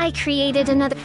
I created another.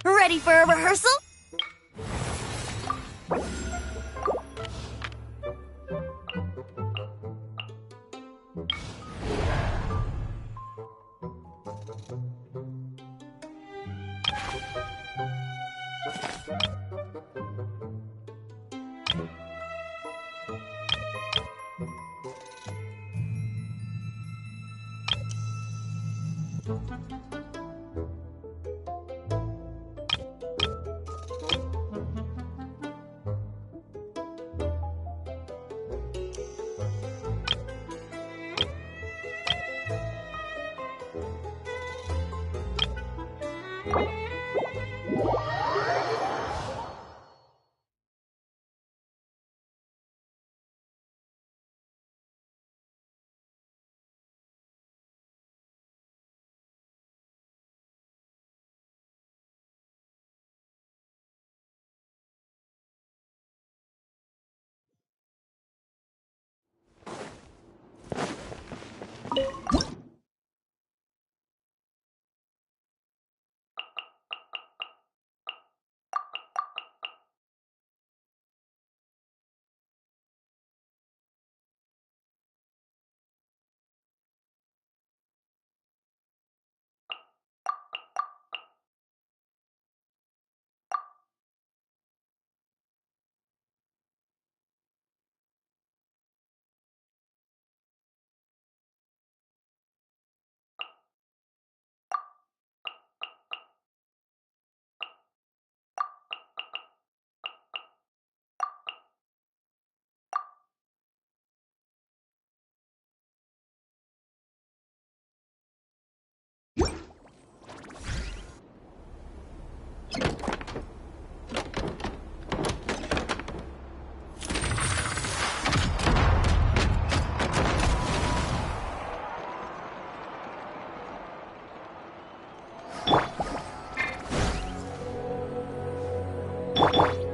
Ready for a rehearsal?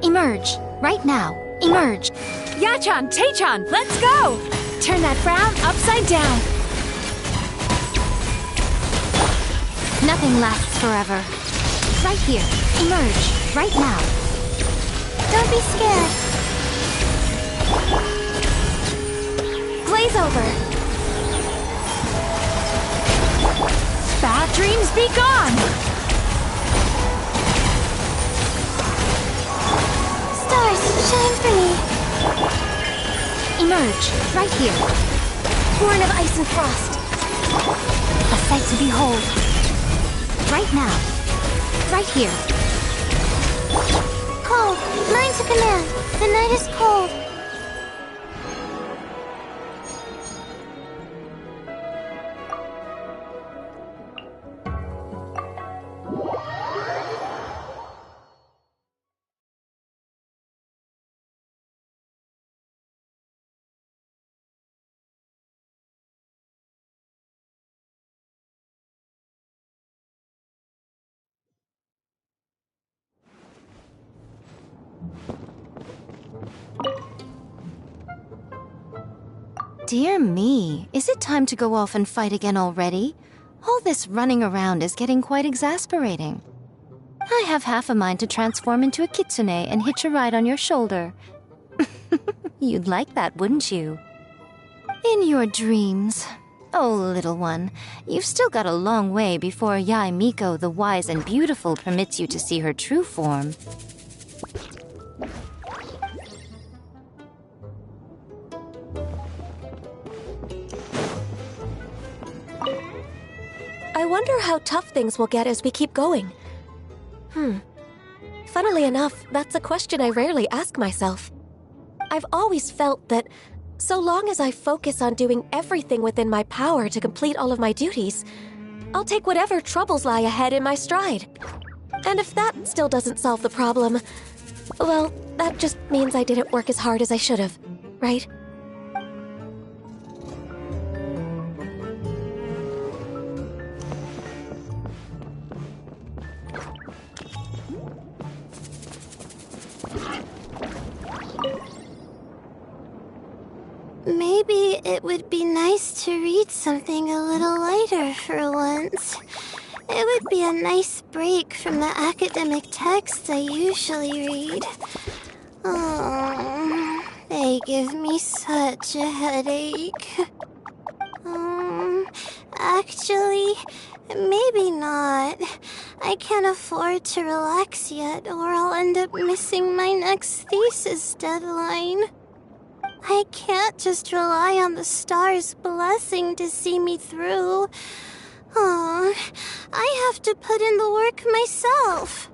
Emerge. Right now. Emerge. Yachan, Taechan, let's go! Turn that frown upside down. Nothing lasts forever. Right here. Emerge. Right now. Don't be scared. Glaze over. Bad dreams be gone! Stars, shine for me. Emerge. Right here. Born of ice and frost. A sight to behold. Right now. Right here. Cold. Mine to command. The night is cold. Dear me, is it time to go off and fight again already? All this running around is getting quite exasperating. I have half a mind to transform into a kitsune and hitch a ride on your shoulder. You'd like that, wouldn't you? In your dreams. Oh, little one, you've still got a long way before Yae Miko the Wise and Beautiful permits you to see her true form. I wonder how tough things will get as we keep going. Funnily enough, that's a question I rarely ask myself. I've always felt that so long as I focus on doing everything within my power to complete all of my duties, I'll take whatever troubles lie ahead in my stride. And if that still doesn't solve the problem, well, that just means I didn't work as hard as I should have, right? Maybe it would be nice to read something a little lighter for once. It would be a nice break from the academic texts I usually read. Oh, they give me such a headache. Actually, maybe not. I can't afford to relax yet, or I'll end up missing my next thesis deadline. I can't just rely on the stars' blessing to see me through. Oh, I have to put in the work myself.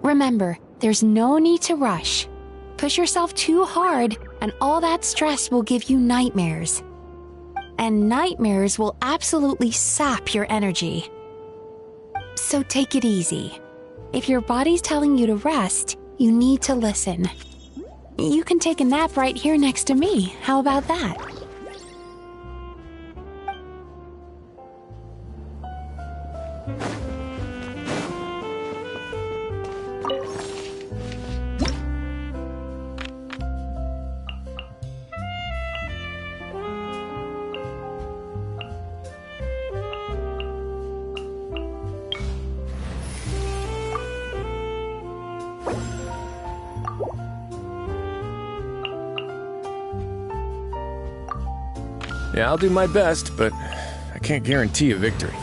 Remember, there's no need to rush. Push yourself too hard, and all that stress will give you nightmares. And nightmares will absolutely sap your energy. So take it easy. If your body's telling you to rest, you need to listen. You can take a nap right here next to me. How about that? Yeah, I'll do my best, but I can't guarantee a victory.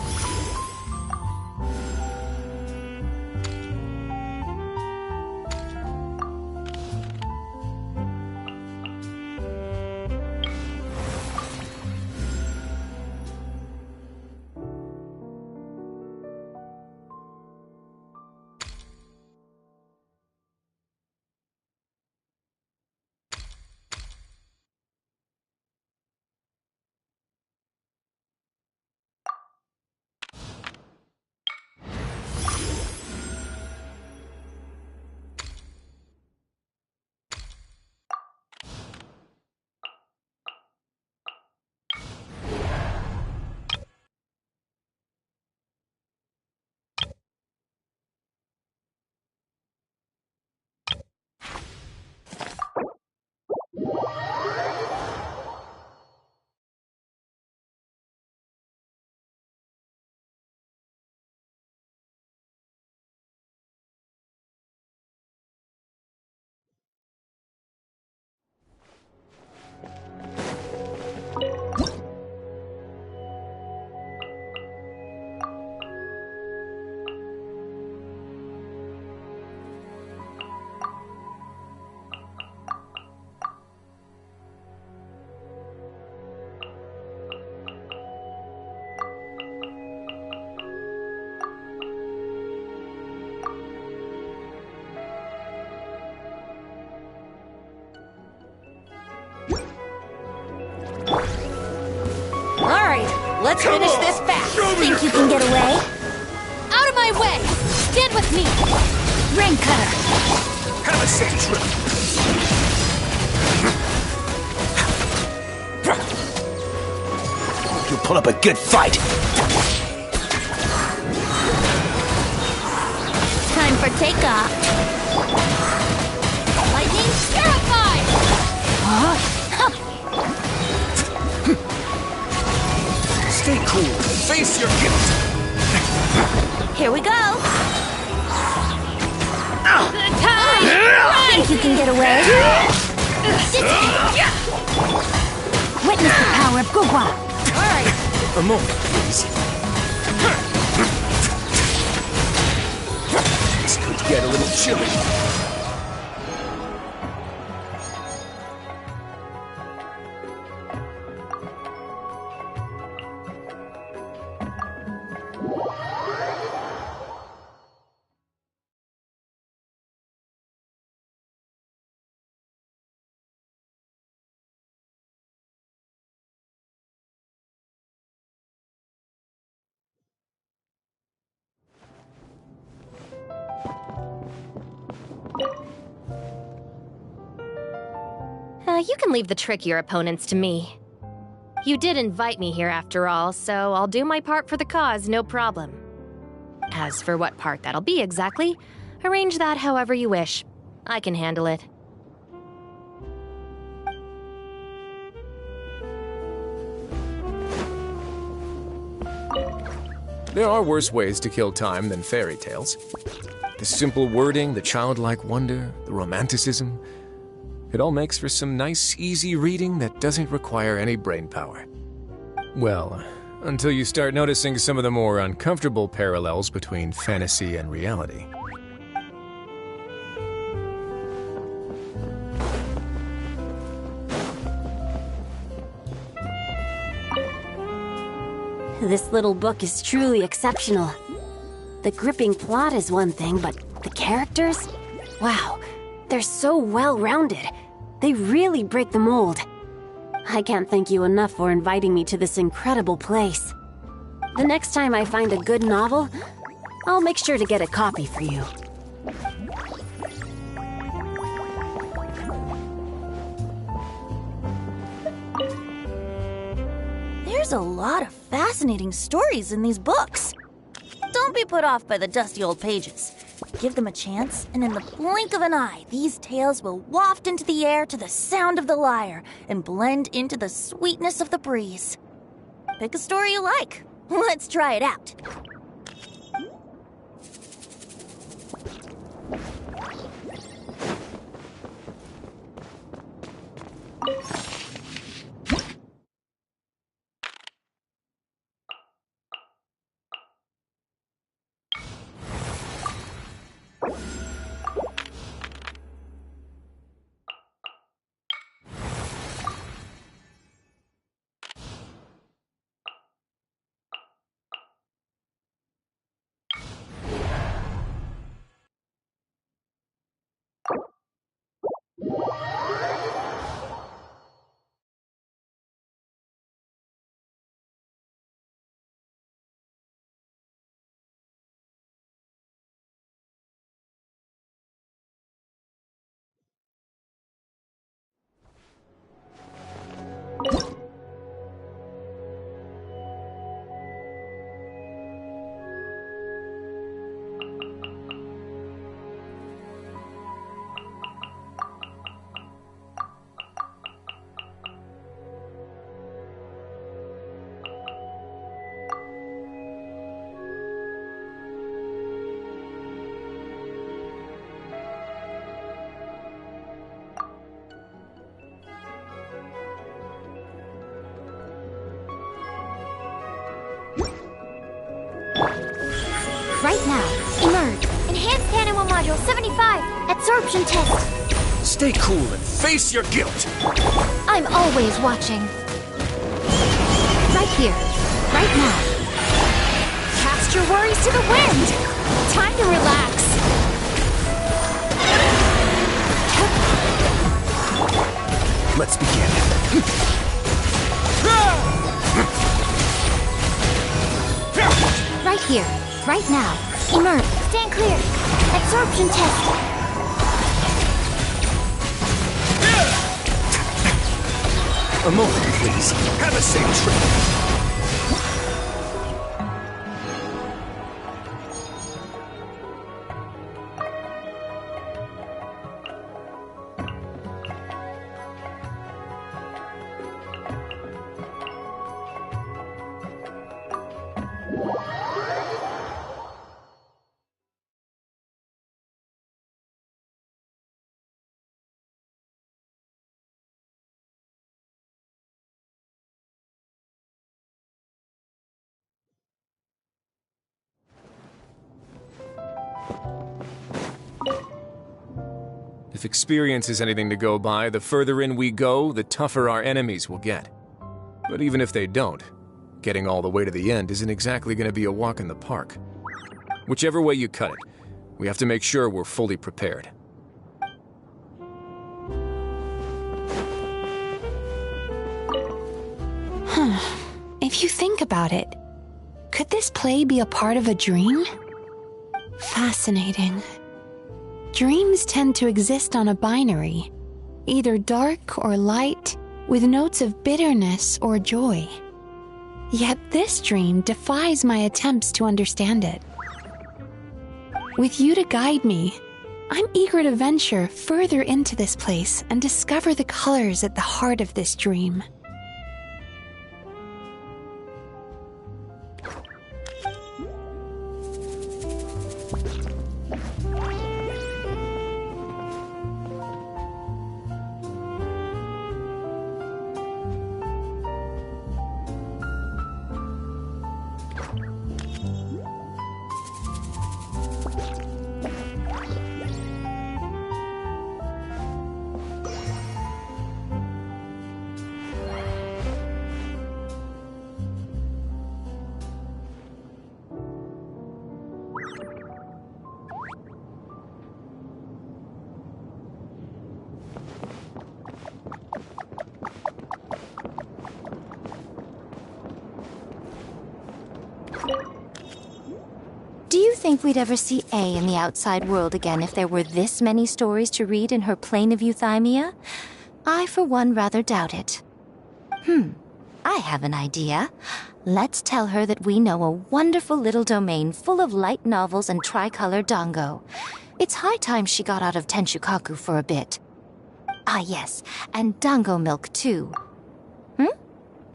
Let's finish this fast. Think you can get away? Out of my way! Stand with me! Rain cutter! Have a safe trip. You pull up a good fight. Time for takeoff. Lightning terrified! Stay cool. Face your guilt. Here we go! Good time! Think you can get away? Witness the power of Gugwa! Alright, A moment, please. This could get a little chilly. you can leave the trickier opponents to me. You did invite me here after all, so I'll do my part for the cause, no problem. As for what part that'll be exactly, arrange that however you wish. I can handle it. There are worse ways to kill time than fairy tales. The simple wording, the childlike wonder, the romanticism. It all makes for some nice, easy reading that doesn't require any brain power. Well, until you start noticing some of the more uncomfortable parallels between fantasy and reality. This little book is truly exceptional. The gripping plot is one thing, but the characters? Wow, they're so well-rounded. They really break the mold. I can't thank you enough for inviting me to this incredible place. The next time I find a good novel, I'll make sure to get a copy for you. There's a lot of fascinating stories in these books. Don't be put off by the dusty old pages. Give them a chance, and in the blink of an eye, these tales will waft into the air to the sound of the lyre and blend into the sweetness of the breeze. Pick a story you like. Let's try it out. Right now, emerge. Enhanced Anima Module 75. Absorption test. Stay cool and face your guilt. I'm always watching. Right here, right now. Cast your worries to the wind. Time to relax. Let's begin. Right here, right now. Emerge. Stand clear. Absorption test. A moment, please. Have a safe trip. If experience is anything to go by, the further in we go, the tougher our enemies will get. But even if they don't, getting all the way to the end isn't exactly going to be a walk in the park. Whichever way you cut it, we have to make sure we're fully prepared. If you think about it, could this play be a part of a dream? Fascinating. Dreams tend to exist on a binary, either dark or light, with notes of bitterness or joy. Yet this dream defies my attempts to understand it. With you to guide me, I'm eager to venture further into this place and discover the colors at the heart of this dream. Do you think we'd ever see A in the outside world again if there were this many stories to read in her plane of euthymia? I, for one, rather doubt it. I have an idea. Let's tell her that we know a wonderful little domain full of light novels and tricolor dango. It's high time she got out of Tenshukaku for a bit. Ah, yes, and dango milk, too.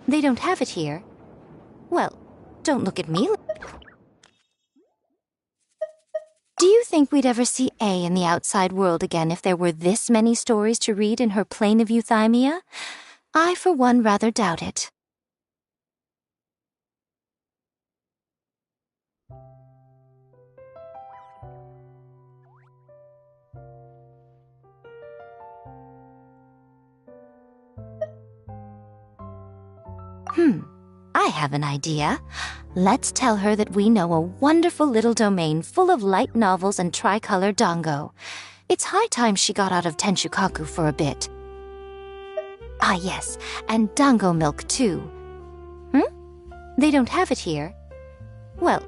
They don't have it here. Well, don't look at me. Do you think we'd ever see A in the outside world again if there were this many stories to read in her plane of euthymia? I, for one, rather doubt it. I have an idea. Let's tell her that we know a wonderful little domain full of light novels and tricolor dango. It's high time she got out of Tenshukaku for a bit. Ah, yes, and dango milk, too. They don't have it here. Well,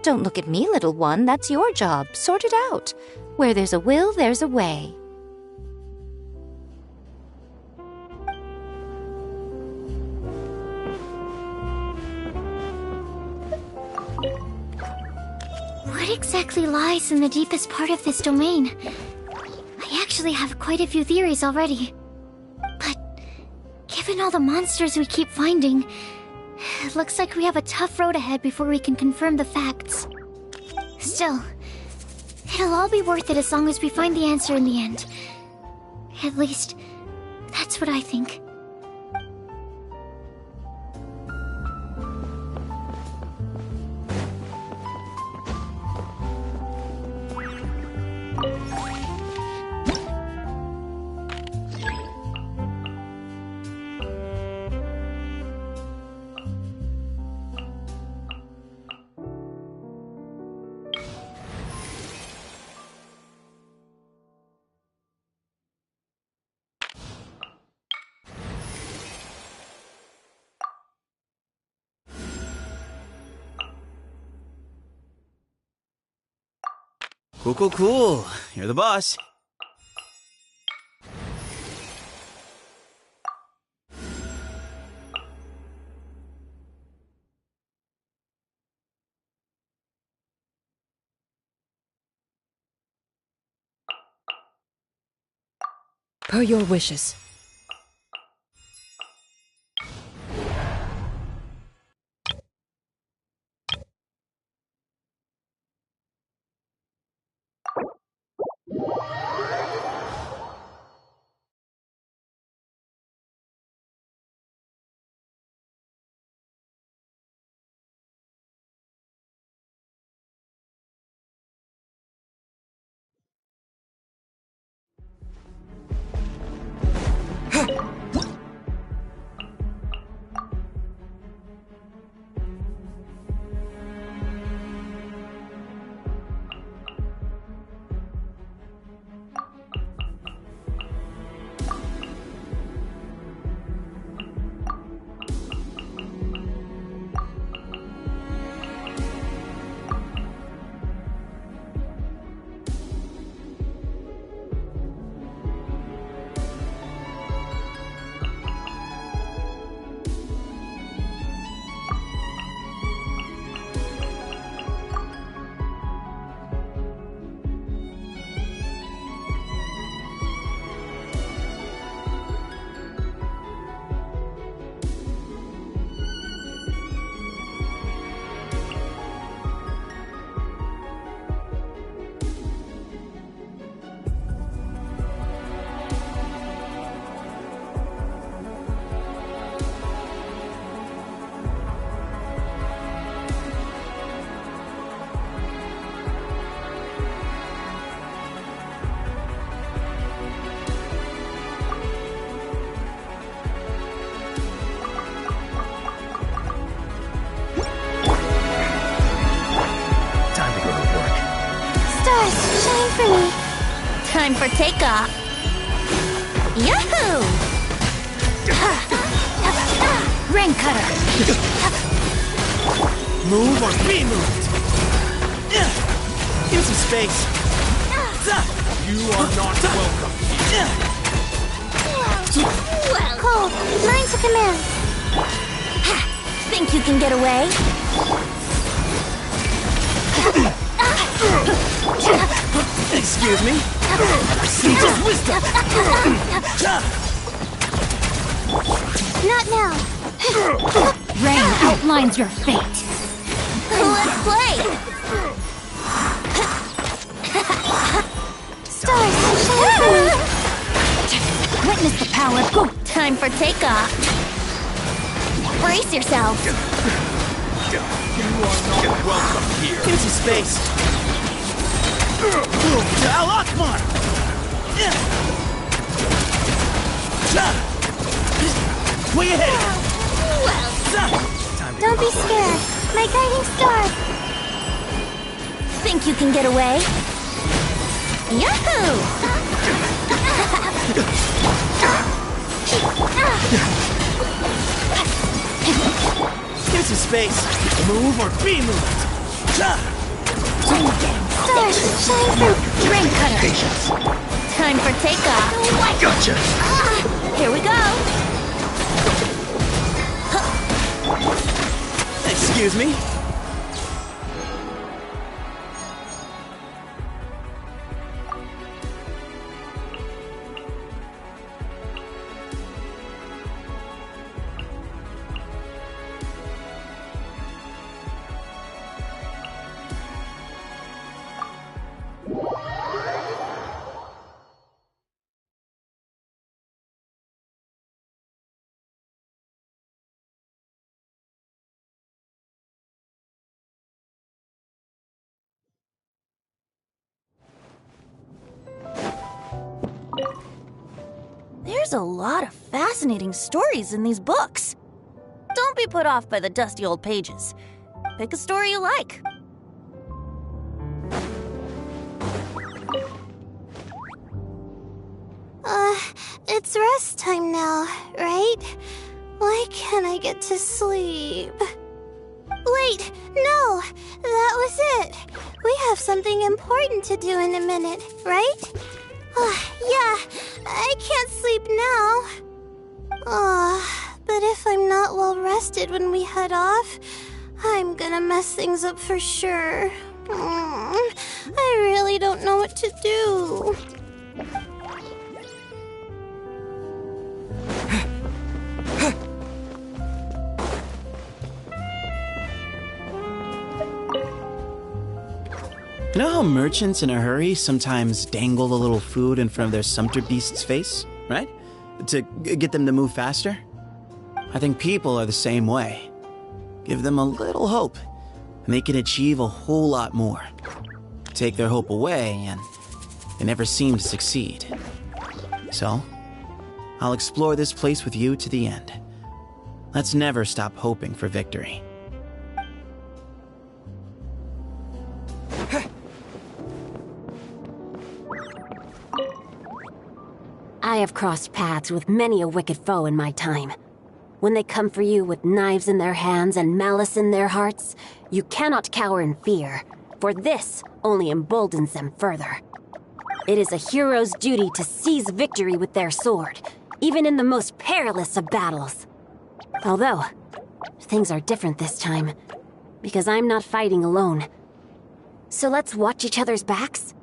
don't look at me, little one. That's your job. Sort it out. Where there's a will, there's a way. What exactly lies in the deepest part of this domain? I actually have quite a few theories already. But given all the monsters we keep finding, it looks like we have a tough road ahead before we can confirm the facts. Still, it'll all be worth it as long as we find the answer in the end. At least, that's what I think. Cool, cool, cool. You're the boss. Per your wishes. Time for takeoff. Yahoo! Rain cutter. Move or be moved. Empty space. You are not welcome. Cold, line to command. Think you can get away? Excuse me? Seeds of wisdom! Not now. Rain outlines your fate. Let's play! Stars, shine for me. Witness the power of good. Time for takeoff. Brace yourself. You are not welcome here. Empty space. To Al Akbar! Way ahead! Don't be scared. My guiding star. Think you can get away? Yahoo! Empty space. Move or be moved. Stars, shine for Rain cutter. Patience. Time for takeoff. Gotcha. Here we go. Excuse me? There's a lot of fascinating stories in these books. Don't be put off by the dusty old pages. Pick a story you like. It's rest time now, right? Why can't I get to sleep? Wait, no, that was it. We have something important to do in a minute, right? Yeah, I can't sleep now. But if I'm not well rested when we head off, I'm gonna mess things up for sure. I really don't know what to do. You know how merchants in a hurry sometimes dangle a little food in front of their sumpter beast's face, right? To get them to move faster? I think people are the same way. Give them a little hope, and they can achieve a whole lot more. Take their hope away, and they never seem to succeed. So, I'll explore this place with you to the end. Let's never stop hoping for victory. I have crossed paths with many a wicked foe in my time. When they come for you with knives in their hands and malice in their hearts, you cannot cower in fear, for this only emboldens them further. It is a hero's duty to seize victory with their sword, even in the most perilous of battles. Although, things are different this time, because I'm not fighting alone. So let's watch each other's backs?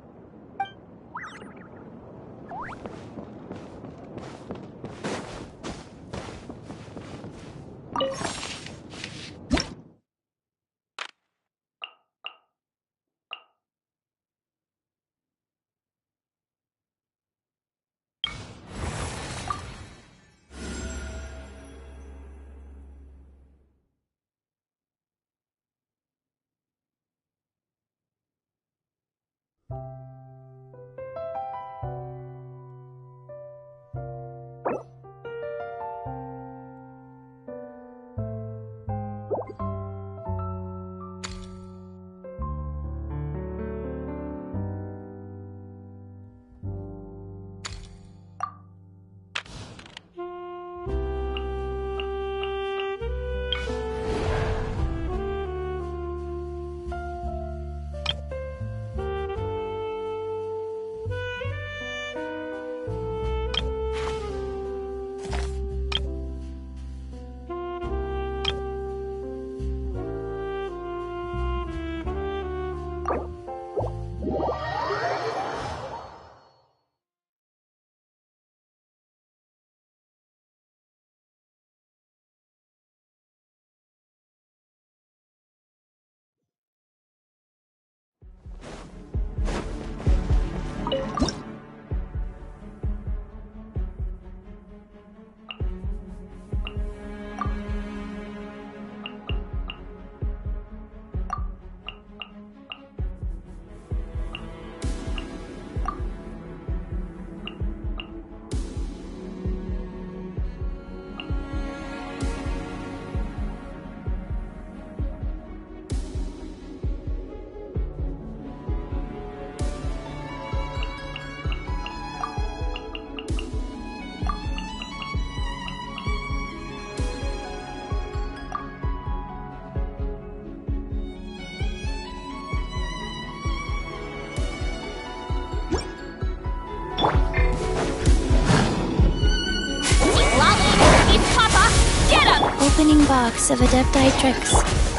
Opening box of Adepti tricks.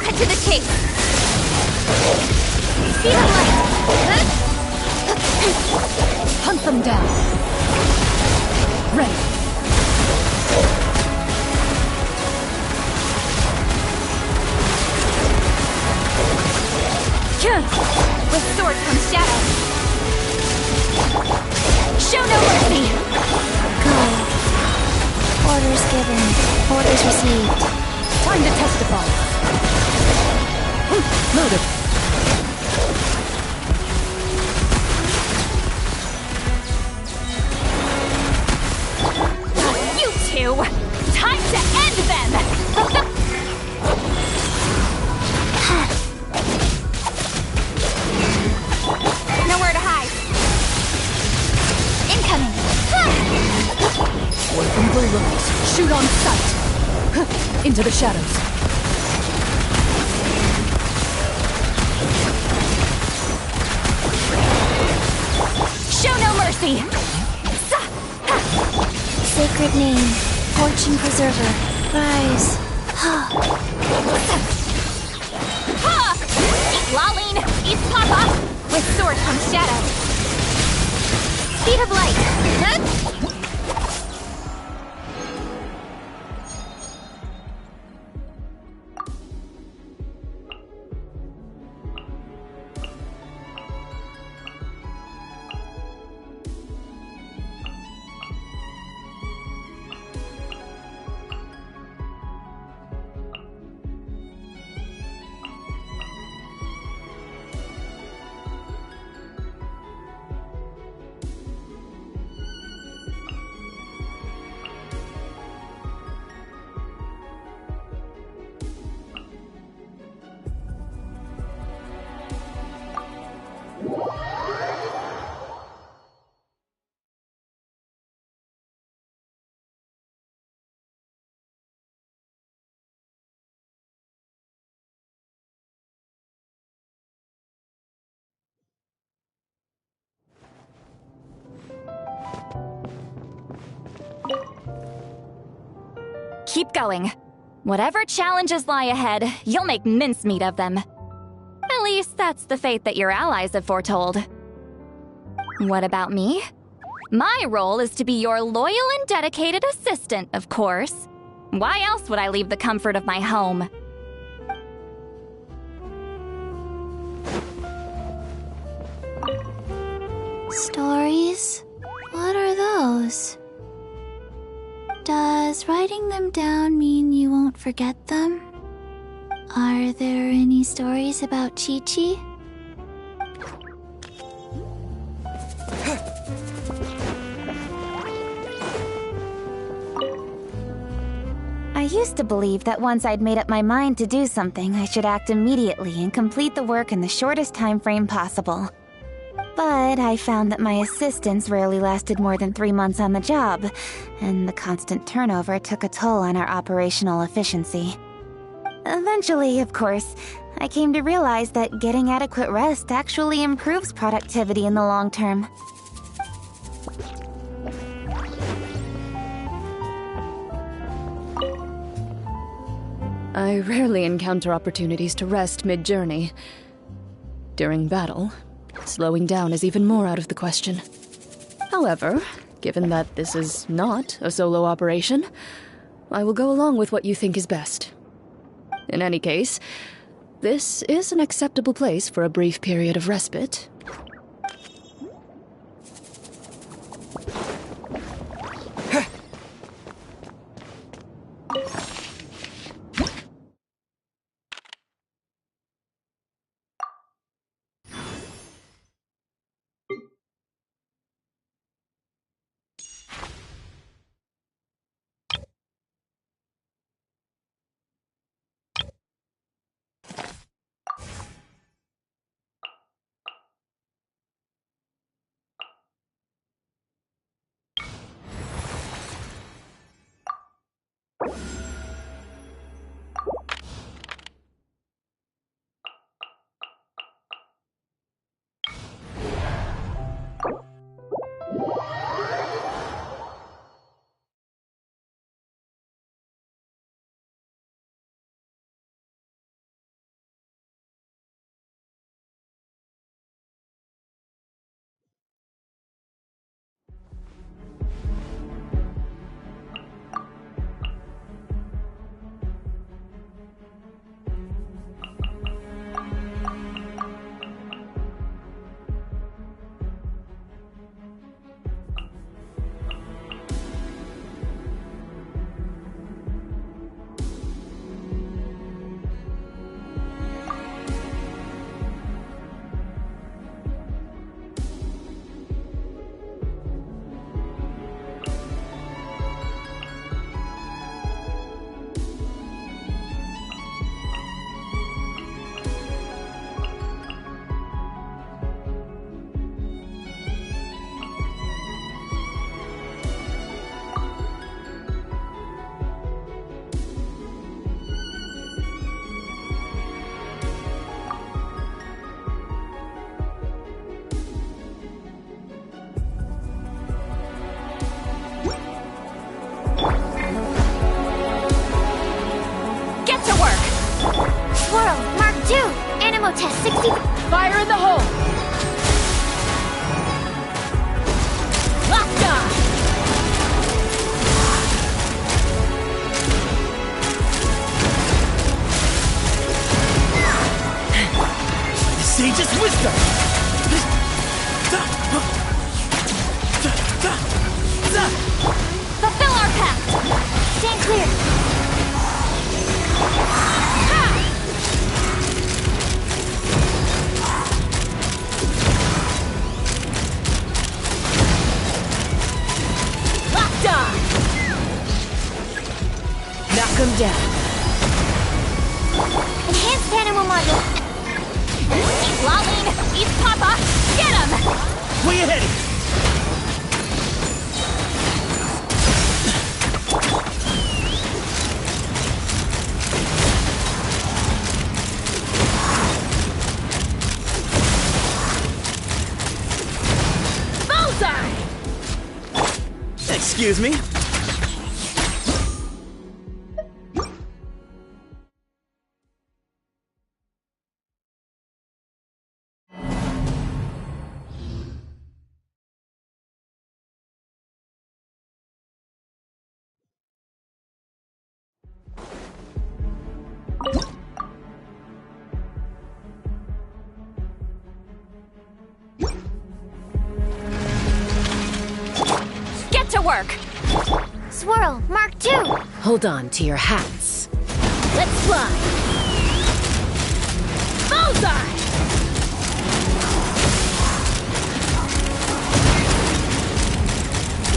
Cut to the chase. Speed of light. Hunt them down. Ready. With sword comes shadow. Show no mercy. Go. Orders given. Orders received. Time to testify. Loaded. You two! Time to end them! Nowhere to hide. Incoming! Working reloads. Shoot on sight. Into the shadows. mercy! Sacred name, fortune preserver, rise. Ha! Eat Laline! Eat Papa! With sword comes shadow. Speed of light! Huh? Keep going. Whatever challenges lie ahead, you'll make mincemeat of them. At least that's the fate that your allies have foretold. What about me? My role is to be your loyal and dedicated assistant, of course. Why else would I leave the comfort of my home? Stories? What are those? Does writing them down mean you won't forget them? Are there any stories about Chi-Chi? I used to believe that once I'd made up my mind to do something, I should act immediately and complete the work in the shortest time frame possible. But I found that my assistants rarely lasted more than 3 months on the job, and the constant turnover took a toll on our operational efficiency. Eventually, of course, I came to realize that getting adequate rest actually improves productivity in the long term. I rarely encounter opportunities to rest mid-journey. During battle, slowing down is even more out of the question. However, given that this is not a solo operation, I will go along with what you think is best. In any case, this is an acceptable place for a brief period of respite. test 60. Fire in the hole! Locked on! The sage's wisdom! Fulfill our pact! Stand clear! Locked on! Knock him down. Enhanced animal module. Eat Lolline! Eat Papa! Get him! Where you heading? Bullseye! Excuse me? Get to work! Swirl, Mark II. Hold on to your hats. Let's fly! Bullseye!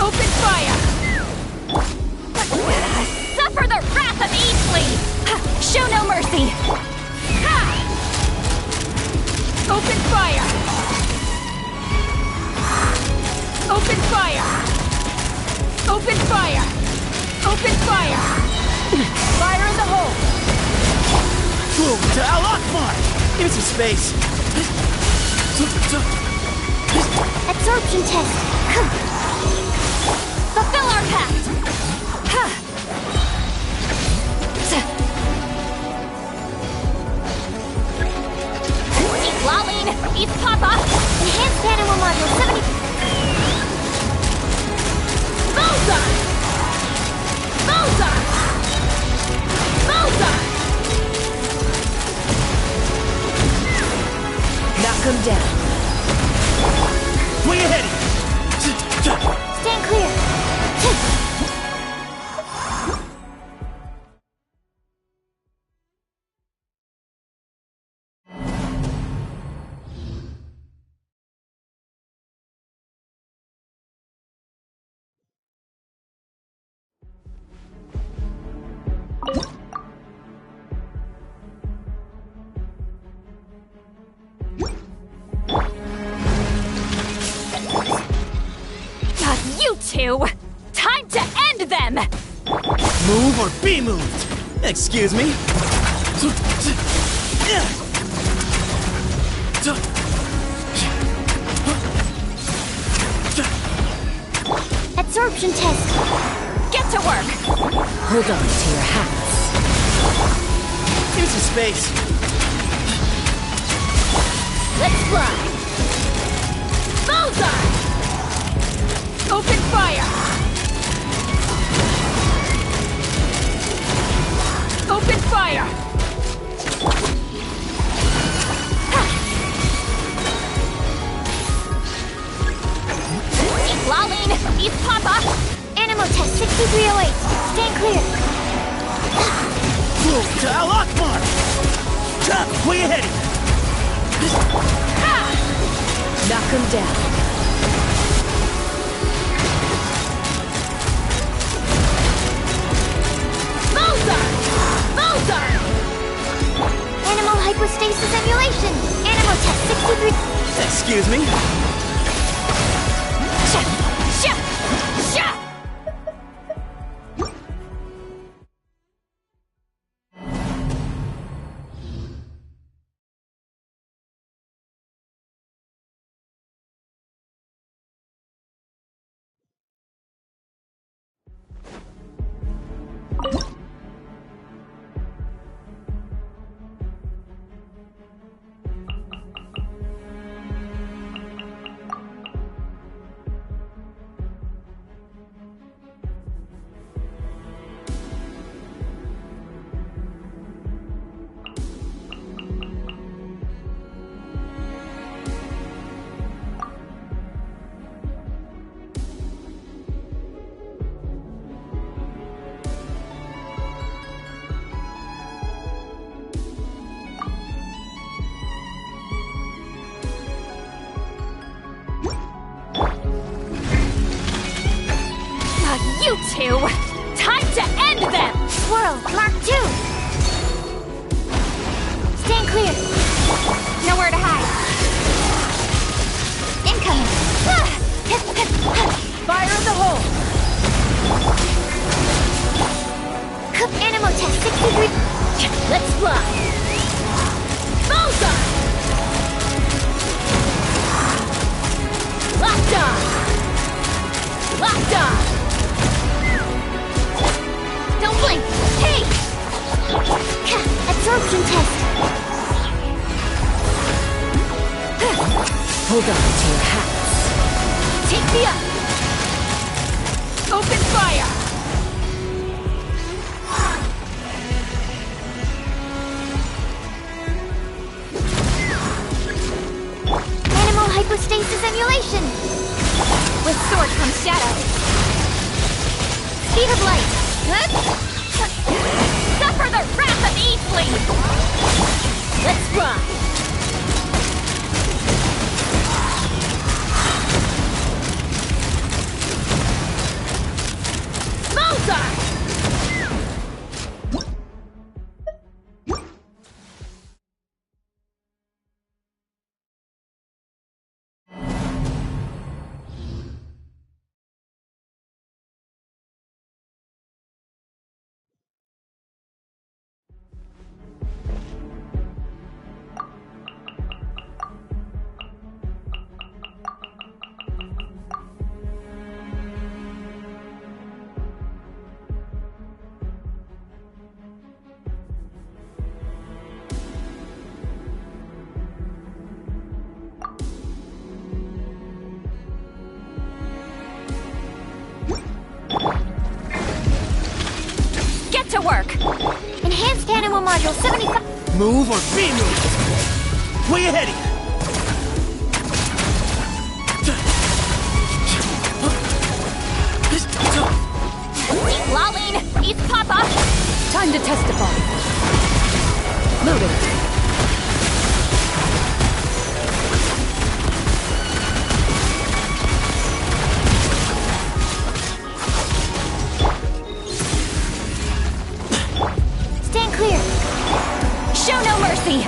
Open fire! Suffer the wrath of Eastleigh! Show no mercy! Ha! Open fire! Open fire! Open fire! Open fire! Fire in the hole! Move to Al Akbar! Give me some space. Absorption test. Fulfill our pact! Eat Lolline! Eat Papa! Enhanced animal module 70. Bullseye! Bullseye! Bullseye! Knock him down. Where you heading? Stand clear. You two! Time to end them! Move or be moved! Excuse me? Absorption test. Get to work! Hold on to your hats. Give me some space. Let's fly! Bullseye! Open fire! Open fire! Eat Lolline! Eat Papa! Animal test 6308. Stand clear. Move to Al Akbar! Where you heading? Knock him down. Bullseye! Bullseye! Animal hypostasis emulation. Animal test 63. Excuse me? Sha! Sha! two! Time to end them! Swirl, Mark 2! Stand clear! Nowhere to hide! Incoming! Fire in the hole! Animal test 63! Let's fly! Bullseye! Locked on! Locked on! Don't blink! Hey! Absorption test! Hold on to your hats. Take me up! Open fire! Animal hypostasis emulation! With sword comes shadow. Speed of light! Suffer the wrath of Eastling! Let's run! Bullseye! Get to work! Enhanced animal module 75. Move or be moved! Way ahead of you! Lolling! Eat Papa! Time to testify. Loaded. Stand clear! Show no mercy!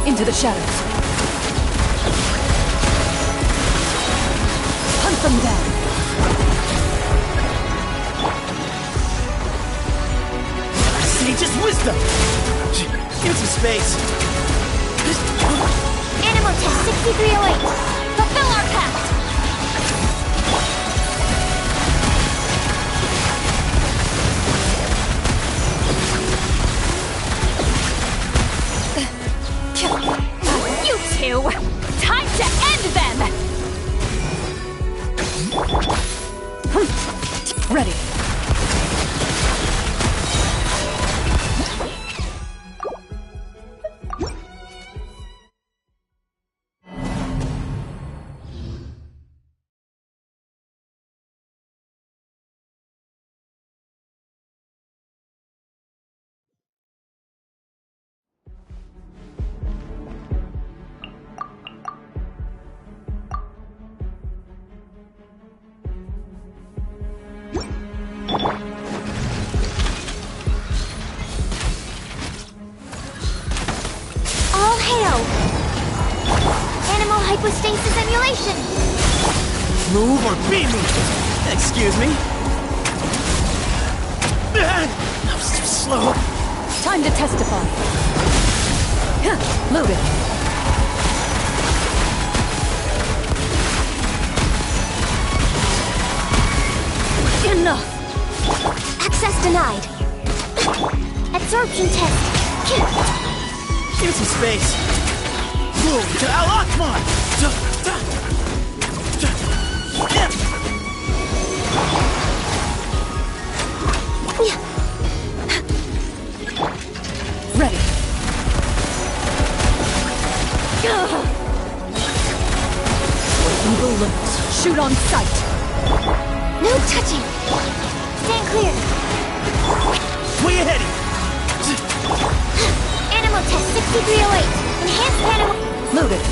Into the shadows. Hunt them down. Sage's wisdom! Empty space! Animal test 6308. Fulfill our pact! You two! Time to end them! Ready. All hail! Animal hypostasis emulation! Move or be moved! Excuse me? I was too slow. Time to testify. Loaded. Enough! Access denied! Absorption test! Empty space! Move to Al-Akmar! Ready. Where evil lurks, shoot on sight. No touching! Stand clear! Way ahead! Animal test 6308. Enhanced animal... Loaded.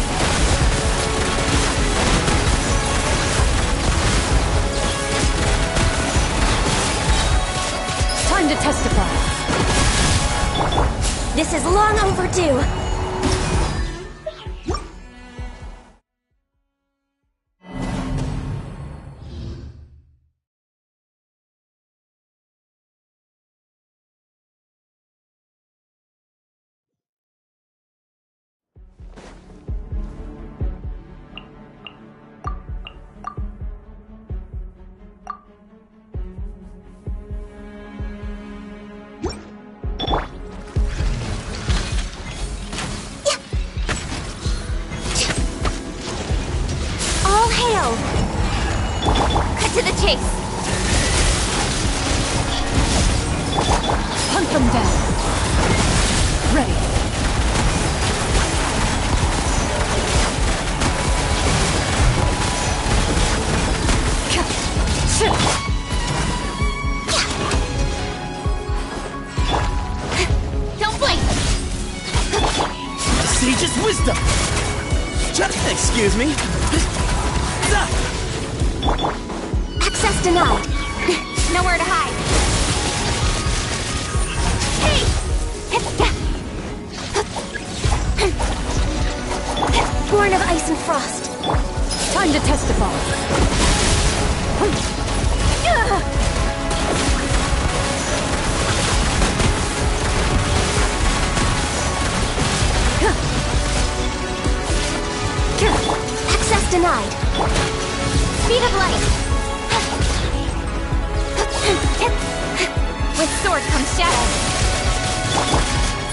to testify. This is long overdue. Cut to the chase! Hunt them down. Ready. Don't blink! Sage's wisdom! Excuse me. Access denied. Nowhere to hide. Hey! Born of ice and frost. Time to testify. Access denied. Speed of light. With sword comes shadow.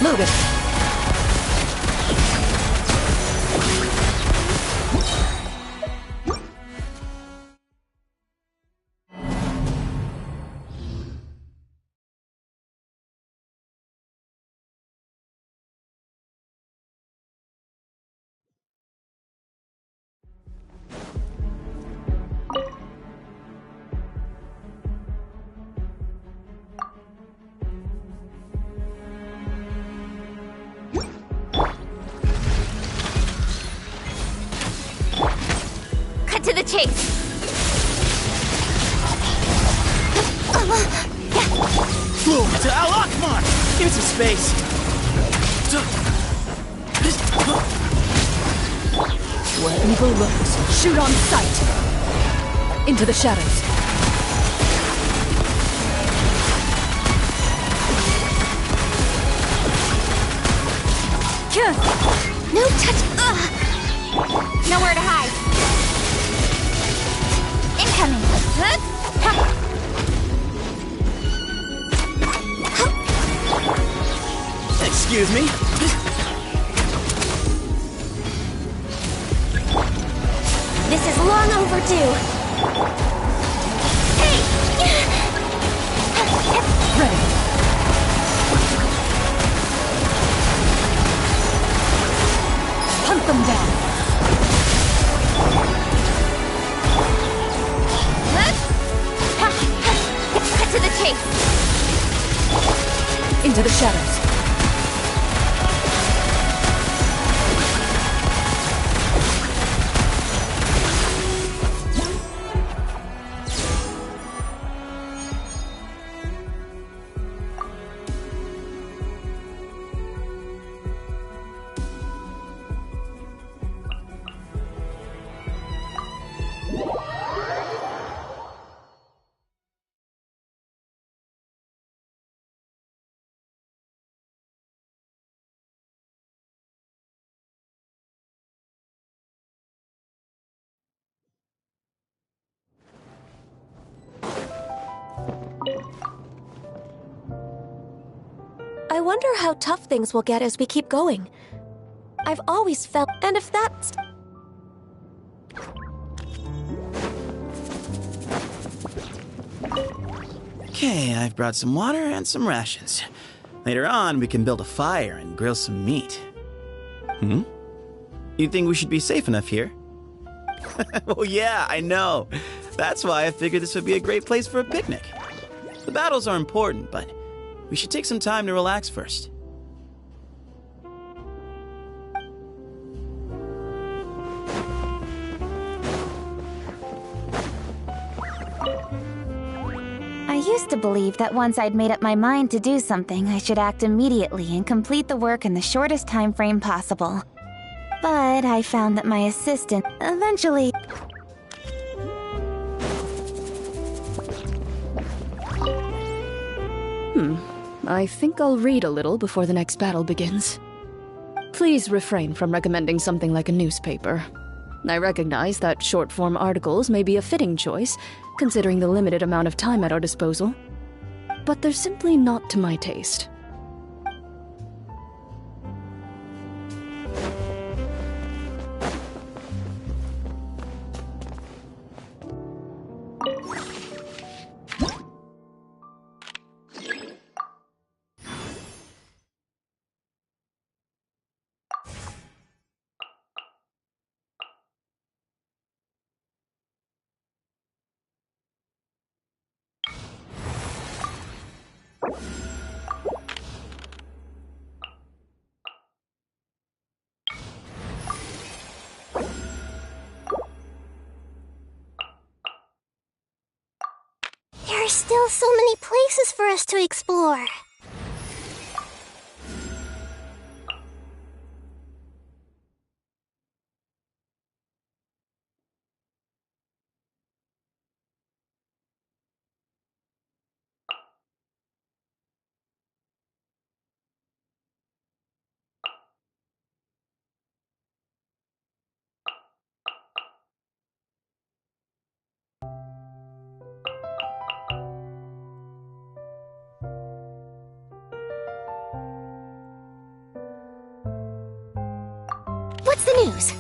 Loaded. Cut to the chase! Flew to Al-Akmar! Give me some space. Where evil lurks, shoot on sight. Into the shadows. No touch. Nowhere to hide. Incoming. Excuse me. This is long overdue. Hey! Ready. Hunt them down. Cut to the chase! Into the shadows. I wonder how tough things will get as we keep going. I've always felt, and if that's... Okay, I've brought some water and some rations. Later on, we can build a fire and grill some meat. You think we should be safe enough here? Oh yeah, I know. That's why I figured this would be a great place for a picnic. The battles are important, but we should take some time to relax first. I used to believe that once I'd made up my mind to do something, I should act immediately and complete the work in the shortest time frame possible. But I found that my assistant eventually... I think I'll read a little before the next battle begins. Please refrain from recommending something like a newspaper. I recognize that short-form articles may be a fitting choice, considering the limited amount of time at our disposal. But they're simply not to my taste. There are still so many places for us to explore. What's the news?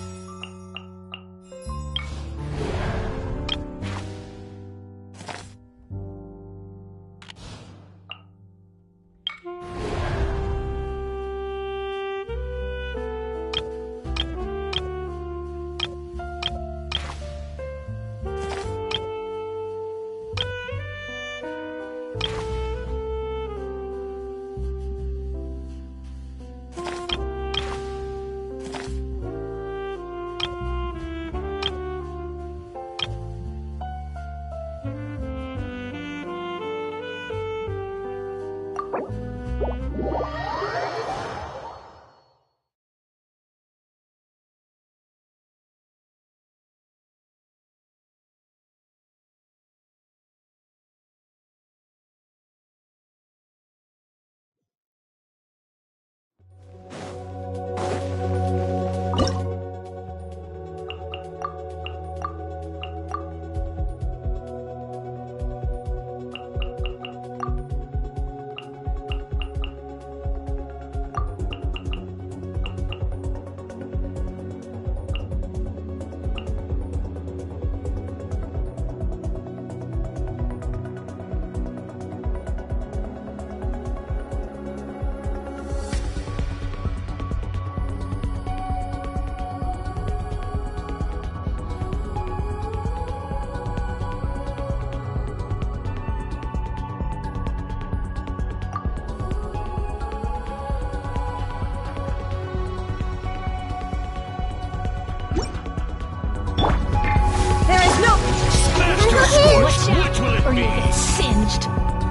Or you get singed.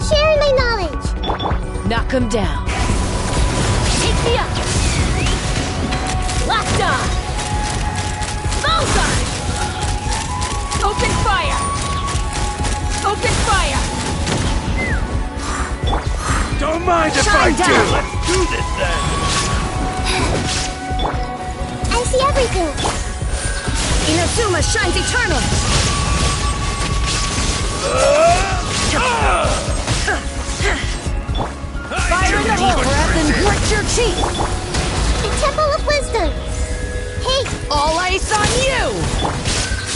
Sharing my knowledge. Knock him down. Take me up. Locked on. Bullseye. Open fire. Open fire. Don't mind if I do. Let's do this then. I see everything. Inazuma shines eternal. Fire in the hole, breath, and grit your teeth. The Temple of Wisdom. Hey! All ice on you!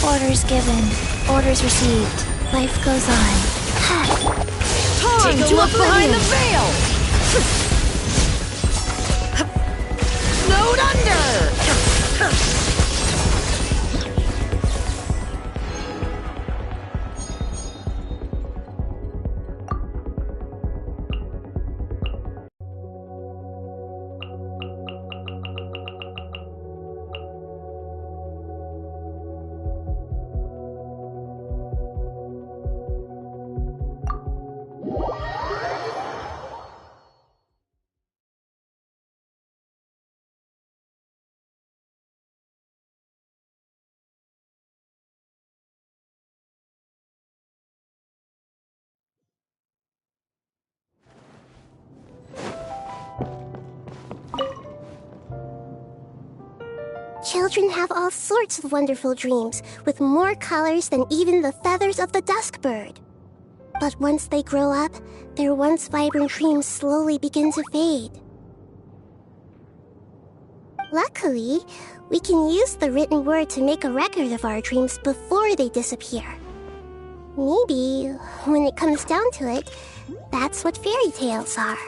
Orders given. Orders received. Life goes on. Take a look behind the veil! Snowed under! Children have all sorts of wonderful dreams, with more colors than even the feathers of the dusk bird. But once they grow up, their once vibrant dreams slowly begin to fade. Luckily, we can use the written word to make a record of our dreams before they disappear. Maybe, when it comes down to it, that's what fairy tales are.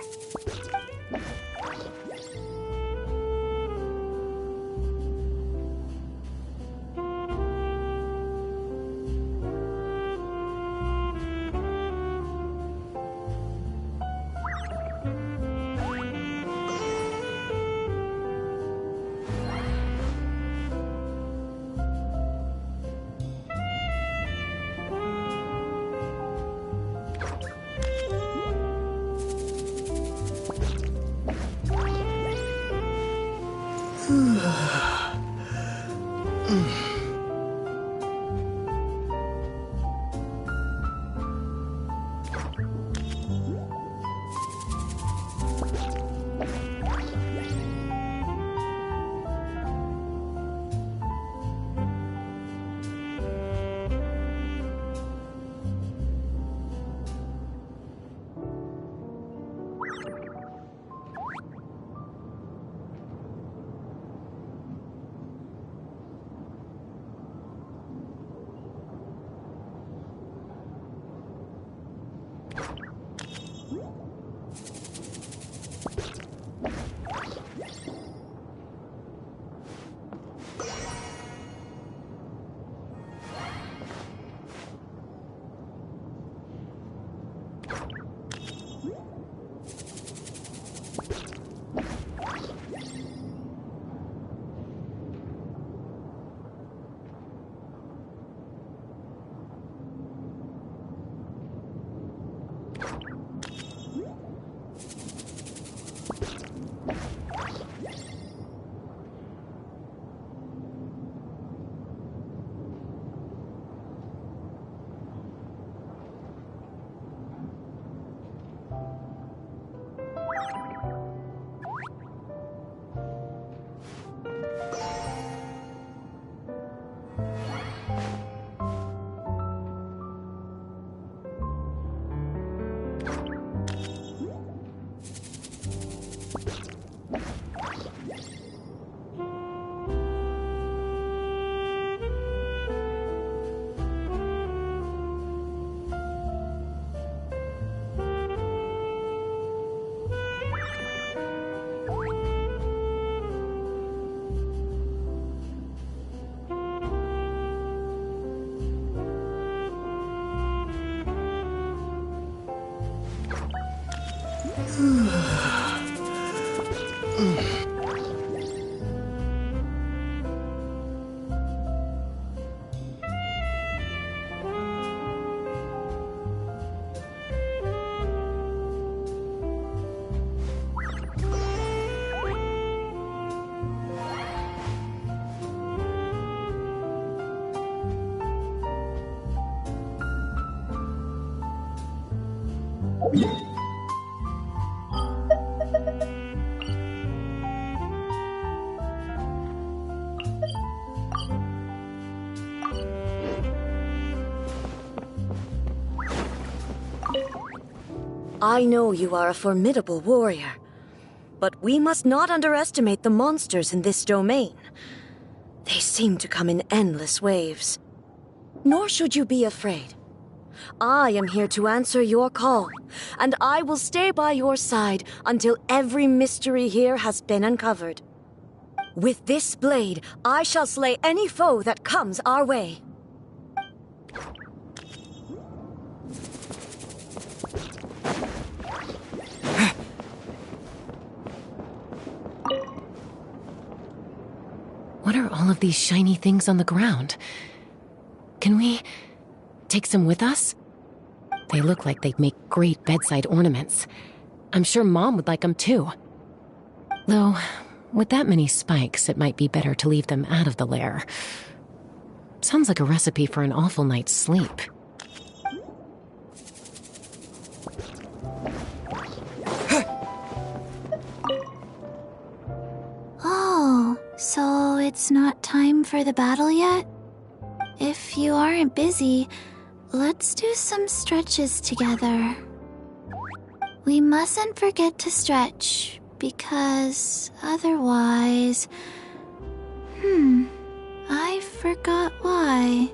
I know you are a formidable warrior, but we must not underestimate the monsters in this domain. They seem to come in endless waves. Nor should you be afraid. I am here to answer your call, and I will stay by your side until every mystery here has been uncovered. With this blade, I shall slay any foe that comes our way. What are all of these shiny things on the ground? Can we take some with us? They look like they'd make great bedside ornaments. I'm sure Mom would like them too. Though, with that many spikes, it might be better to leave them out of the lair. Sounds like a recipe for an awful night's sleep. Oh, so it it's not time for the battle yet? If you aren't busy, let's do some stretches together. We mustn't forget to stretch, because otherwise... I forgot why.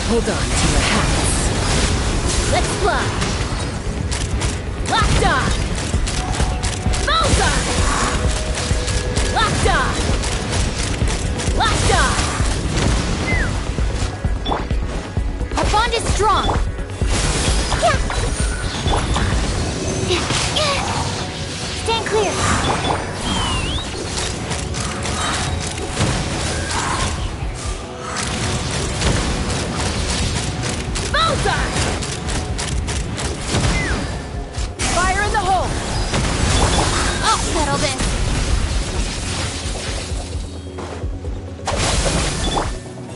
Hold on to your hats. Let's fly! Locked on! Bullseye! Locked on! Locked on! Our bond is strong! Stand clear! Fire in the hole! I'll settle this!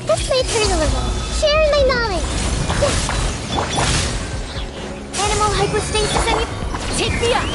This may turn a little. Sharing my knowledge. Animal hypostasis and... Take me up!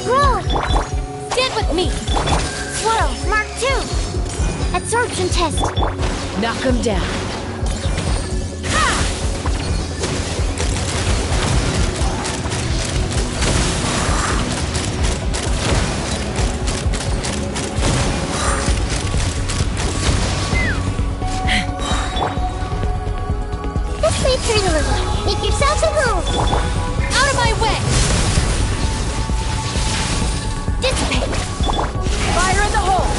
Grow! Stand with me! Swirl, Mark 2! Absorption test! Knock him down. This may turn a little. Make yourselves at home. Out of my way! Dissipate! Fire in the hole!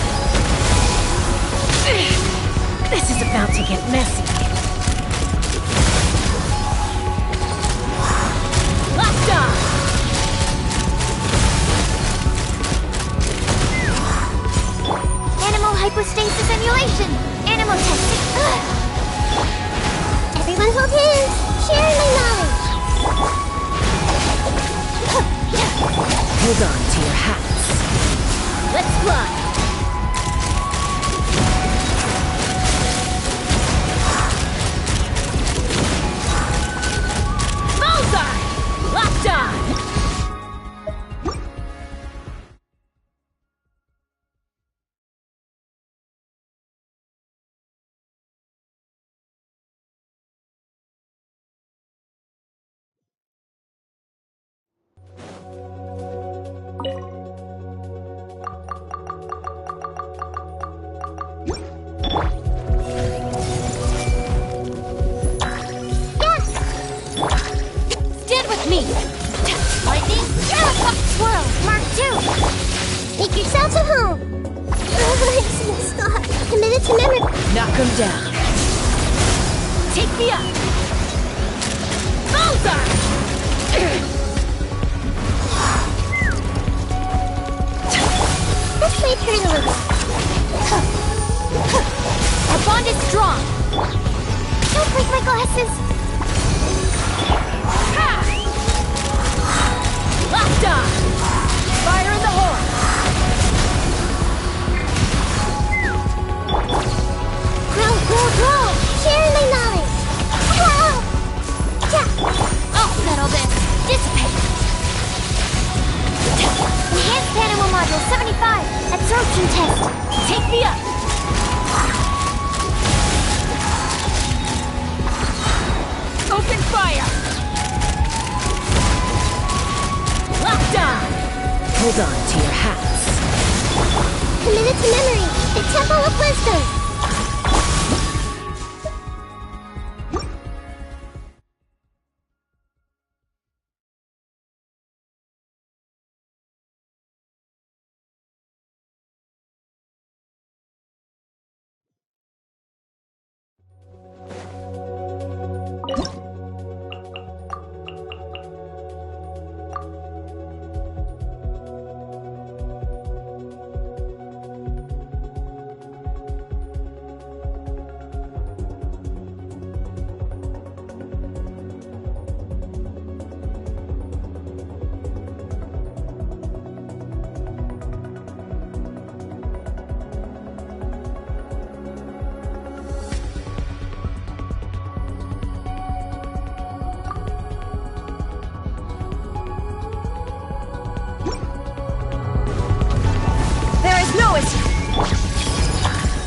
This is about to get messy. Locked on! Animal hypostasis emulation! Animal testing! Everyone hold hands! Share my knowledge! Hold on to your hats. Let's fly! Bullseye! Locked on! Stand with me! Lightning, Swirl, Mark 2! Make yourself at home! It's messed up. Committed to memory. Knock him down. take me up! Bullseye! This might hurt a little. Our bond is strong! Don't break my glasses! Ha! Locked on! Fire in the horn! Grow! Sharing my knowledge! Whoa! Yeah. I'll settle this! Dissipate! Enhanced Animal Module 75! Absorption test! Take me up! Open fire! Locked on! Hold on to your hats. Committed to memory! The Temple of Wisdom!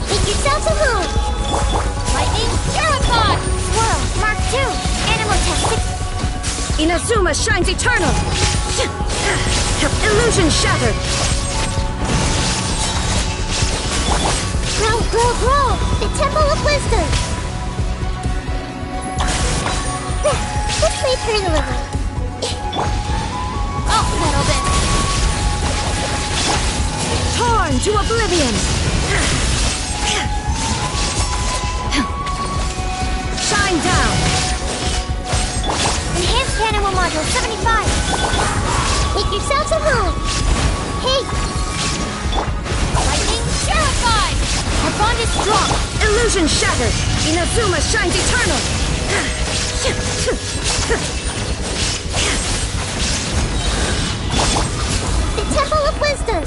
Make yourselves at home! Lightning, Purify! Swirl, Mark 2! Animal test 6! Inazuma shines eternal! Illusion shattered! Grow! The Temple of Wisdom! This might hurt a little. I'll settle this! Torn to oblivion! Shine down! Enhanced Animal Module 75! Make yourselves at home! Hey! Lightning, Purify! Our bond is strong! Illusion shattered! Inazuma shines eternal! The Temple of Wisdom!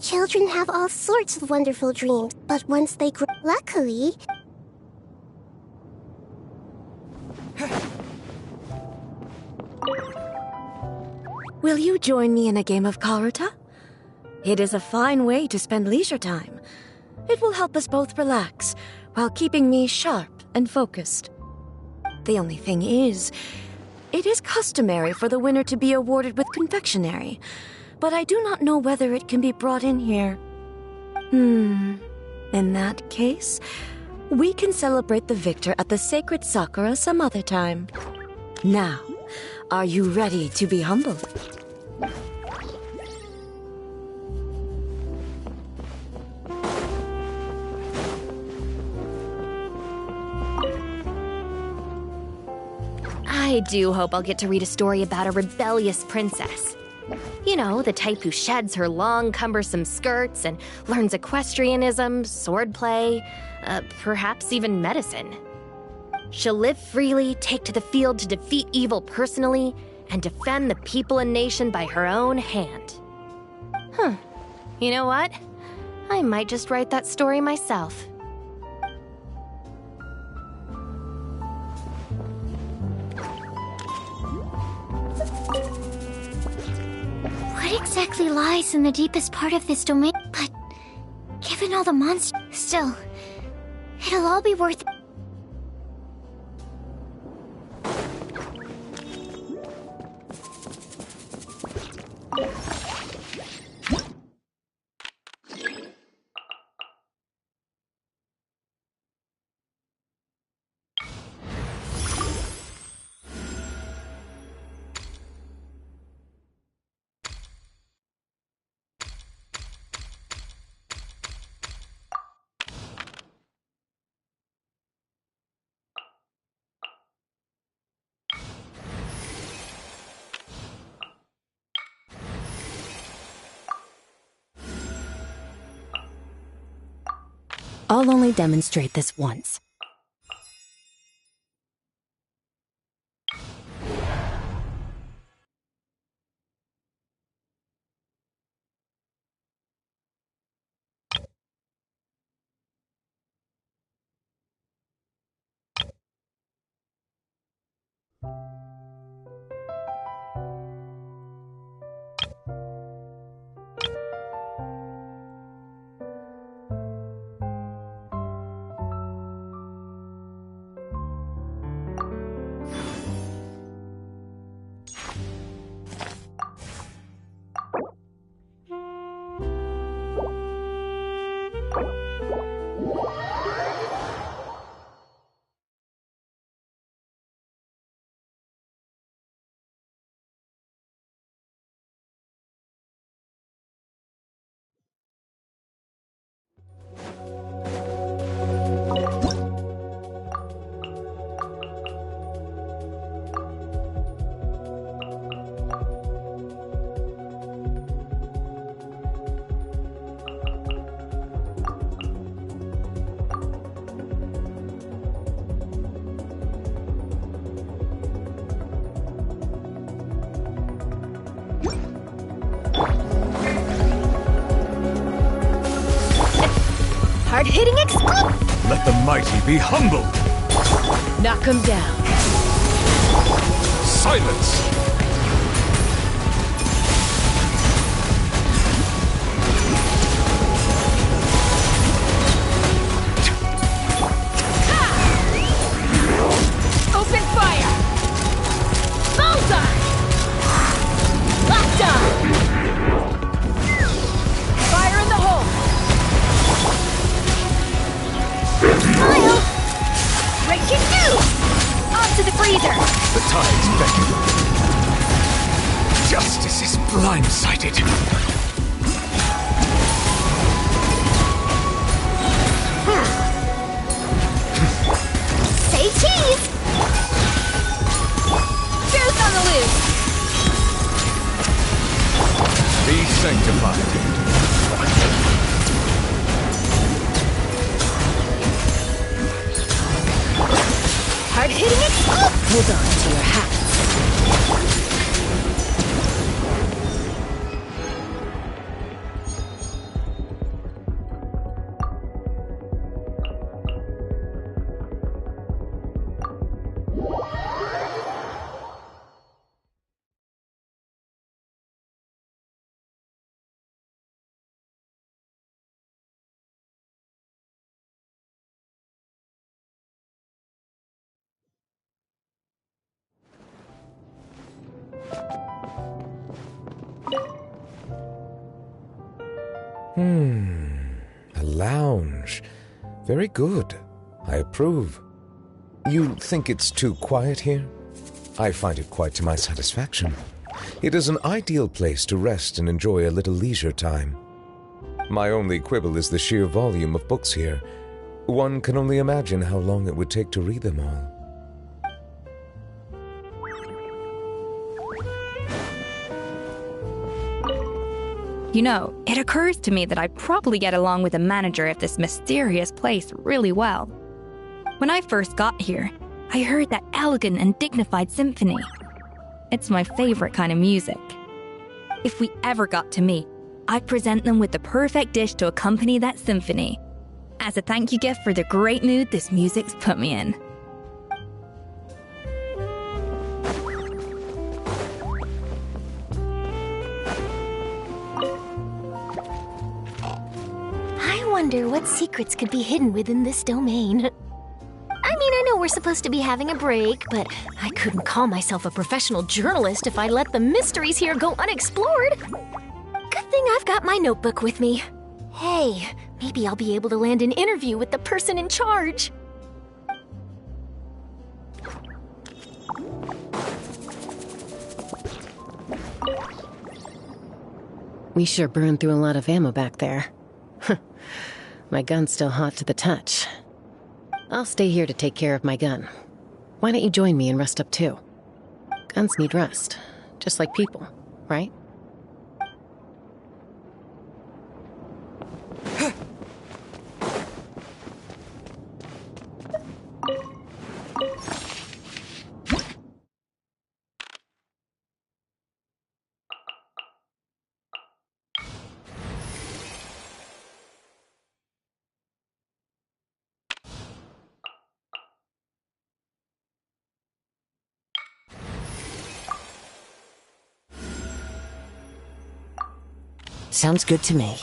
Children have all sorts of wonderful dreams, but once they grow... Luckily... Will you join me in a game of Karuta? It is a fine way to spend leisure time. It will help us both relax, while keeping me sharp and focused. The only thing is, it is customary for the winner to be awarded with confectionery, but I do not know whether it can be brought in here. In that case, we can celebrate the victor at the Sacred Sakura some other time. Now, are you ready to be humbled? I do hope I'll get to read a story about a rebellious princess. You know, the type who sheds her long, cumbersome skirts and learns equestrianism, swordplay, perhaps even medicine. She'll live freely, take to the field to defeat evil personally, and defend the people and nation by her own hand. You know what? I might just write that story myself. What exactly lies in the deepest part of this domain? But given all the monsters, still, it'll all be worth it. I'll only demonstrate this once. Hard-hitting exclude! Let the mighty be humbled! Knock him down. Silence! Open fire! Bullseye! Locked on! Fire in the hole! Smile! Breaking news! Onto the freezer! The tides beckon. Justice is blindsided. Say cheese! Goose on the loose! Be sanctified. Hard-hitting exclude! Hold on to your hats. A lounge. Very good. I approve. You think it's too quiet here? I find it quite to my satisfaction. It is an ideal place to rest and enjoy a little leisure time. My only quibble is the sheer volume of books here. One can only imagine how long it would take to read them all. You know, it occurs to me that I'd probably get along with the manager of this mysterious place really well. When I first got here, I heard that elegant and dignified symphony. It's my favorite kind of music. If we ever got to meet, I'd present them with the perfect dish to accompany that symphony, as a thank you gift for the great mood this music's put me in. I wonder what secrets could be hidden within this domain. I know we're supposed to be having a break, but I couldn't call myself a professional journalist if I let the mysteries here go unexplored. Good thing I've got my notebook with me. Hey, maybe I'll be able to land an interview with the person in charge. We sure burned through a lot of ammo back there. My gun's still hot to the touch. I'll stay here to take care of my gun. Why don't you join me and rest up too? Guns need rest, just like people, right? Sounds good to me.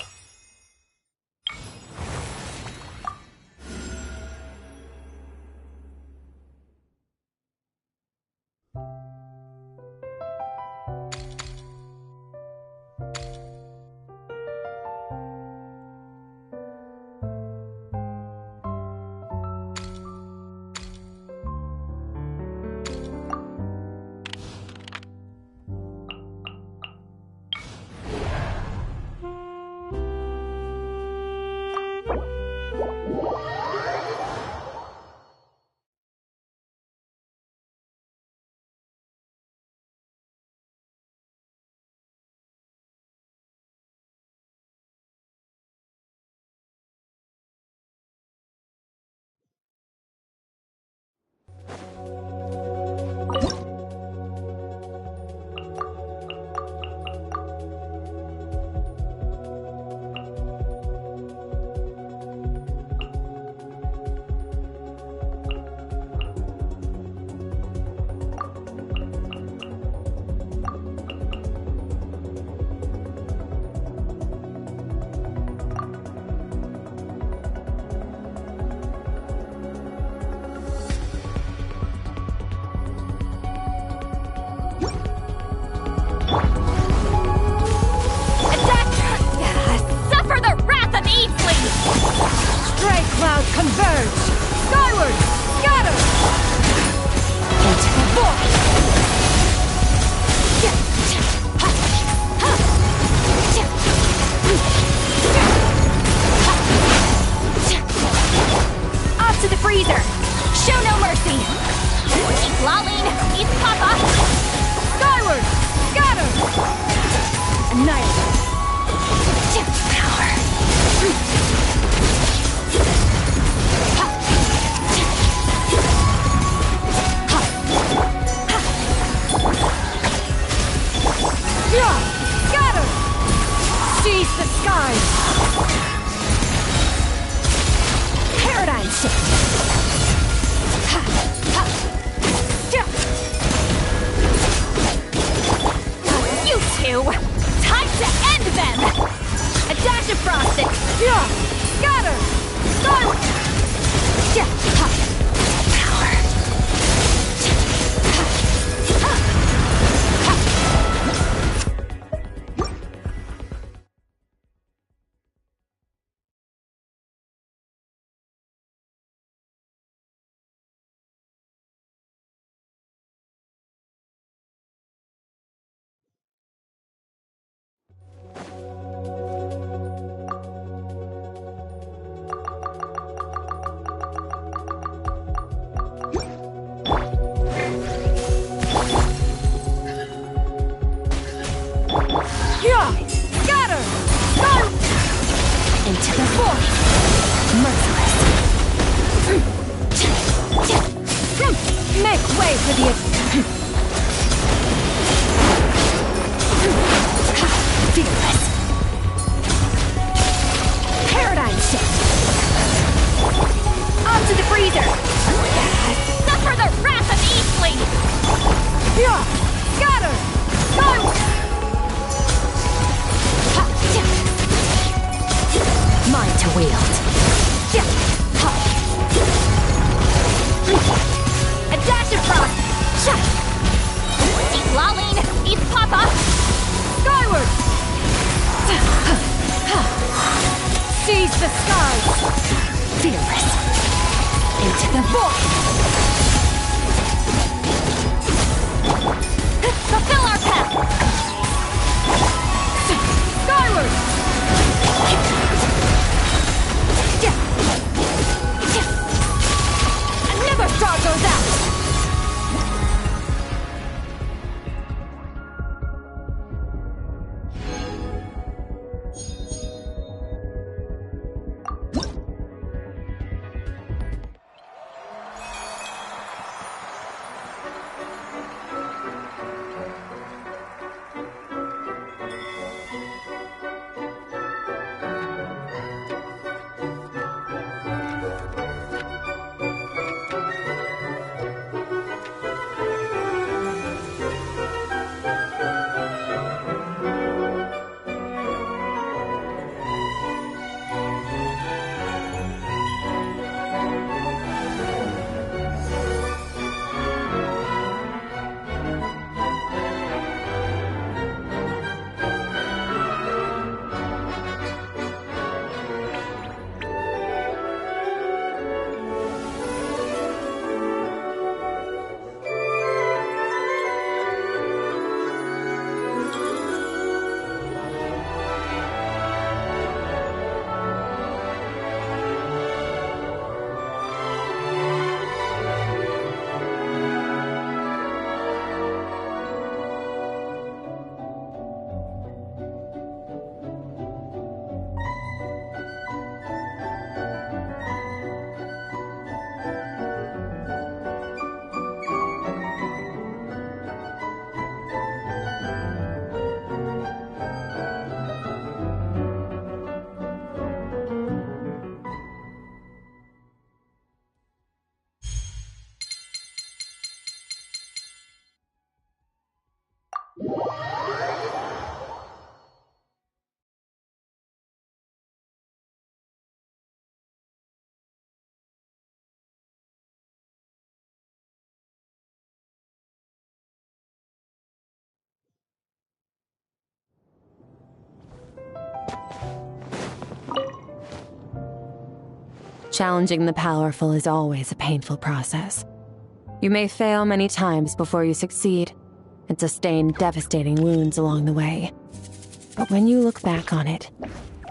merciless. Make way for the... Fearless. Paradigm shift. Onto the freezer. Suffer the wrath of Eastling! Yeah! Scatter! Skyward! Mine to wield. A dash of frost! He's lolling! He's Papa! Skyward! Seize the skies! Fearless! Into the void! Fulfill our path! Skyward! Another star goes out! Challenging the powerful is always a painful process. You may fail many times before you succeed, and sustain devastating wounds along the way. But when you look back on it,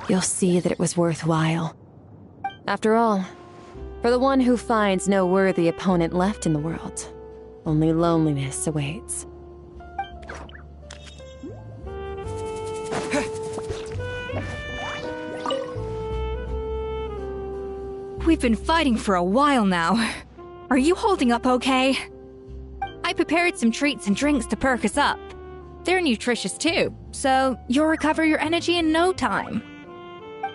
you'll see that it was worthwhile. After all, for the one who finds no worthy opponent left in the world, only loneliness awaits. We've been fighting for a while now. Are you holding up okay? I prepared some treats and drinks to perk us up. They're nutritious too, so you'll recover your energy in no time.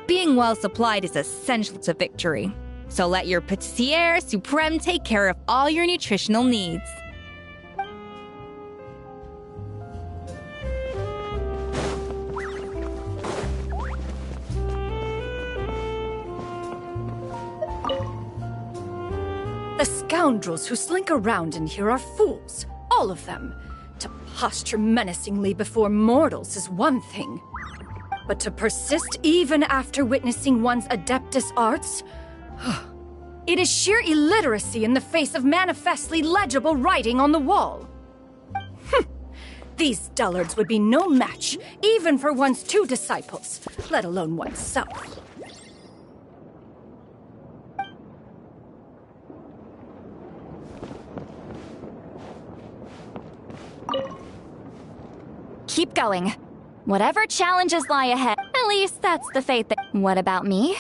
Being well supplied is essential to victory, so let your Patissiere Supreme take care of all your nutritional needs. The scoundrels who slink around in here are fools. All of them. To posture menacingly before mortals is one thing. But to persist even after witnessing one's Adeptus arts? It is sheer illiteracy in the face of manifestly legible writing on the wall. These dullards would be no match, even for one's two disciples, let alone oneself. Keep going. Whatever challenges lie ahead. At least that's the fate that... What about me?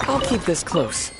I'll keep this close.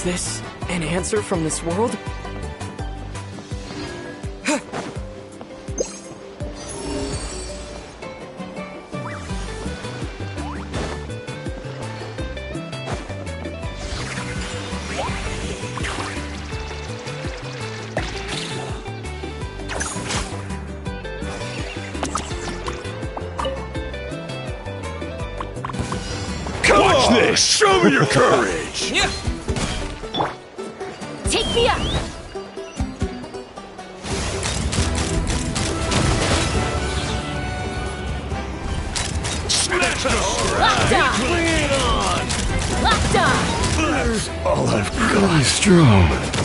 this an answer from this world? Watch this! Show me your courage! Take me up! Smash the Locked on! Bring it on! Locked on! That's all I've got. Strong.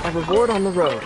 A reward on the road.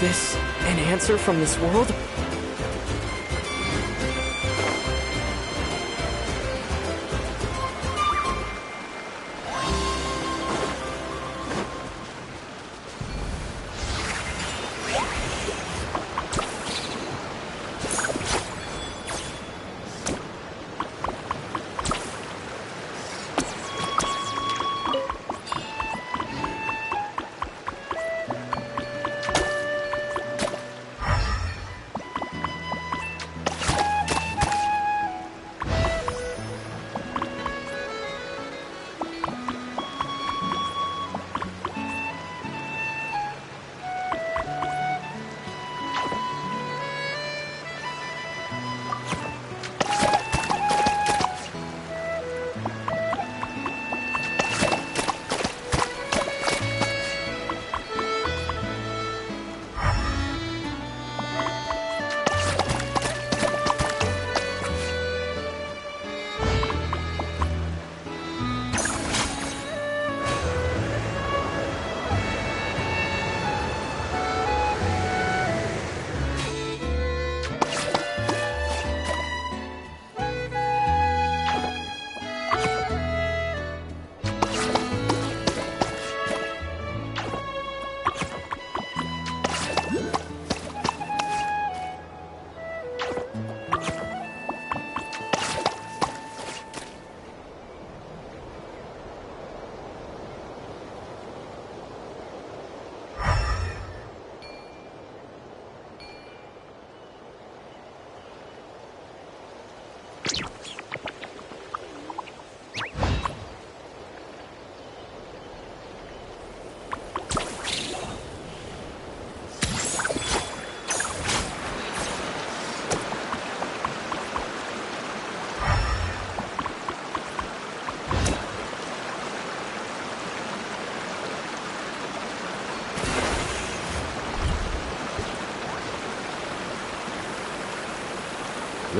this an answer from this world?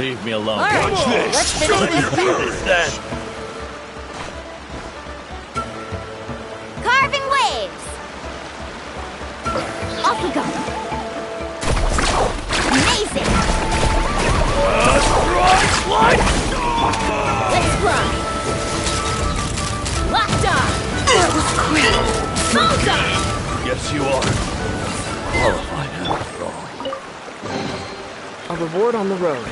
Leave me alone. All right, Watch this. let's finish this Finish that. Carving waves! Off we go. Amazing! Slide! Let's fly! Locked on! That was quick! Bullseye! Yes, you are. Qualified after all. A reward on the road.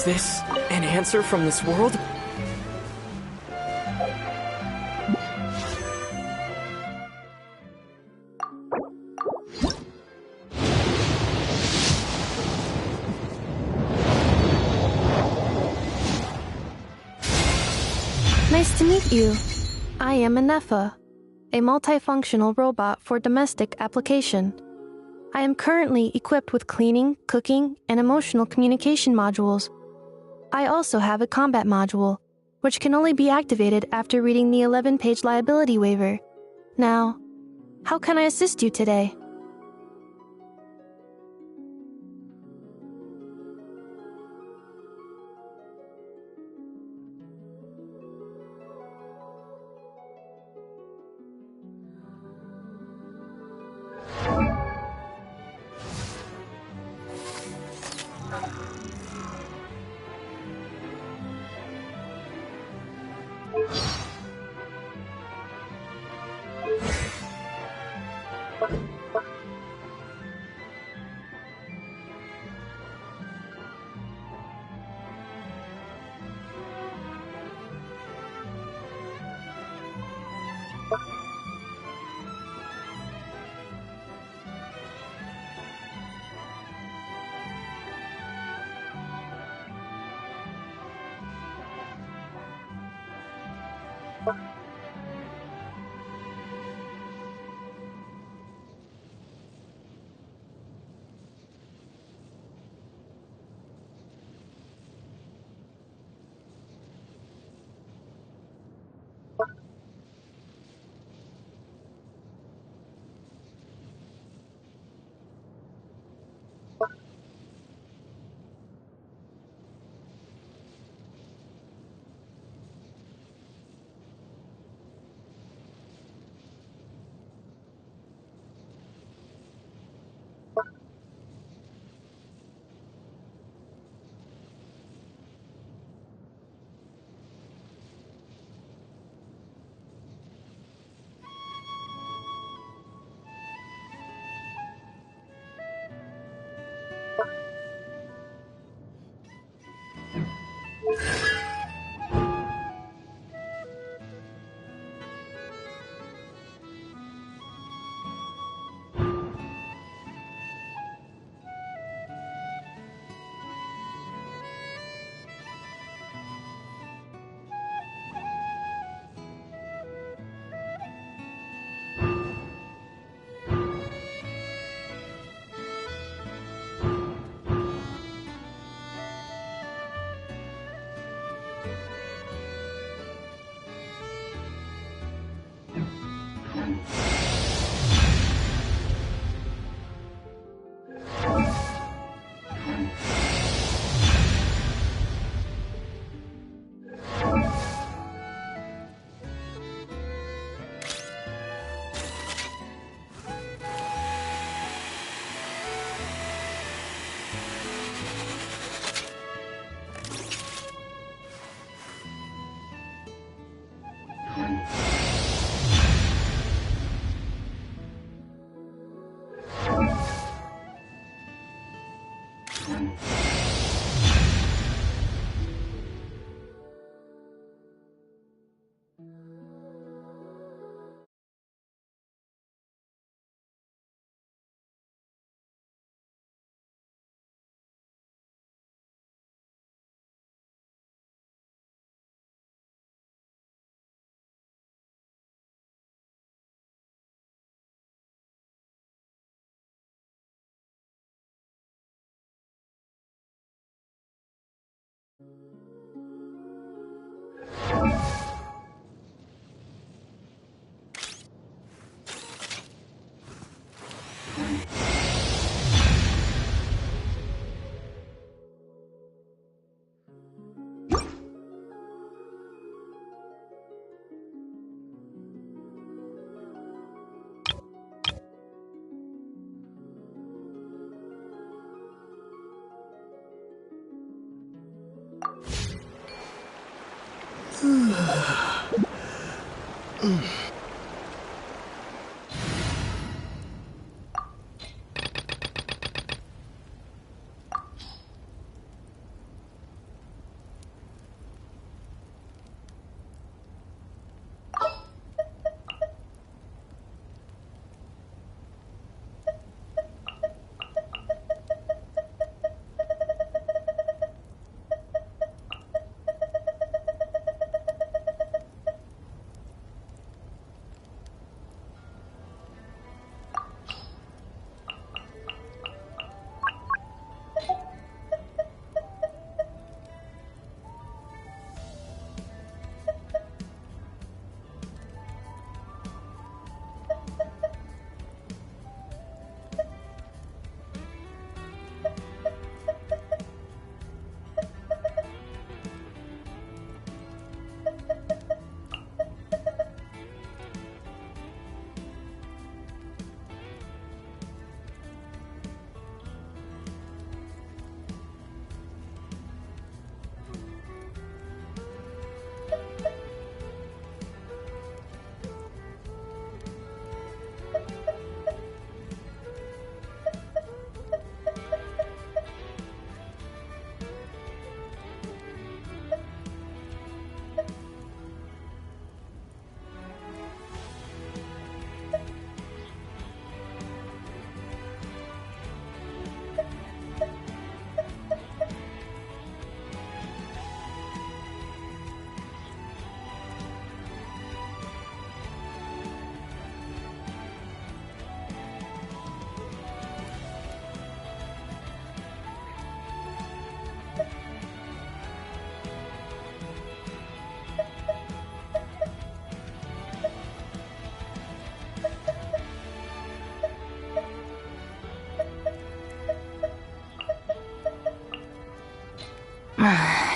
this an answer from this world? Nice to meet you. I am Anefa, a multifunctional robot for domestic application. I am currently equipped with cleaning, cooking, and emotional communication modules. I also have a combat module, which can only be activated after reading the 11-page liability waiver. Now, how can I assist you today?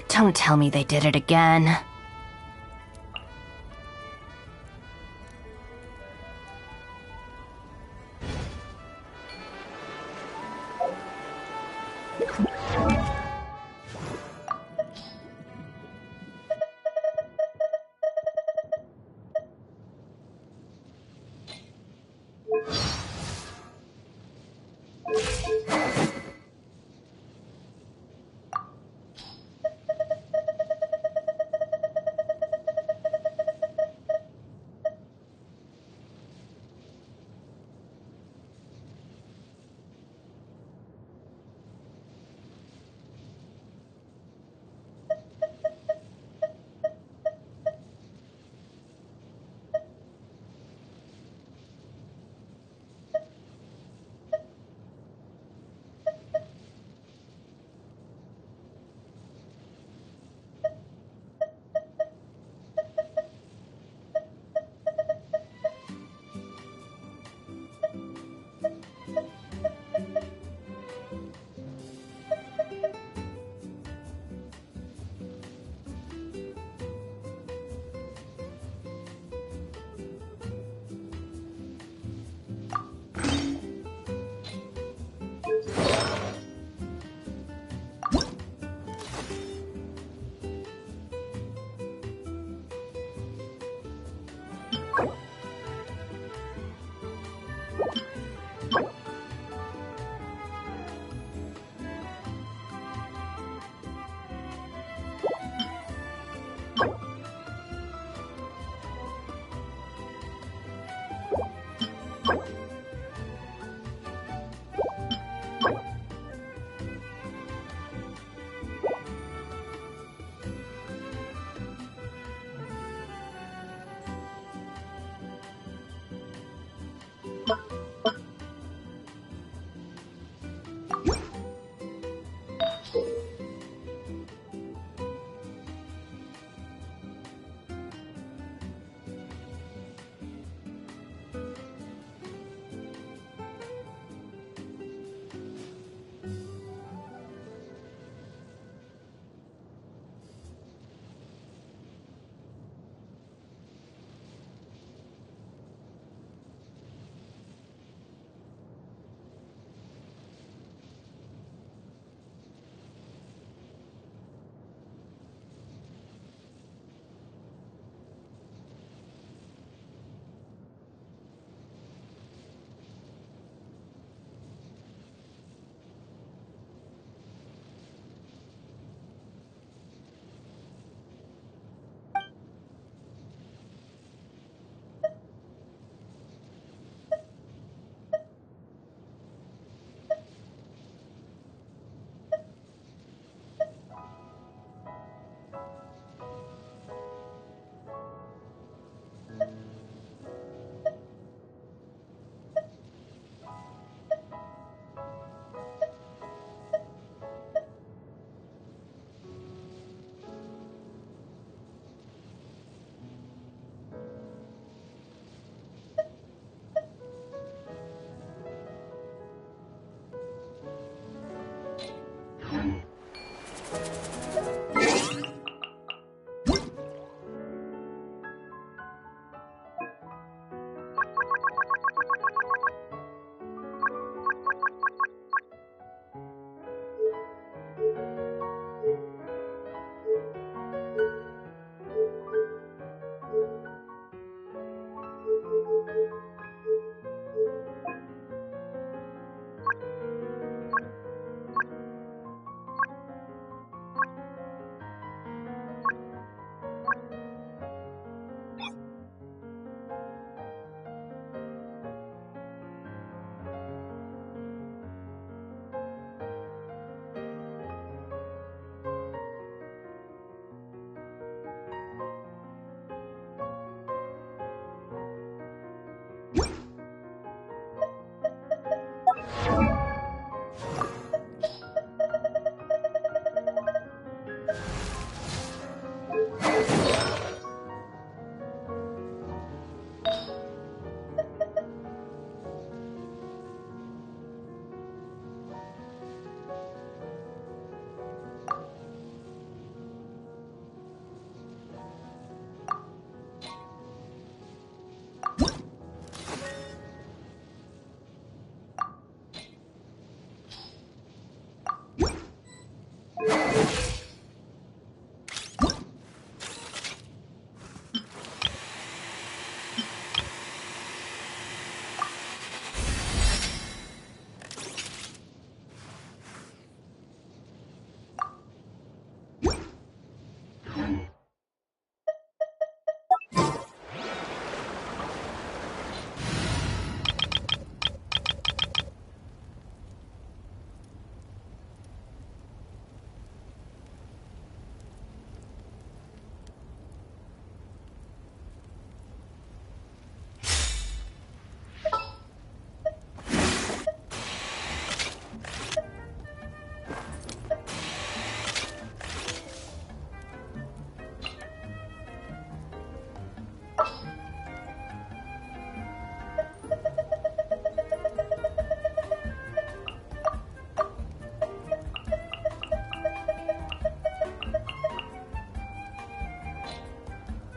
Don't tell me they did it again.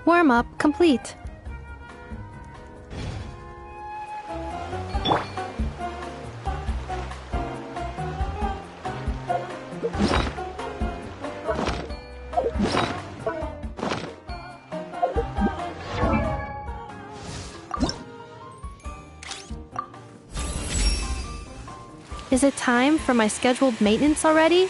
Warm-up complete. Is it time for my scheduled maintenance already?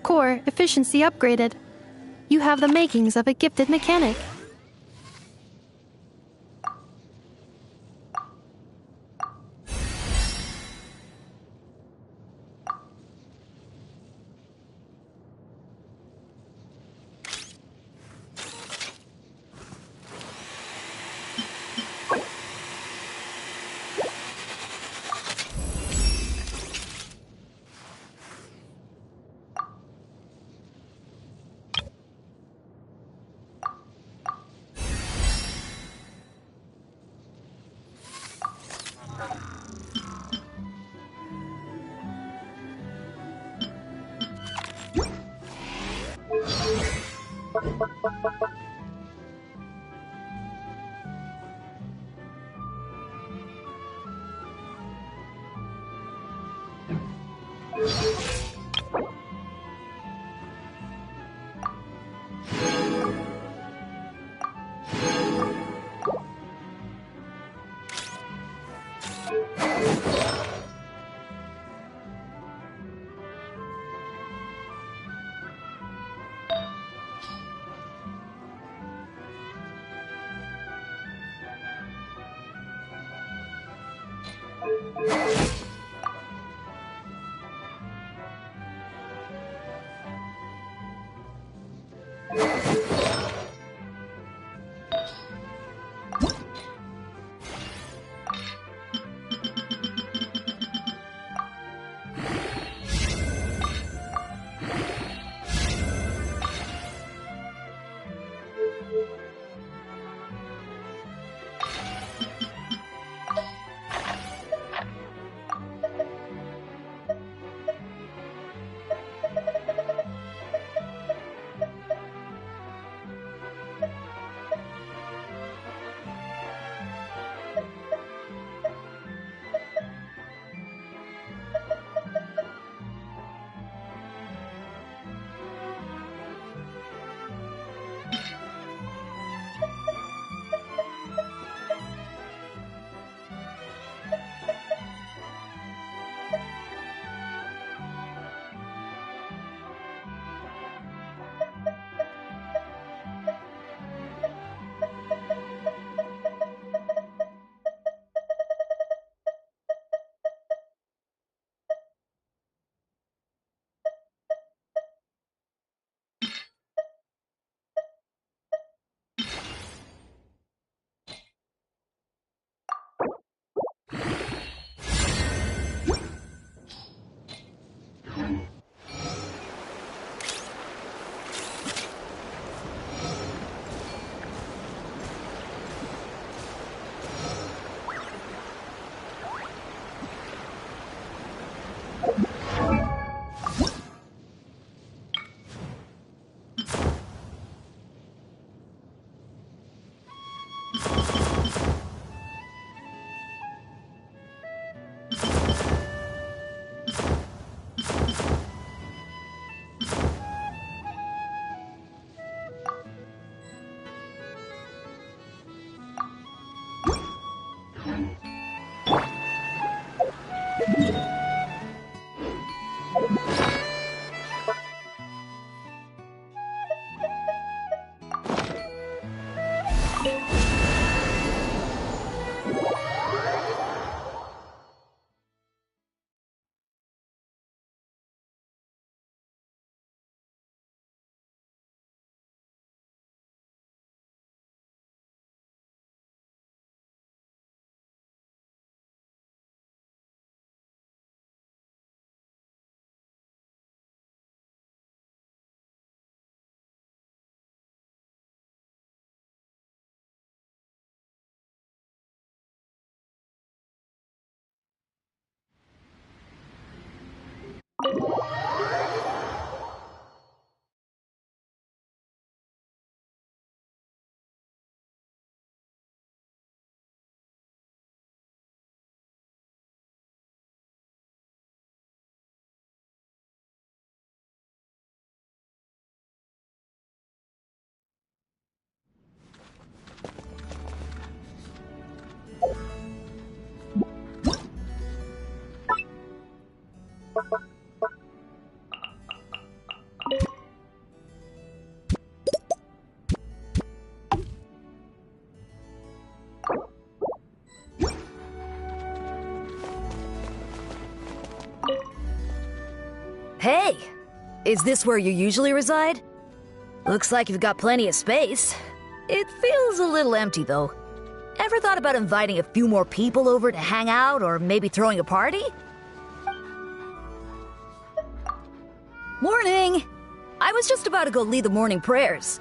Core efficiency upgraded. You have the makings of a gifted mechanic. Hey! Is this where you usually reside? Looks like you've got plenty of space. It feels a little empty, though. Ever thought about inviting a few more people over to hang out, or maybe throwing a party? Morning! I was just about to go lead the morning prayers.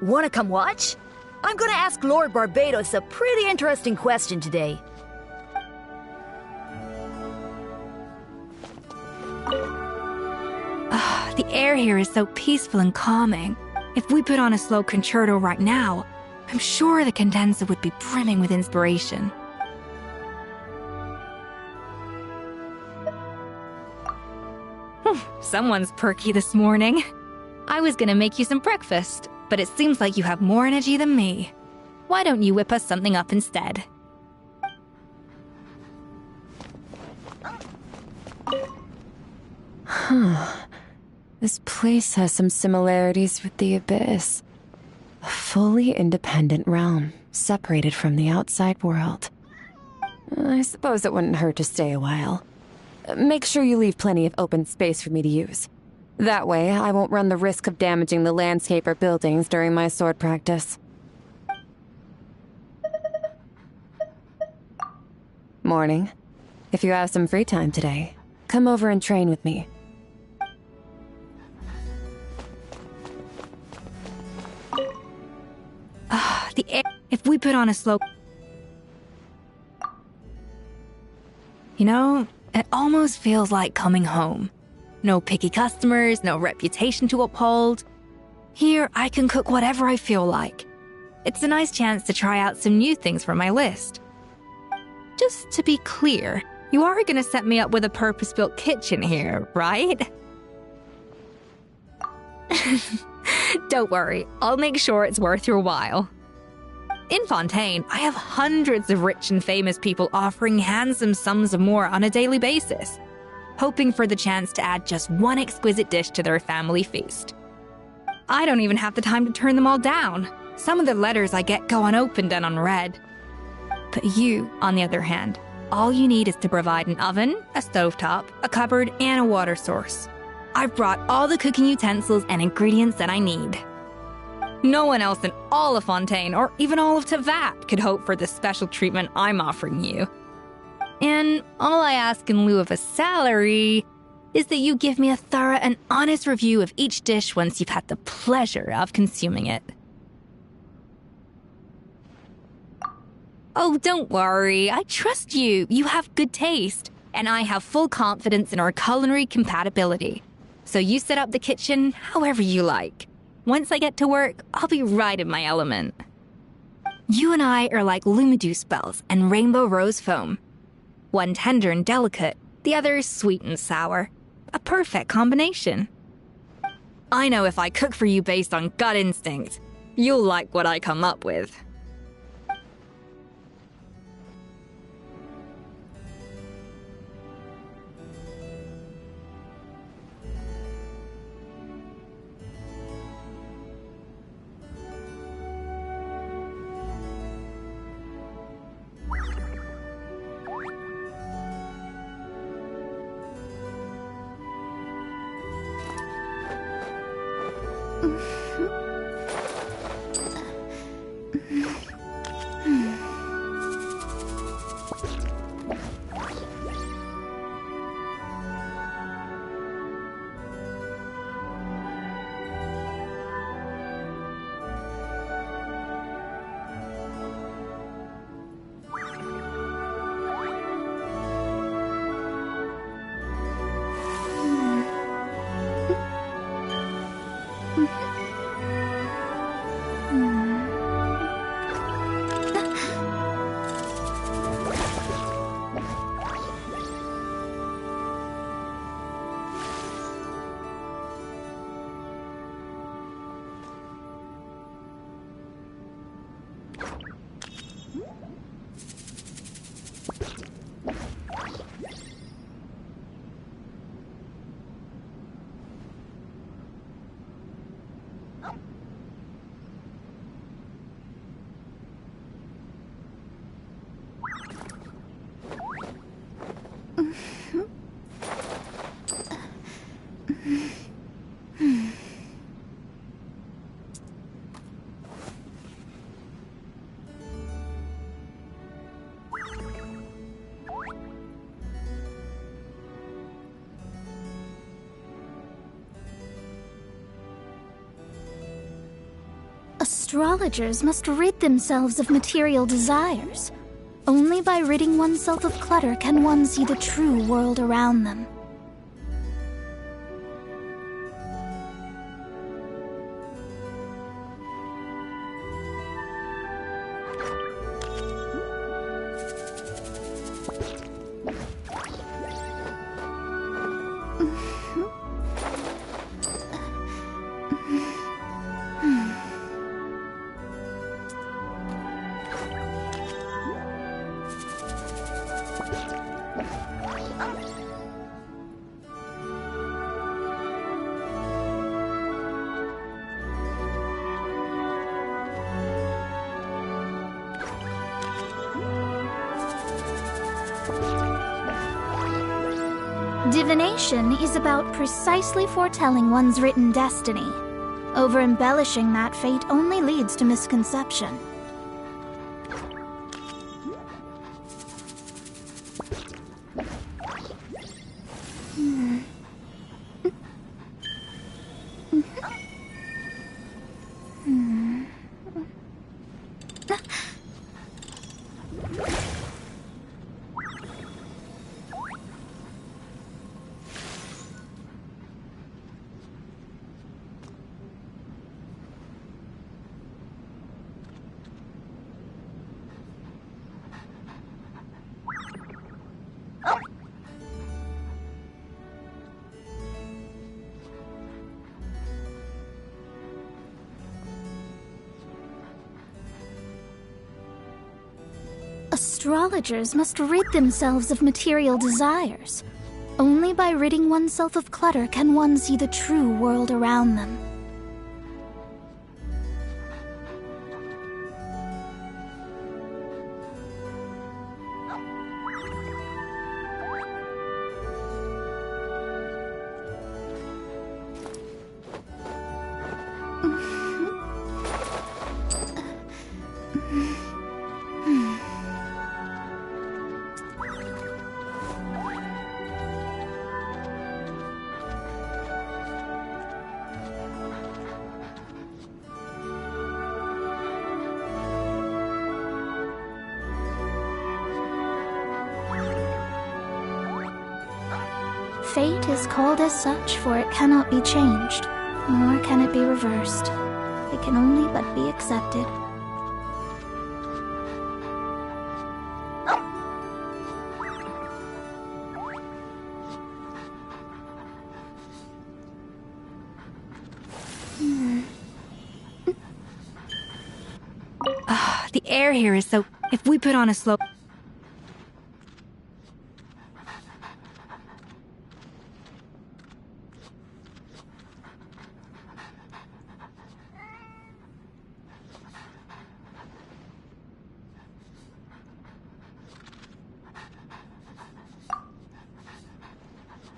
Wanna come watch? I'm gonna ask Lord Barbados a pretty interesting question today. The air here is so peaceful and calming. If we put on a slow concerto right now, I'm sure the condenser would be brimming with inspiration. Someone's perky this morning. I was gonna make you some breakfast, but it seems like you have more energy than me. Why don't you whip us something up instead? Huh. This place has some similarities with the Abyss. A fully independent realm, separated from the outside world. I suppose it wouldn't hurt to stay a while. Make sure you leave plenty of open space for me to use. That way, I won't run the risk of damaging the landscape or buildings during my sword practice. Morning. If you have some free time today, come over and train with me. The air. If we put on a slow. You know, it almost feels like coming home. No picky customers, no reputation to uphold. Here, I can cook whatever I feel like. It's a nice chance to try out some new things from my list. Just to be clear, you are gonna set me up with a purpose-built kitchen here, right? Don't worry, I'll make sure it's worth your while. In Fontaine, I have hundreds of rich and famous people offering handsome sums of more on a daily basis, hoping for the chance to add just one exquisite dish to their family feast. I don't even have the time to turn them all down. Some of the letters I get go unopened and unread. But you, on the other hand, all you need is to provide an oven, a stovetop, a cupboard, and a water source. I've brought all the cooking utensils and ingredients that I need. No one else in all of Fontaine, or even all of Tevat, could hope for the special treatment I'm offering you. And all I ask in lieu of a salary is that you give me a thorough and honest review of each dish once you've had the pleasure of consuming it. Oh, don't worry. I trust you. You have good taste. And I have full confidence in our culinary compatibility. So you set up the kitchen however you like. Once I get to work, I'll be right in my element. You and I are like Lumidew bells and rainbow rose foam. One tender and delicate, the other sweet and sour. A perfect combination. I know if I cook for you based on gut instinct, you'll like what I come up with. Astrologers must rid themselves of material desires. Only by ridding oneself of clutter can one see the true world around them. Divination is about precisely foretelling one's written destiny. Over-embellishing that fate only leads to misconception. Astrologers must rid themselves of material desires. Only by ridding oneself of clutter can one see the true world around them. Fate is called as such, for it cannot be changed, nor can it be reversed. It can only but be accepted. The air here is so... If we put on a slow...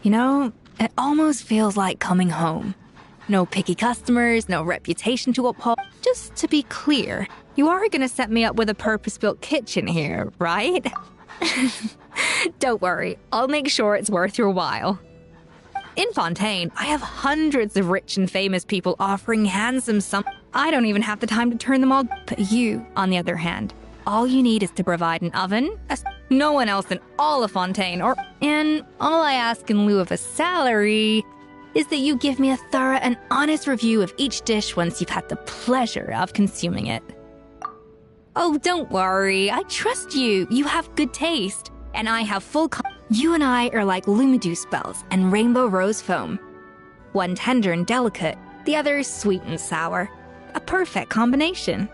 You know, it almost feels like coming home. No picky customers, no reputation to uphold. Just to be clear, you are gonna set me up with a purpose-built kitchen here, right? Don't worry, I'll make sure it's worth your while. In Fontaine, I have hundreds of rich and famous people offering handsome sums. I don't even have the time to turn them all. But you, on the other hand, all you need is to provide an oven, no one else in all of Fontaine, and all I ask in lieu of a salary is that you give me a thorough and honest review of each dish once you've had the pleasure of consuming it. Oh, don't worry, I trust you. You have good taste, and I have full You and I are like Lumideuse bells and rainbow rose foam. One tender and delicate, the other sweet and sour. A perfect combination.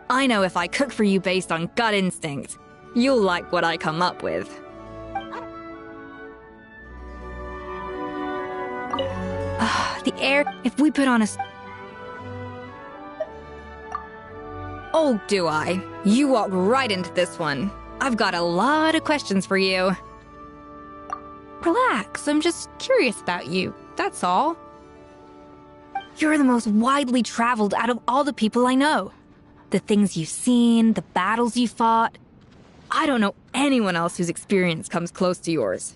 I know if I cook for you based on gut instinct, you'll like what I come up with. The air, if we put on a... Oh, do I? You walk right into this one. I've got a lot of questions for you. Relax, I'm just curious about you, that's all. You're the most widely traveled out of all the people I know. The things you've seen, the battles you fought. I don't know anyone else whose experience comes close to yours.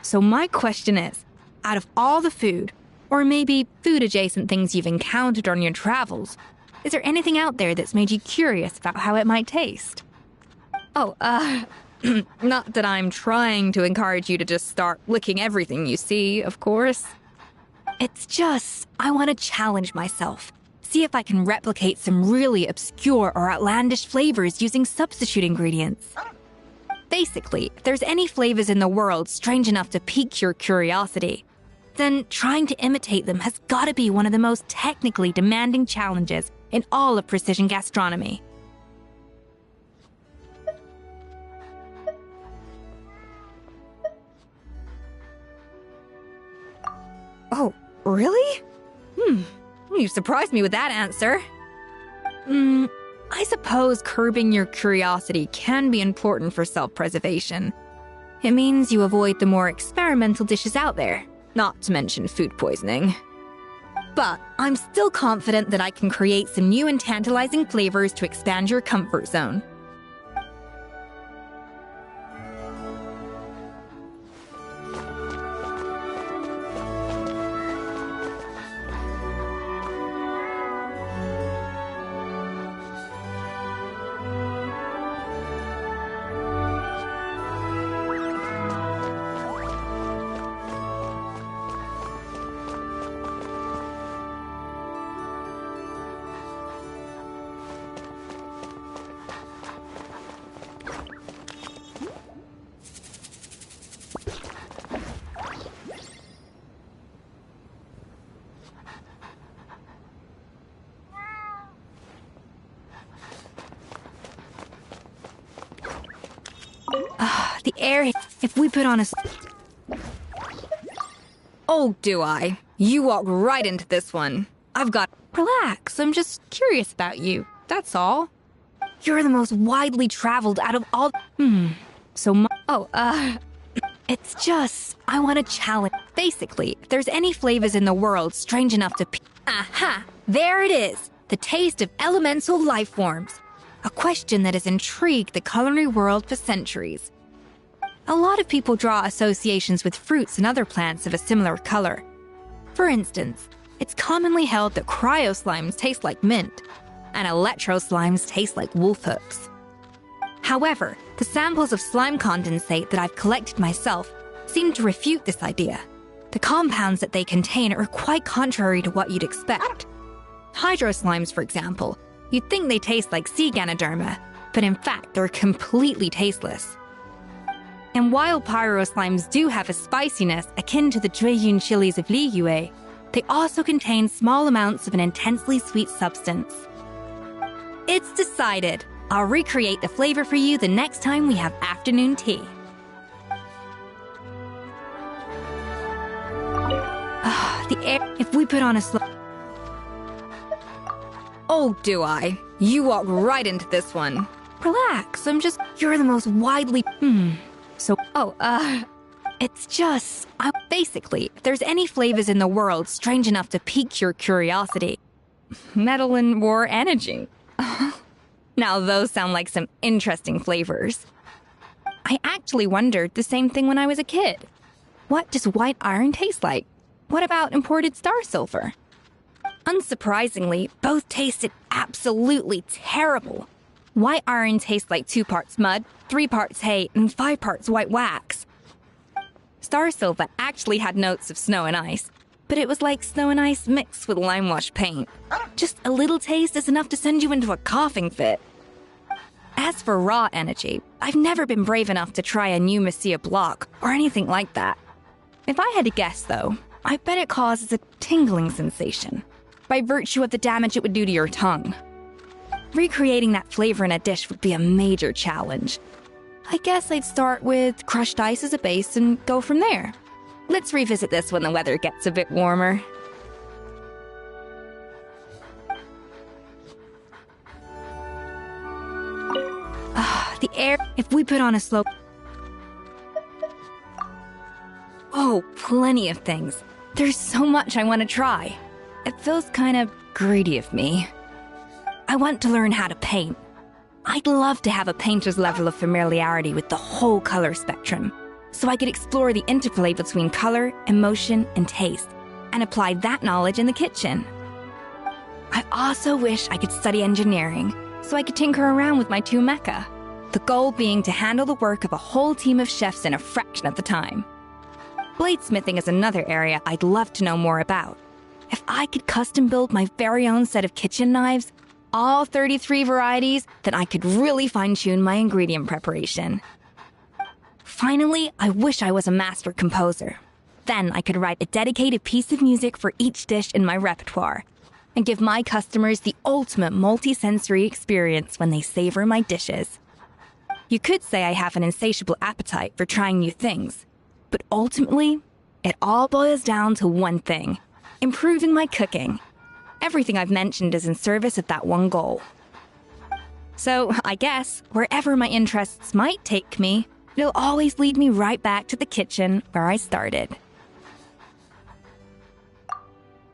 So my question is, out of all the food, Or maybe food-adjacent things you've encountered on your travels. Is there anything out there that's made you curious about how it might taste? Oh, not that I'm trying to encourage you to just start licking everything you see, of course. It's just, I want to challenge myself. See if I can replicate some really obscure or outlandish flavors using substitute ingredients. Basically, if there's any flavors in the world strange enough to pique your curiosity, then trying to imitate them has got to be one of the most technically demanding challenges in all of precision gastronomy. Oh, really? You surprised me with that answer. I suppose curbing your curiosity can be important for self-preservation. It means you avoid the more experimental dishes out there, not to mention food poisoning. But I'm still confident that I can create some new and tantalizing flavors to expand your comfort zone. The air, if we put on a... Oh, do I? You walked right into this one. I've got... Relax, I'm just curious about you, that's all. You're the most widely traveled out of all... It's just, I want to challenge... Basically, if there's any flavors in the world strange enough to... Aha! There it is! The taste of elemental life forms. A question that has intrigued the culinary world for centuries. A lot of people draw associations with fruits and other plants of a similar color. For instance, it's commonly held that cryo slimes taste like mint, and electro slimes taste like wolf hooks. However, the samples of slime condensate that I've collected myself seem to refute this idea. The compounds that they contain are quite contrary to what you'd expect. Hydro slimes, for example, you'd think they taste like sea ganoderma, but in fact they're completely tasteless. And while pyro slimes do have a spiciness akin to the Jueyun chilies of Liyue, they also contain small amounts of an intensely sweet substance. It's decided. I'll recreate the flavor for you the next time we have afternoon tea. The air, if we put on a Oh, do I? You walked right into this one. Relax, I'm just... You're the most widely... It's just... Basically, if there's any flavors in the world strange enough to pique your curiosity. Metal and war energy. Now those sound like some interesting flavors. I actually wondered the same thing when I was a kid. What does white iron taste like? What about imported star silver? Unsurprisingly, both tasted absolutely terrible. White iron tastes like 2 parts mud, 3 parts hay, and 5 parts white wax. Star silver actually had notes of snow and ice, but it was like snow and ice mixed with lime wash paint. Just a little taste is enough to send you into a coughing fit. As for raw energy, I've never been brave enough to try a new Messiah block or anything like that. If I had to guess, though, I bet it causes a tingling sensation, by virtue of the damage it would do to your tongue. Recreating that flavor in a dish would be a major challenge. I guess I'd start with crushed ice as a base and go from there. Let's revisit this when the weather gets a bit warmer. The air, if we put on a slope... Oh, plenty of things. There's so much I want to try. It feels kind of greedy of me. I want to learn how to paint. I'd love to have a painter's level of familiarity with the whole color spectrum, so I could explore the interplay between color, emotion, and taste, and apply that knowledge in the kitchen. I also wish I could study engineering so I could tinker around with my 2 mecha. The goal being to handle the work of a whole team of chefs in a fraction of the time. Bladesmithing is another area I'd love to know more about. If I could custom build my very own set of kitchen knives, all 33 varieties, then I could really fine-tune my ingredient preparation. Finally, I wish I was a master composer. Then I could write a dedicated piece of music for each dish in my repertoire, and give my customers the ultimate multi-sensory experience when they savor my dishes. You could say I have an insatiable appetite for trying new things, but ultimately, it all boils down to one thing: improving my cooking. Everything I've mentioned is in service of that one goal. So, I guess, wherever my interests might take me, it'll always lead me right back to the kitchen where I started.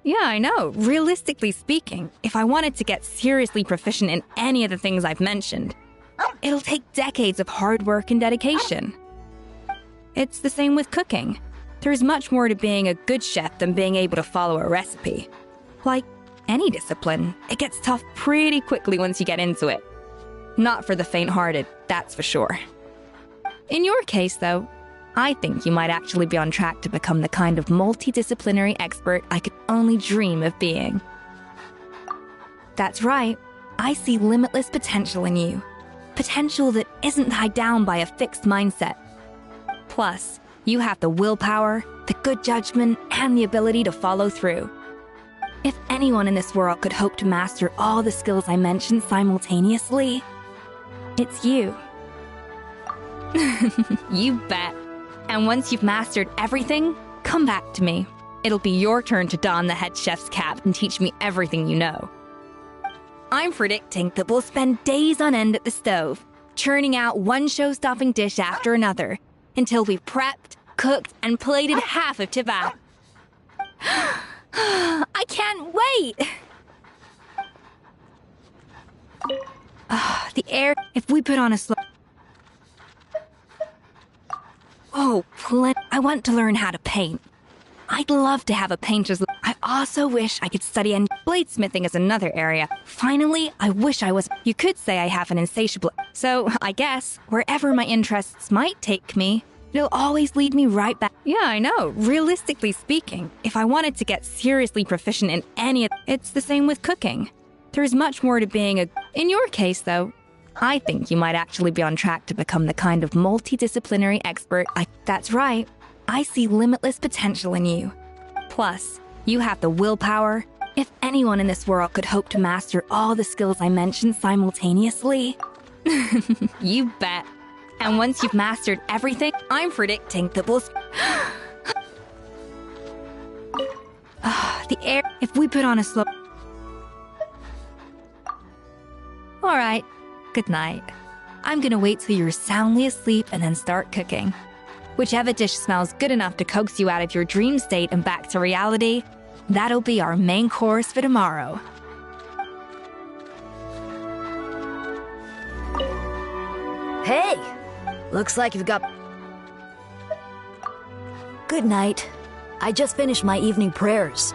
Yeah, I know. Realistically speaking, if I wanted to get seriously proficient in any of the things I've mentioned, it'll take decades of hard work and dedication. It's the same with cooking. There's much more to being a good chef than being able to follow a recipe. Like any discipline, it gets tough pretty quickly once you get into it. Not for the faint-hearted, that's for sure. In your case, though, I think you might actually be on track to become the kind of multidisciplinary expert I could only dream of being. That's right, I see limitless potential in you. Potential that isn't tied down by a fixed mindset. Plus, you have the willpower, the good judgment, and the ability to follow through. If anyone in this world could hope to master all the skills I mentioned simultaneously, it's you. You bet. And once you've mastered everything, come back to me. It'll be your turn to don the head chef's cap and teach me everything you know. I'm predicting that we'll spend days on end at the stove, churning out one show-stopping dish after another, until we've prepped, cooked, and plated half of Tibet. I can't wait! The air, if we put on a slow... Oh, I want to learn how to paint. I'd love to have a painter's... I also wish I could study and bladesmithing is another area. Finally, I wish I was... You could say I have an insatiable... So, I guess, wherever my interests might take me, it'll always lead me right back. Yeah, I know. Realistically speaking, if I wanted to get seriously proficient in any of... It's the same with cooking. There's much more to being a... In your case, though, I think you might actually be on track to become the kind of multidisciplinary expert That's right. I see limitless potential in you. Plus, you have the willpower. If anyone in this world could hope to master all the skills I mentioned simultaneously, you bet. And once you've mastered everything, I'm predicting that we'll... The air... If we put on a slow... Alright, good night. I'm gonna wait till you're soundly asleep and then start cooking. Whichever dish smells good enough to coax you out of your dream state and back to reality, that'll be our main course for tomorrow. Hey! Looks like you've got... Good night. I just finished my evening prayers.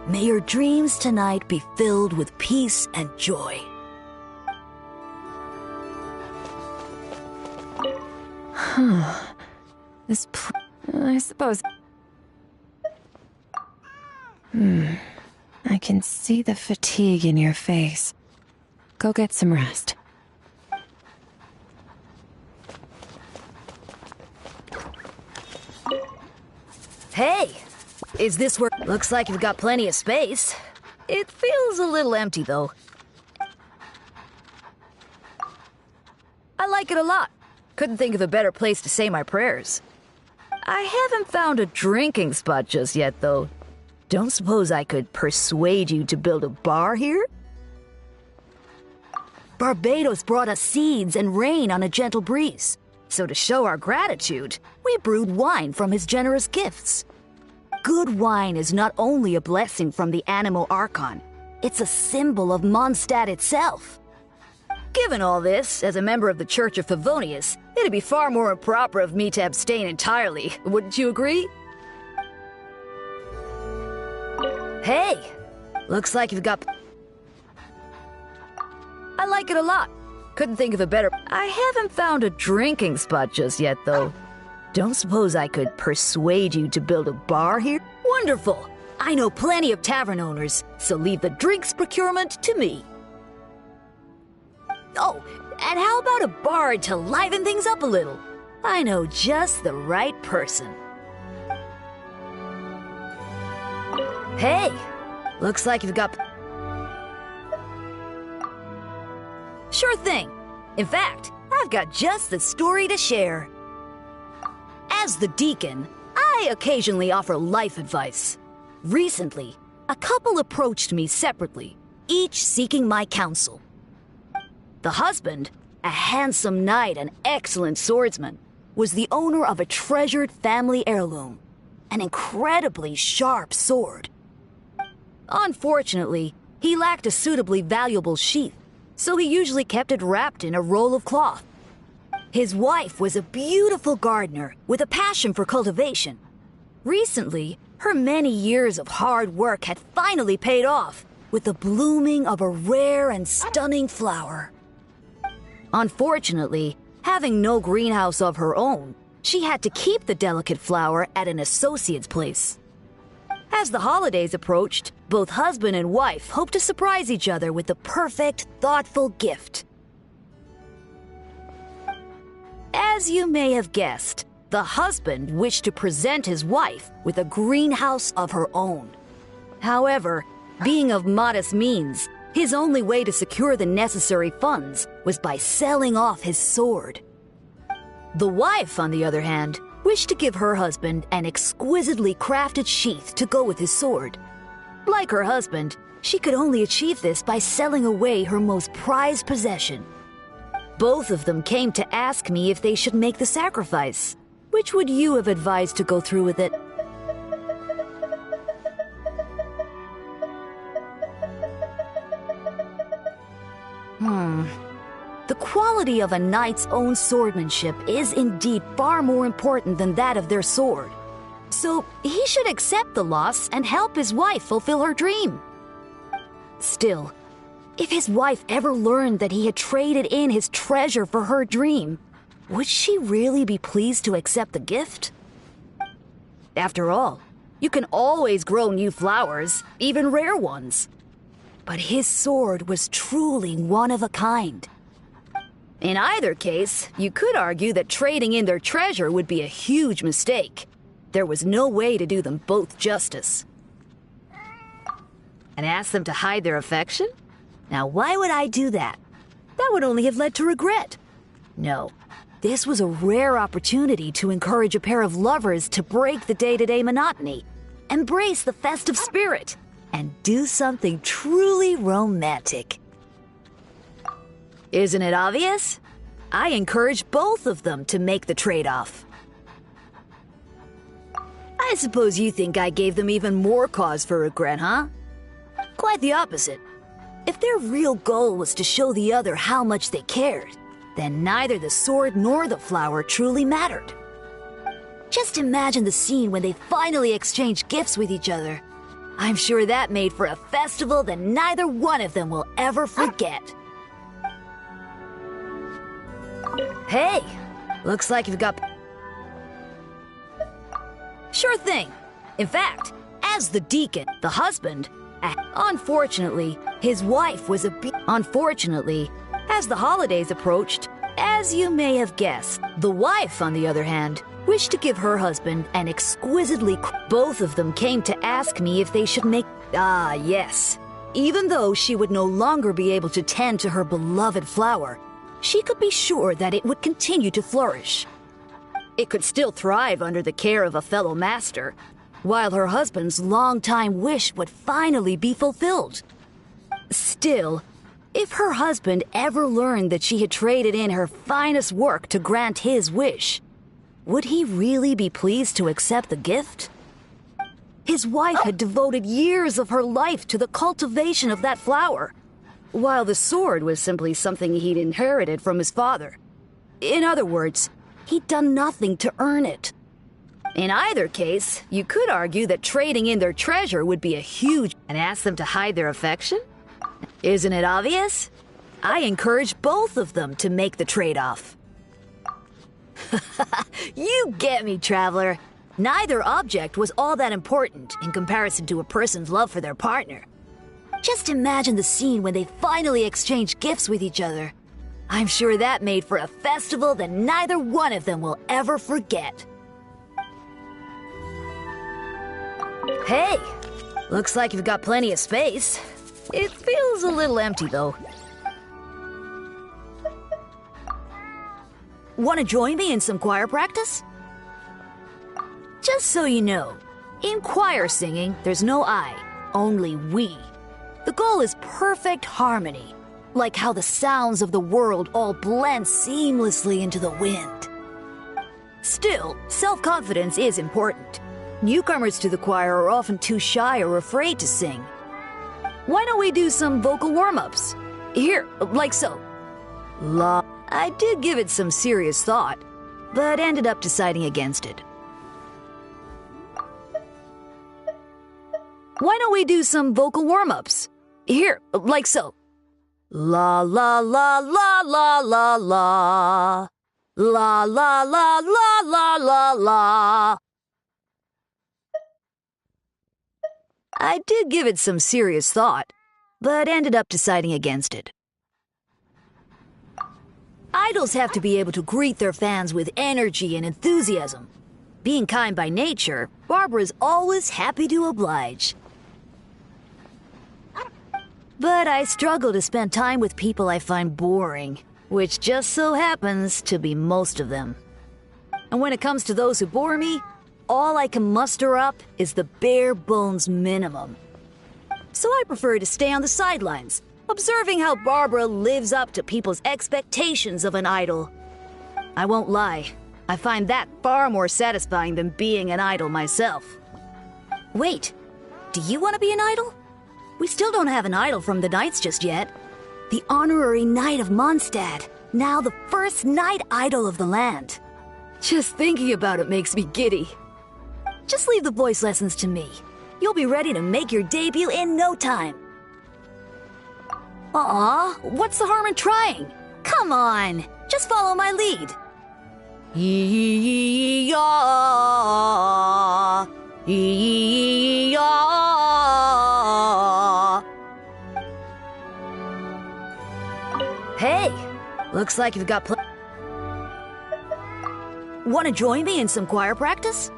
May your dreams tonight be filled with peace and joy. I suppose... I can see the fatigue in your face. Go get some rest. Hey! Is this where... Looks like you've got plenty of space. It feels a little empty, though. I like it a lot. Couldn't think of a better place to say my prayers. I haven't found a drinking spot just yet, though. Don't suppose I could persuade you to build a bar here? Barbados brought us seeds and rain on a gentle breeze. So to show our gratitude, we brewed wine from his generous gifts. Good wine is not only a blessing from the animal Archon, it's a symbol of Mondstadt itself. Given all this, as a member of the Church of Favonius, it'd be far more improper of me to abstain entirely, wouldn't you agree? Hey! Looks like you've got... I like it a lot. Couldn't think of a better... I haven't found a drinking spot just yet, though. Don't suppose I could persuade you to build a bar here? Wonderful! I know plenty of tavern owners, so leave the drinks procurement to me. Oh, and how about a bard to liven things up a little? I know just the right person. Hey! Looks like you've got... Sure thing. In fact, I've got just the story to share. As the deacon, I occasionally offer life advice. Recently, a couple approached me separately, each seeking my counsel. The husband, a handsome knight and excellent swordsman, was the owner of a treasured family heirloom, an incredibly sharp sword. Unfortunately, he lacked a suitably valuable sheath, so he usually kept it wrapped in a roll of cloth. His wife was a beautiful gardener with a passion for cultivation. Recently, her many years of hard work had finally paid off with the blooming of a rare and stunning flower. Unfortunately, having no greenhouse of her own, she had to keep the delicate flower at an associate's place. As the holidays approached, both husband and wife hoped to surprise each other with the perfect, thoughtful gift. As you may have guessed, the husband wished to present his wife with a greenhouse of her own. However, being of modest means, his only way to secure the necessary funds was by selling off his sword. The wife, on the other hand, wished to give her husband an exquisitely crafted sheath to go with his sword. Like her husband, she could only achieve this by selling away her most prized possession. Both of them came to ask me if they should make the sacrifice. Which would you have advised to go through with it? The quality of a knight's own swordsmanship is indeed far more important than that of their sword. So he should accept the loss and help his wife fulfill her dream. Still, if his wife ever learned that he had traded in his treasure for her dream, would she really be pleased to accept the gift? After all, you can always grow new flowers, even rare ones. But his sword was truly one of a kind. In either case, you could argue that trading in their treasure would be a huge mistake. There was no way to do them both justice. And ask them to hide their affection? Now, why would I do that? That would only have led to regret. No, this was a rare opportunity to encourage a pair of lovers to break the day-to-day monotony, embrace the festive spirit, and do something truly romantic. Isn't it obvious? I encourage both of them to make the trade-off. I suppose you think I gave them even more cause for regret, huh? Quite the opposite. If their real goal was to show the other how much they cared, then neither the sword nor the flower truly mattered. Just imagine the scene when they finally exchanged gifts with each other. I'm sure that made for a festival that neither one of them will ever forget. Hey, looks like you've got... Sure thing. In fact, as the deacon, the husband, unfortunately, his wife was Unfortunately, as the holidays approached, as you may have guessed, the wife, on the other hand, wished to give her husband an exquisitely... Both of them came to ask me if they should make... Ah, yes. Even though she would no longer be able to tend to her beloved flower, she could be sure that it would continue to flourish. It could still thrive under the care of a fellow master, while her husband's long-time wish would finally be fulfilled. Still, if her husband ever learned that she had traded in her finest work to grant his wish, would he really be pleased to accept the gift? His wife had devoted years of her life to the cultivation of that flower, while the sword was simply something he'd inherited from his father. In other words, he'd done nothing to earn it. In either case, you could argue that trading in their treasure would be a huge... And ask them to hide their affection? Isn't it obvious? I encourage both of them to make the trade-off. You get me, Traveler. Neither object was all that important in comparison to a person's love for their partner. Just imagine the scene when they finally exchange gifts with each other. I'm sure that made for a festival that neither one of them will ever forget. Hey, looks like you've got plenty of space. It feels a little empty, though. Want to join me in some choir practice? Just so you know, in choir singing, there's no I, only we. The goal is perfect harmony, like how the sounds of the world all blend seamlessly into the wind. Still, self-confidence is important. Newcomers to the choir are often too shy or afraid to sing. Why don't we do some vocal warm-ups? Here, like so. La. I did give it some serious thought, but ended up deciding against it. Why don't we do some vocal warm-ups? Here, like so. La la la la la la la. La la la la la la la. I did give it some serious thought, but ended up deciding against it. Idols have to be able to greet their fans with energy and enthusiasm. Being kind by nature, Barbara's always happy to oblige. But I struggle to spend time with people I find boring, which just so happens to be most of them. And when it comes to those who bore me, all I can muster up is the bare bones minimum. So I prefer to stay on the sidelines, observing how Barbara lives up to people's expectations of an idol. I won't lie, I find that far more satisfying than being an idol myself. Wait, do you want to be an idol? We still don't have an idol from the Knights just yet. The honorary Knight of Mondstadt, now the first Knight Idol of the land. Just thinking about it makes me giddy. Just leave the voice lessons to me. You'll be ready to make your debut in no time. Aw, what's the harm in trying? Come on, just follow my lead. Yee-yaw, yee-yaw. Hey, looks like you've got Want to join me in some choir practice?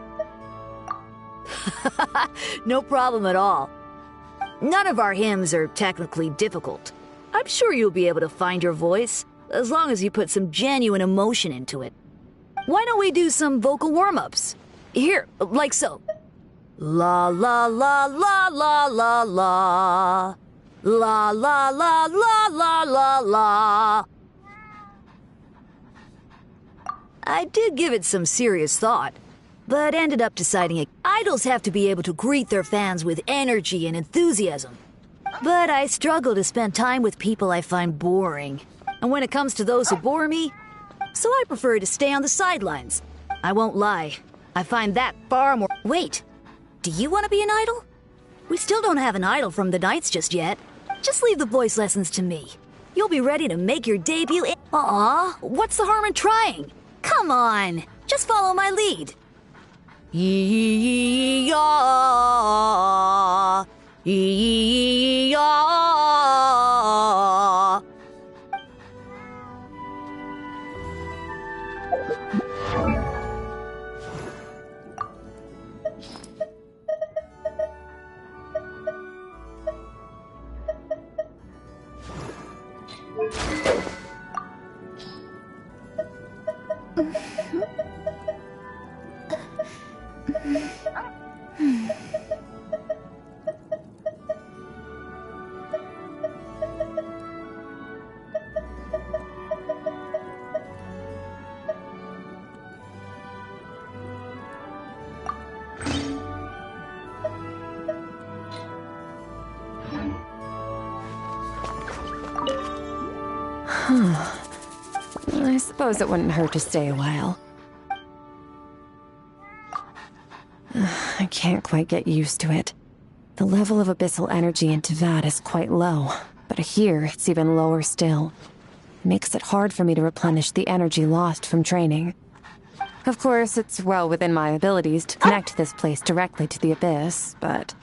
No problem at all. None of our hymns are technically difficult. I'm sure you'll be able to find your voice, as long as you put some genuine emotion into it. Why don't we do some vocal warm-ups? Here, like so. La la la la la la la. La la la la la la la. I did give it some serious thought, but ended up deciding it. Idols have to be able to greet their fans with energy and enthusiasm. But I struggle to spend time with people I find boring. And when it comes to those who bore me, so I prefer to stay on the sidelines. I won't lie, I find that far more... Wait, do you want to be an idol? We still don't have an idol from the Knights just yet. Just leave the voice lessons to me. You'll be ready to make your debut in... Aw, what's the harm in trying? Come on, just follow my lead. Yee-yaw, yee-yaw. I suppose it wouldn't hurt to stay a while. I can't quite get used to it. The level of abyssal energy in Tavad is quite low, but here it's even lower still. It makes it hard for me to replenish the energy lost from training. Of course, it's well within my abilities to connect this place directly to the abyss, but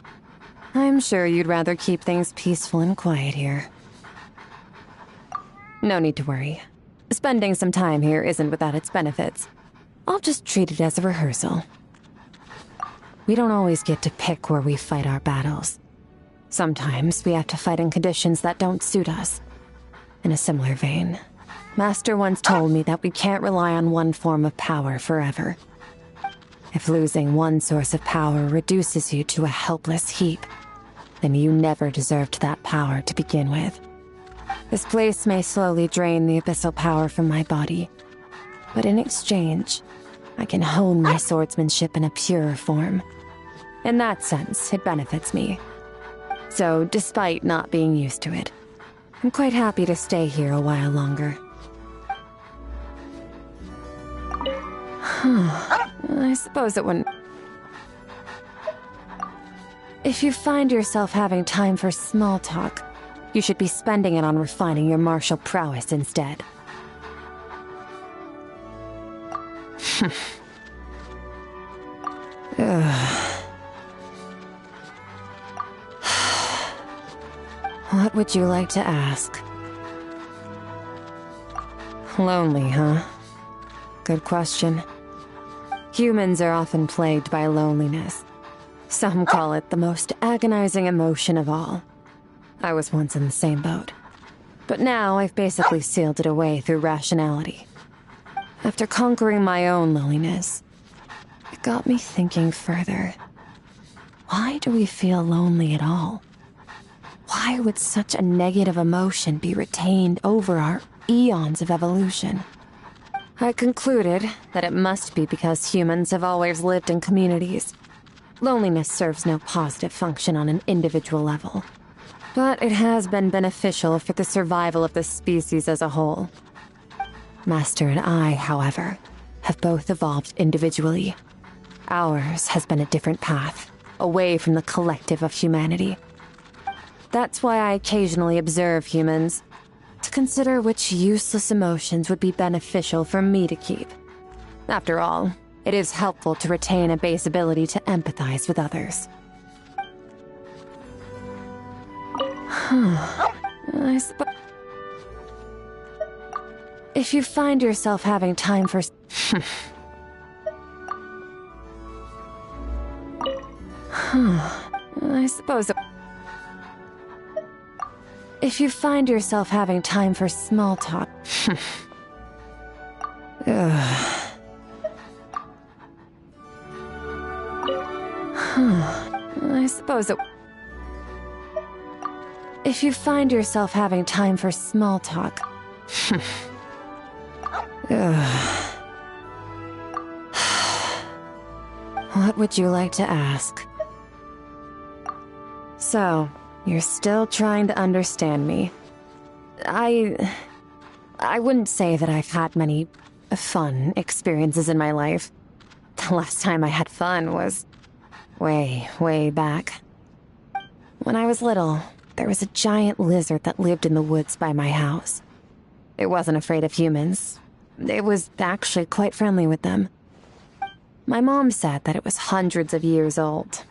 I'm sure you'd rather keep things peaceful and quiet here. No need to worry. Spending some time here isn't without its benefits. I'll just treat it as a rehearsal. We don't always get to pick where we fight our battles. Sometimes we have to fight in conditions that don't suit us. In a similar vein, Master once told me that we can't rely on one form of power forever. If losing one source of power reduces you to a helpless heap, then you never deserved that power to begin with. This place may slowly drain the abyssal power from my body, but in exchange, I can hone my swordsmanship in a purer form. In that sense, it benefits me. So, despite not being used to it, I'm quite happy to stay here a while longer. I suppose it wouldn't... If you find yourself having time for small talk, you should be spending it on refining your martial prowess instead. What would you like to ask? Lonely, huh? Good question. Humans are often plagued by loneliness. Some call it the most agonizing emotion of all. I was once in the same boat. But now I've basically sealed it away through rationality. After conquering my own loneliness, it got me thinking further. Why do we feel lonely at all? Why would such a negative emotion be retained over our eons of evolution? I concluded that it must be because humans have always lived in communities. Loneliness serves no positive function on an individual level, but it has been beneficial for the survival of the species as a whole. Master and I, however, have both evolved individually. Ours has been a different path, away from the collective of humanity. That's why I occasionally observe humans, to consider which useless emotions would be beneficial for me to keep. After all, it is helpful to retain a base ability to empathize with others. I suppose... If you find yourself having time for... I suppose... If you find yourself having time for small talk... I suppose it... If you find yourself having time for small talk... What would you like to ask? So, you're still trying to understand me. I wouldn't say that I've had many fun experiences in my life. The last time I had fun was way, way back. When I was little, there was a giant lizard that lived in the woods by my house. It wasn't afraid of humans. It was actually quite friendly with them. My mom said that it was hundreds of years old.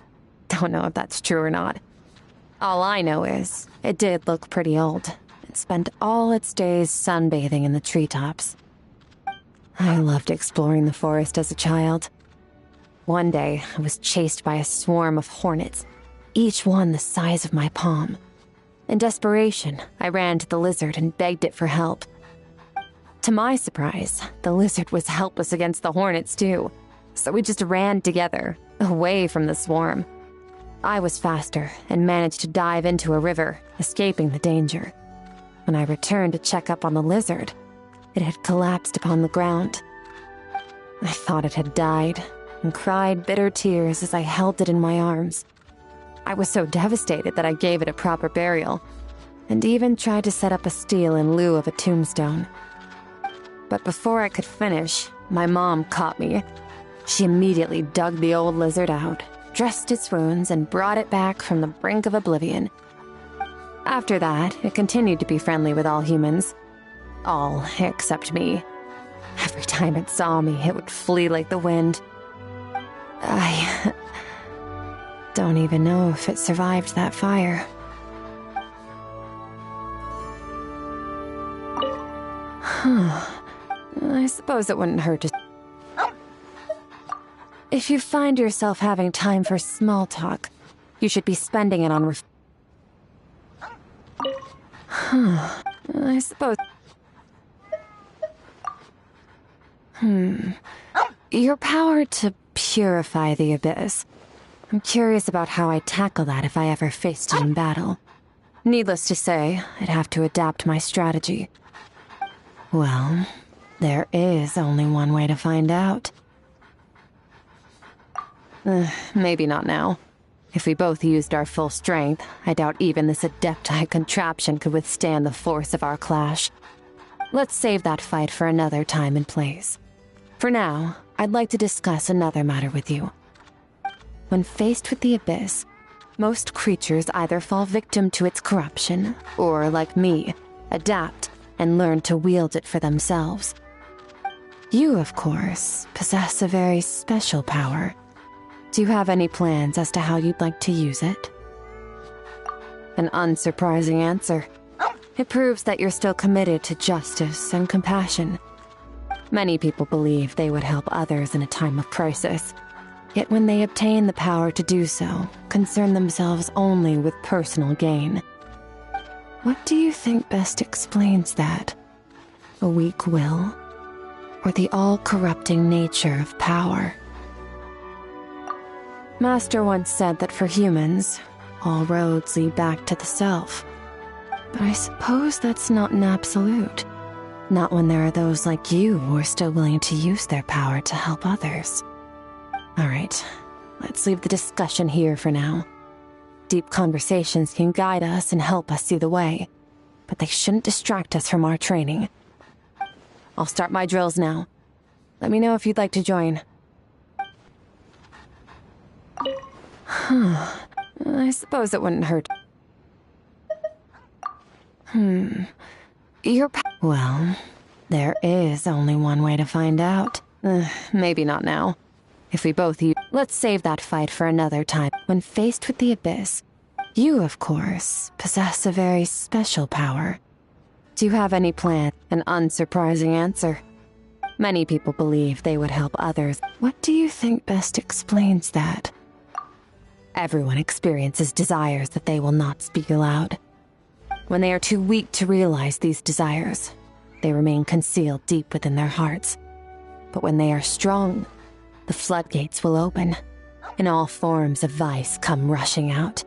Don't know if that's true or not. All I know is, it did look pretty old. It spent all its days sunbathing in the treetops. I loved exploring the forest as a child. One day, I was chased by a swarm of hornets, each one the size of my palm. In desperation, I ran to the lizard and begged it for help. To my surprise, the lizard was helpless against the hornets too, so we just ran together, away from the swarm. I was faster and managed to dive into a river, escaping the danger. When I returned to check up on the lizard, it had collapsed upon the ground. I thought it had died, and cried bitter tears as I held it in my arms. I was so devastated that I gave it a proper burial, and even tried to set up a stele in lieu of a tombstone. But before I could finish, my mom caught me. She immediately dug the old lizard out, dressed its wounds, and brought it back from the brink of oblivion. After that, it continued to be friendly with all humans. All except me. Every time it saw me, it would flee like the wind. I don't even know if it survived that fire. I suppose it wouldn't hurt to... If you find yourself having time for small talk, you should be spending it on I suppose... Your power to purify the abyss. I'm curious about how I'd tackle that if I ever faced it in battle. Needless to say, I'd have to adapt my strategy. Well, there is only one way to find out. Maybe not now. If we both used our full strength, I doubt even this Adepti contraption could withstand the force of our clash. Let's save that fight for another time and place. For now, I'd like to discuss another matter with you. When faced with the Abyss, most creatures either fall victim to its corruption, or, like me, adapt and learn to wield it for themselves. You, of course, possess a very special power. Do you have any plans as to how you'd like to use it? An unsurprising answer. It proves that you're still committed to justice and compassion. Many people believe they would help others in a time of crisis, yet when they obtain the power to do so, concern themselves only with personal gain. What do you think best explains that? A weak will? Or the all-corrupting nature of power? Master once said that for humans, all roads lead back to the self. But I suppose that's not an absolute. Not when there are those like you who are still willing to use their power to help others. Alright, let's leave the discussion here for now. Deep conversations can guide us and help us see the way, but they shouldn't distract us from our training. I'll start my drills now. Let me know if you'd like to join. I suppose it wouldn't hurt. Well, there is only one way to find out. Maybe not now. If we both use... Let's save that fight for another time. When faced with the Abyss, you, of course, possess a very special power. Do you have any plan? An unsurprising answer. Many people believe they would help others. What do you think best explains that? Everyone experiences desires that they will not speak aloud. When they are too weak to realize these desires, they remain concealed deep within their hearts. But when they are strong, the floodgates will open, and all forms of vice come rushing out.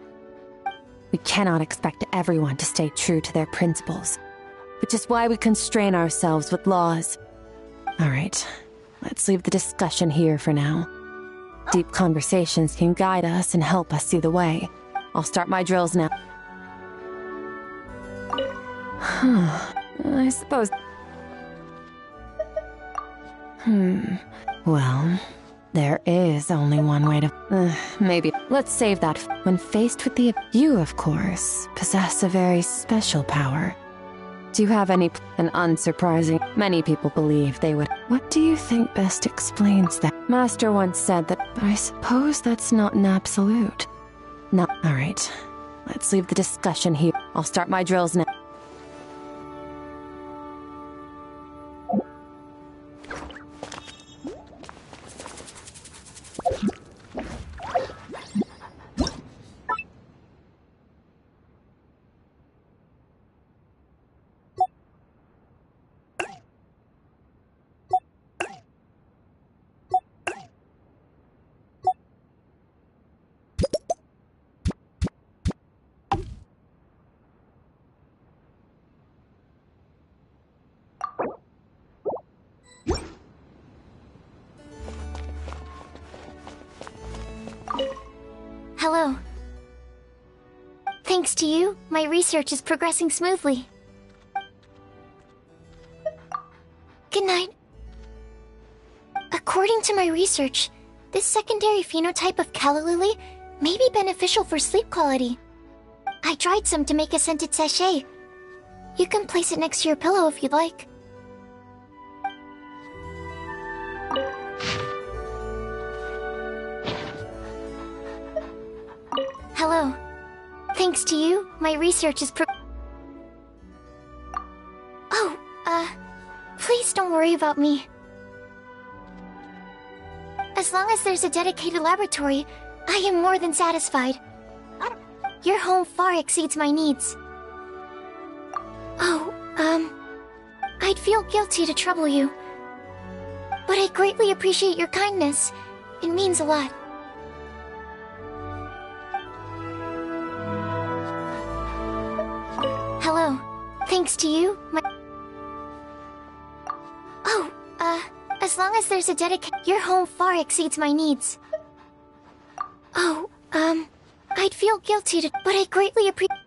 We cannot expect everyone to stay true to their principles, which is why we constrain ourselves with laws. Alright, let's leave the discussion here for now. Deep conversations can guide us and help us see the way. I'll start my drills now. I suppose... Well, there is only one way to... maybe... Let's save that. When faced with the... You, of course, possess a very special power. Do you have any... An unsurprising... Many people believe they would... What do you think best explains that? Master once said that... But I suppose that's not an absolute. No. Alright. Let's leave the discussion here. I'll start my drills now. Hello. Thanks to you, my research is progressing smoothly. Good night. According to my research, This secondary phenotype of calla lily may be beneficial for sleep quality. I dried some to make a scented sachet. You can place it next to your pillow if you'd like. Hello. Thanks to you, my research is please don't worry about me. As long as there's a dedicated laboratory, I am more than satisfied. Your home far exceeds my needs. I'd feel guilty to trouble you. But I greatly appreciate your kindness. It means a lot. Hello. Thanks to you, as long as there's a your home far exceeds my needs. I'd feel guilty to, but I greatly appreciate.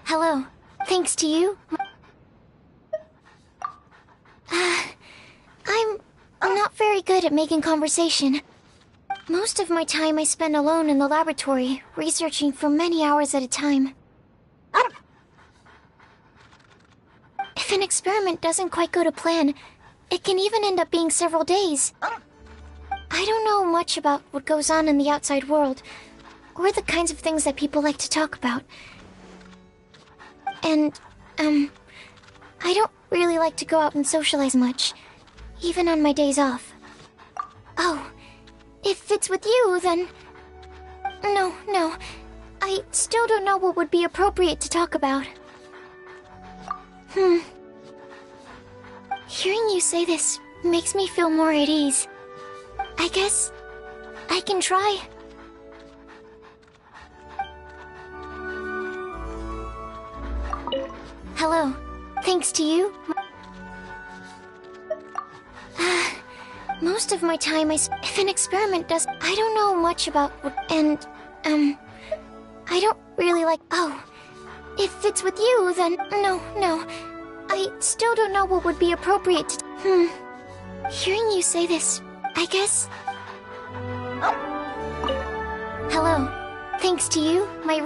Hello. Thanks to you, I'm not very good at making conversation. Most of my time I spend alone in the laboratory, researching for many hours at a time. If an experiment doesn't quite go to plan, it can even end up being several days. I don't know much about what goes on in the outside world, or the kinds of things that people like to talk about. And, I don't really like to go out and socialize much, even on my days off. Oh, if it's with you, then... No. I still don't know what would be appropriate to talk about. Hearing you say this makes me feel more at ease. I guess I can try. Hello. Thanks to you, most of my time if an experiment does... I don't know much about what... And, I don't really like... Oh, if it's with you, then... No. I still don't know what would be appropriate to... Hearing you say this, I guess... Hello. Thanks to you, my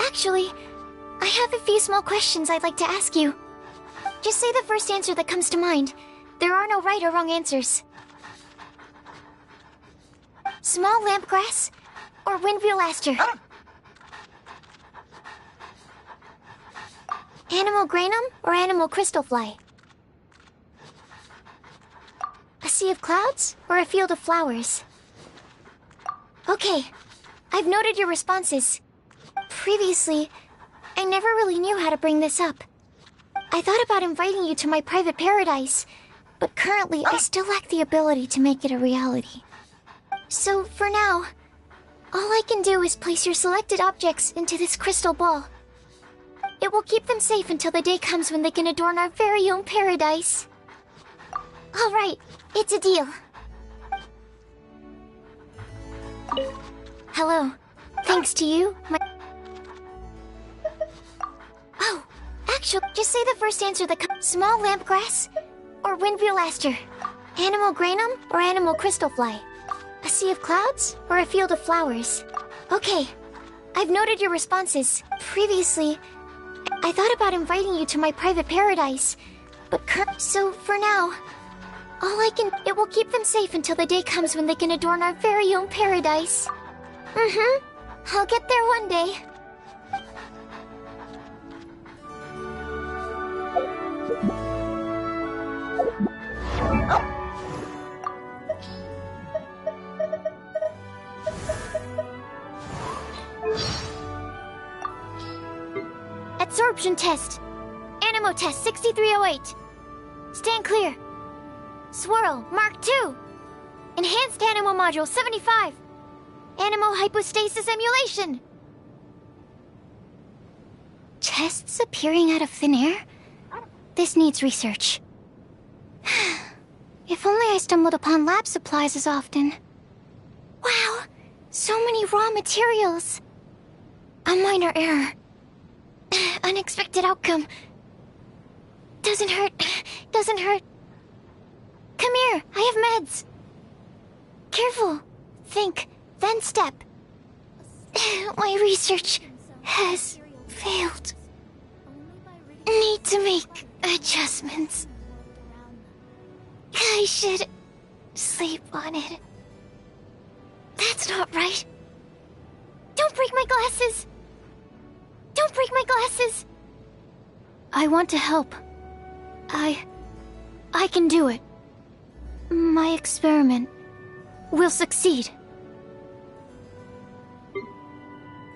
Actually, I have a few small questions I'd like to ask you. Just say the first answer that comes to mind. There are no right or wrong answers. Small lampgrass or windwheel aster? Animal granum or animal crystalfly? A sea of clouds or a field of flowers? Okay, I've noted your responses. Previously, I never really knew how to bring this up. I thought about inviting you to my private paradise, but currently I still lack the ability to make it a reality. So, for now, all I can do is place your selected objects into this crystal ball. It will keep them safe until the day comes when they can adorn our very own paradise. Alright, it's a deal. Hello. Thanks to you, Actually, just say the first answer that comes. Small lampgrass or windwheel aster? Animal granum or animal crystalfly? A sea of clouds or a field of flowers? Okay, I've noted your responses. Previously, I thought about inviting you to my private paradise, but so for now, all I can... It will keep them safe until the day comes when they can adorn our very own paradise. I'll get there one day. Absorption test. Animo test 6308. Stand clear. Swirl Mark 2. Enhanced Animo module 75. Animo hypostasis emulation. Tests appearing out of thin air? This needs research. If only I stumbled upon lab supplies as often. Wow, so many raw materials. A minor error. unexpected outcome. Doesn't hurt. Doesn't hurt. Come here, I have meds. Careful. Think, then step. My research has failed. Need to make adjustments. I should sleep on it. That's not right. Don't break my glasses. Don't break my glasses. I want to help. I can do it. My experiment will succeed.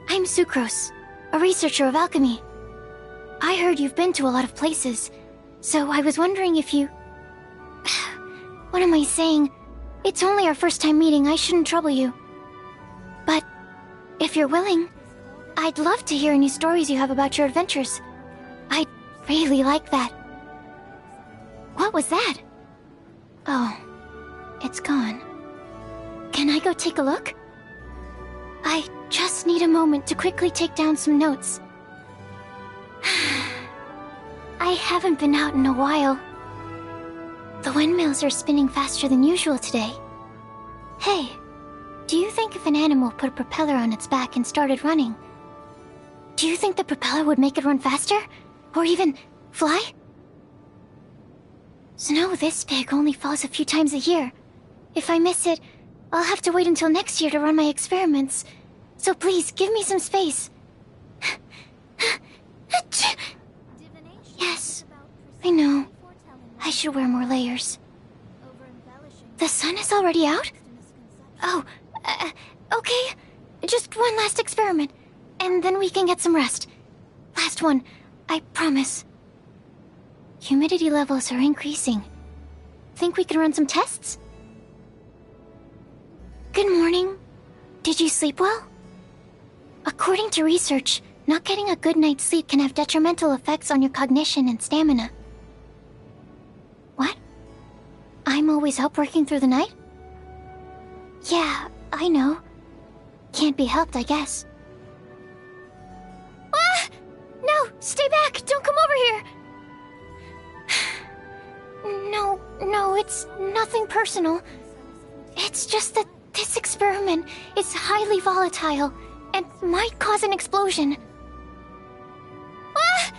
I'm Sucrose, a researcher of alchemy. I heard you've been to a lot of places, so I was wondering if you... What am I saying? It's only our first time meeting, I shouldn't trouble you. But if you're willing, I'd love to hear any stories you have about your adventures. I'd really like that. What was that? Oh, it's gone. Can I go take a look? I just need a moment to quickly take down some notes. I haven't been out in a while. The windmills are spinning faster than usual today. Hey, do you think if an animal put a propeller on its back and started running, do you think the propeller would make it run faster? Or even fly? Snow this big only falls a few times a year. If I miss it, I'll have to wait until next year to run my experiments. So please, give me some space. Yes, I know. I should wear more layers. The sun is already out? Oh, okay. Just one last experiment, and then we can get some rest. Last one, I promise. Humidity levels are increasing. Think we can run some tests? Good morning. Did you sleep well? According to research, not getting a good night's sleep can have detrimental effects on your cognition and stamina. What? I'm always up working through the night? Yeah, I know. Can't be helped, I guess. Ah! No! Stay back! Don't come over here! No, it's nothing personal. It's just that this experiment is highly volatile and might cause an explosion. Ah!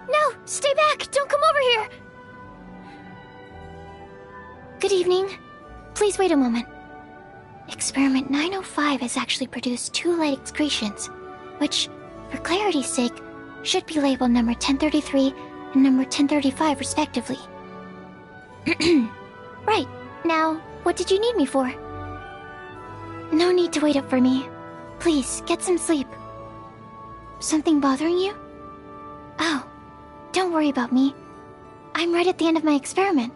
No! Stay back! Don't come over here! Good evening. Please wait a moment. Experiment 905 has actually produced 2 light excretions, which, for clarity's sake, should be labeled number 1033 and number 1035 respectively. Right. Now, what did you need me for? No need to wait up for me. Please, get some sleep. Something bothering you? Oh, don't worry about me. I'm right at the end of my experiment.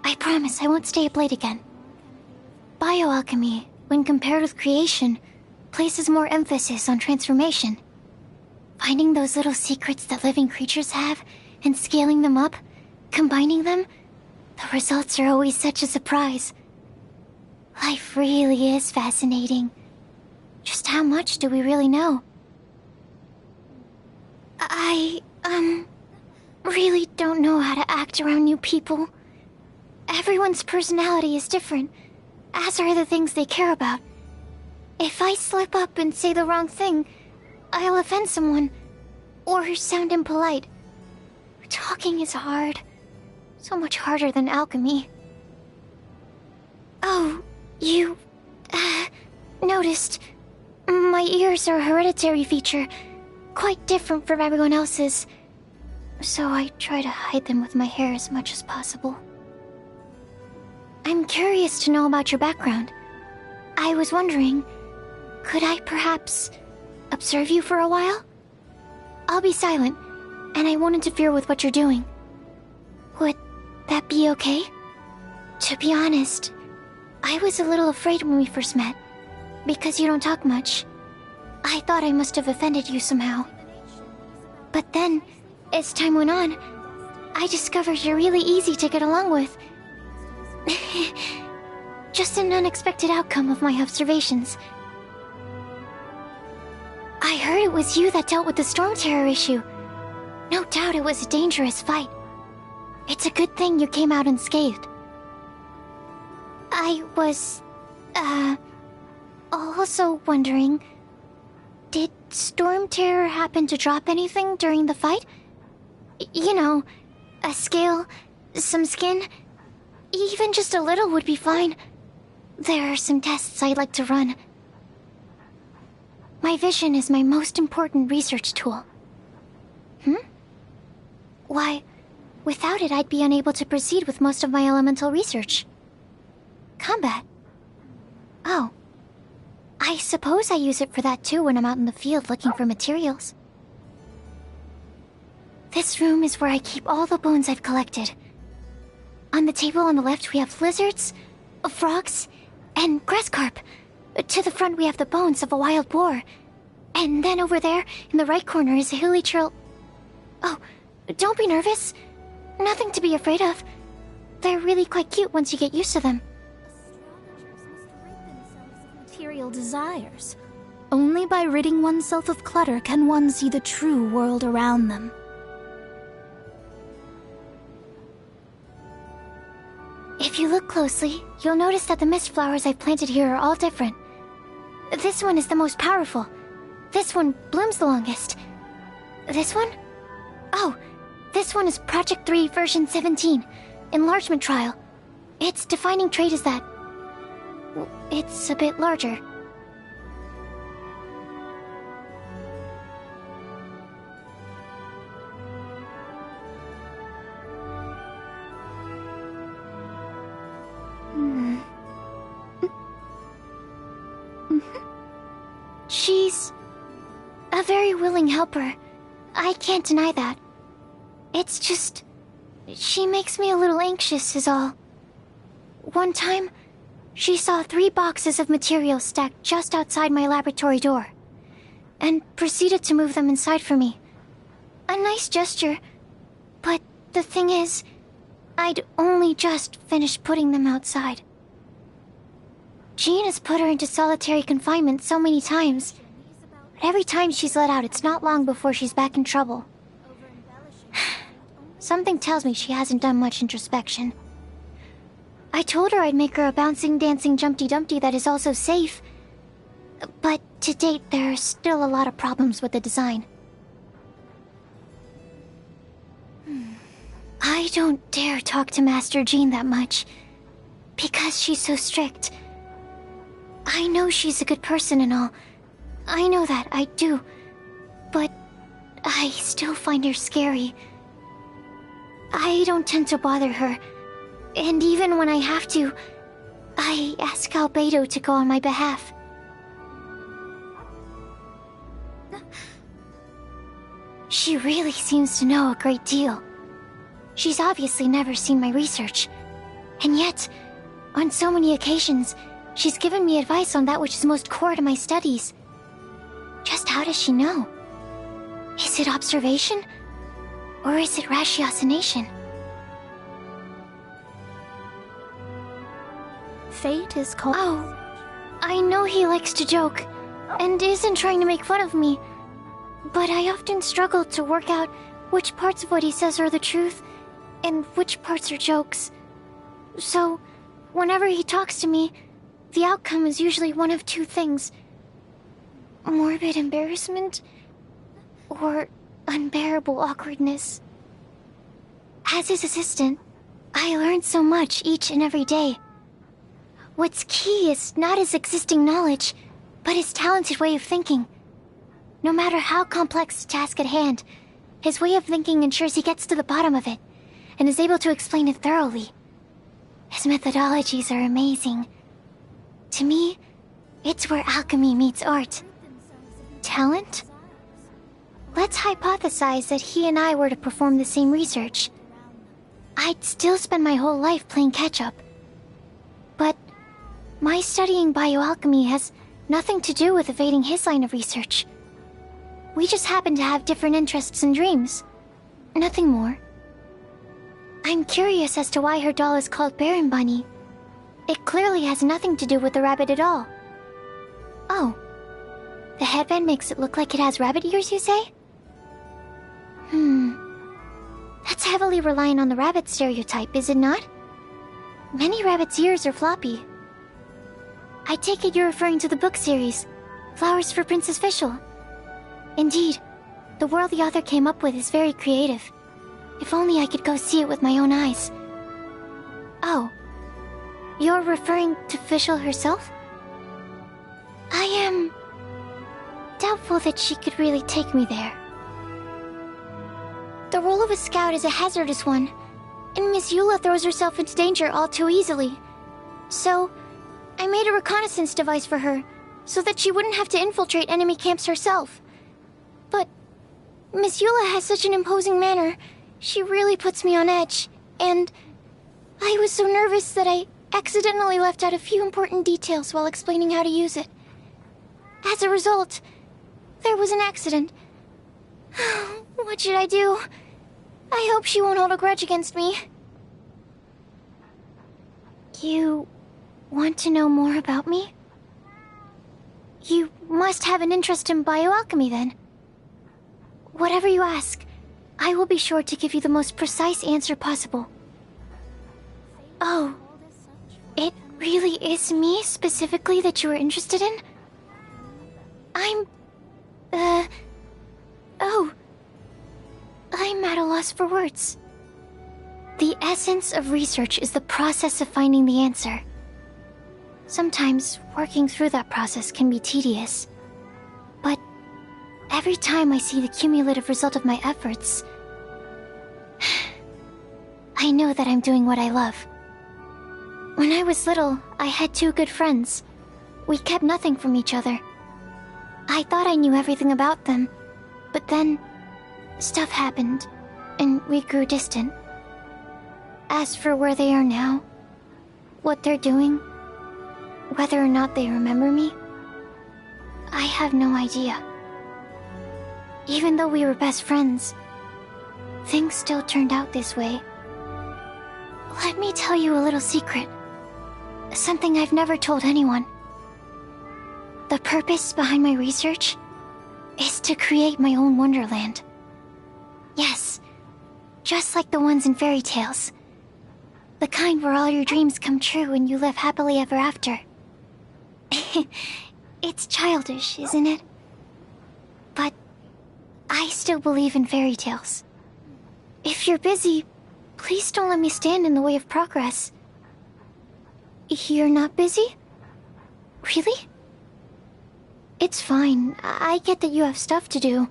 I promise I won't stay up late again. Bioalchemy, when compared with creation, places more emphasis on transformation. Finding those little secrets that living creatures have, and scaling them up, combining them, the results are always such a surprise. Life really is fascinating. Just how much do we really know? I really don't know how to act around new people. Everyone's personality is different, as are the things they care about. If I slip up and say the wrong thing, I'll offend someone, or sound impolite. Talking is hard. So much harder than alchemy. Oh, you... noticed. My ears are a hereditary feature, quite different from everyone else's. So I try to hide them with my hair as much as possible. I'm curious to know about your background. I was wondering, could I perhaps observe you for a while? I'll be silent, and I won't interfere with what you're doing. Would that be okay? To be honest, I was a little afraid when we first met, because you don't talk much. I thought I must have offended you somehow. But then, as time went on, I discovered you're really easy to get along with. Just an unexpected outcome of my observations. I heard it was you that dealt with the Storm Terror issue. No doubt it was a dangerous fight. It's a good thing you came out unscathed. I was, also wondering, did Storm Terror happen to drop anything during the fight? You know, a scale, some skin, even just a little would be fine. There are some tests I'd like to run. My vision is my most important research tool. Why, without it I'd be unable to proceed with most of my elemental research. Combat? Oh. I suppose I use it for that too when I'm out in the field looking for materials. This room is where I keep all the bones I've collected. On the table on the left we have lizards, frogs, and grass carp. To the front we have the bones of a wild boar. And then over there, in the right corner, is a hilly trail. Oh, don't be nervous. Nothing to be afraid of. They're really quite cute once you get used to them. Material desires. Only by ridding oneself of clutter can one see the true world around them. If you look closely, you'll notice that the mist flowers I've planted here are all different. This one is the most powerful. This one blooms the longest. This one? Oh, this one is Project 3 version 17, Enlargement Trial. Its defining trait is that it's a bit larger. She's a very willing helper. I can't deny that. It's just, she makes me a little anxious is all. One time, she saw 3 boxes of materials stacked just outside my laboratory door, and proceeded to move them inside for me. A nice gesture, but the thing is, I'd only just finished putting them outside. Jean has put her into solitary confinement so many times, but every time she's let out, it's not long before she's back in trouble. Something tells me she hasn't done much introspection. I told her I'd make her a bouncing, dancing Jumpty Dumpty that is also safe, but to date there are still a lot of problems with the design. I don't dare talk to Master Jean that much, because she's so strict. I know she's a good person and all. I know that, I do. But I still find her scary. I don't tend to bother her. And even when I have to, I ask Albedo to go on my behalf. She really seems to know a great deal. She's obviously never seen my research. And yet, on so many occasions, she's given me advice on that which is most core to my studies. Just how does she know? Is it observation? Or is it ratiocination? Fate is called... Oh, I know he likes to joke, and isn't trying to make fun of me. But I often struggle to work out which parts of what he says are the truth, and which parts are jokes. So, whenever he talks to me, the outcome is usually one of 2 things. Morbid embarrassment, or unbearable awkwardness. As his assistant, I learn so much each and every day. What's key is not his existing knowledge, but his talented way of thinking. No matter how complex the task at hand, his way of thinking ensures he gets to the bottom of it, and is able to explain it thoroughly. His methodologies are amazing. To me, it's where alchemy meets art. Talent? Let's hypothesize that he and I were to perform the same research. I'd still spend my whole life playing catch-up. But my studying bioalchemy has nothing to do with evading his line of research. We just happen to have different interests and dreams. Nothing more. I'm curious as to why her doll is called Baron Bunny. It clearly has nothing to do with the rabbit at all. Oh. The headband makes it look like it has rabbit ears, you say? heavily reliant on the rabbit stereotype, is it not? Many rabbits' ears are floppy. I take it you're referring to the book series, Flowers for Princess Fischl. Indeed, the world the author came up with is very creative. If only I could go see it with my own eyes. Oh, you're referring to Fischl herself? I am doubtful that she could really take me there. The role of a scout is a hazardous one, and Miss Eula throws herself into danger all too easily. So, I made a reconnaissance device for her, so that she wouldn't have to infiltrate enemy camps herself. But Miss Eula has such an imposing manner, she really puts me on edge, and I was so nervous that I accidentally left out a few important details while explaining how to use it. As a result, there was an accident. What should I do? I hope she won't hold a grudge against me. You want to know more about me? You must have an interest in bioalchemy, then. Whatever you ask, I will be sure to give you the most precise answer possible. Oh, it really is me specifically that you are interested in? I'm at a loss for words. The essence of research is the process of finding the answer. Sometimes working through that process can be tedious. But every time I see the cumulative result of my efforts, I know that I'm doing what I love. When I was little, I had two good friends. We kept nothing from each other. I thought I knew everything about them, but then stuff happened, and we grew distant. As for where they are now, what they're doing, whether or not they remember me, I have no idea. Even though we were best friends, things still turned out this way. Let me tell you a little secret. Something I've never told anyone. The purpose behind my research is to create my own wonderland. Yes, just like the ones in fairy tales. The kind where all your dreams come true and you live happily ever after. It's childish, isn't it? But I still believe in fairy tales. If you're busy, please don't let me stand in the way of progress. You're not busy? Really? It's fine. I get that you have stuff to do.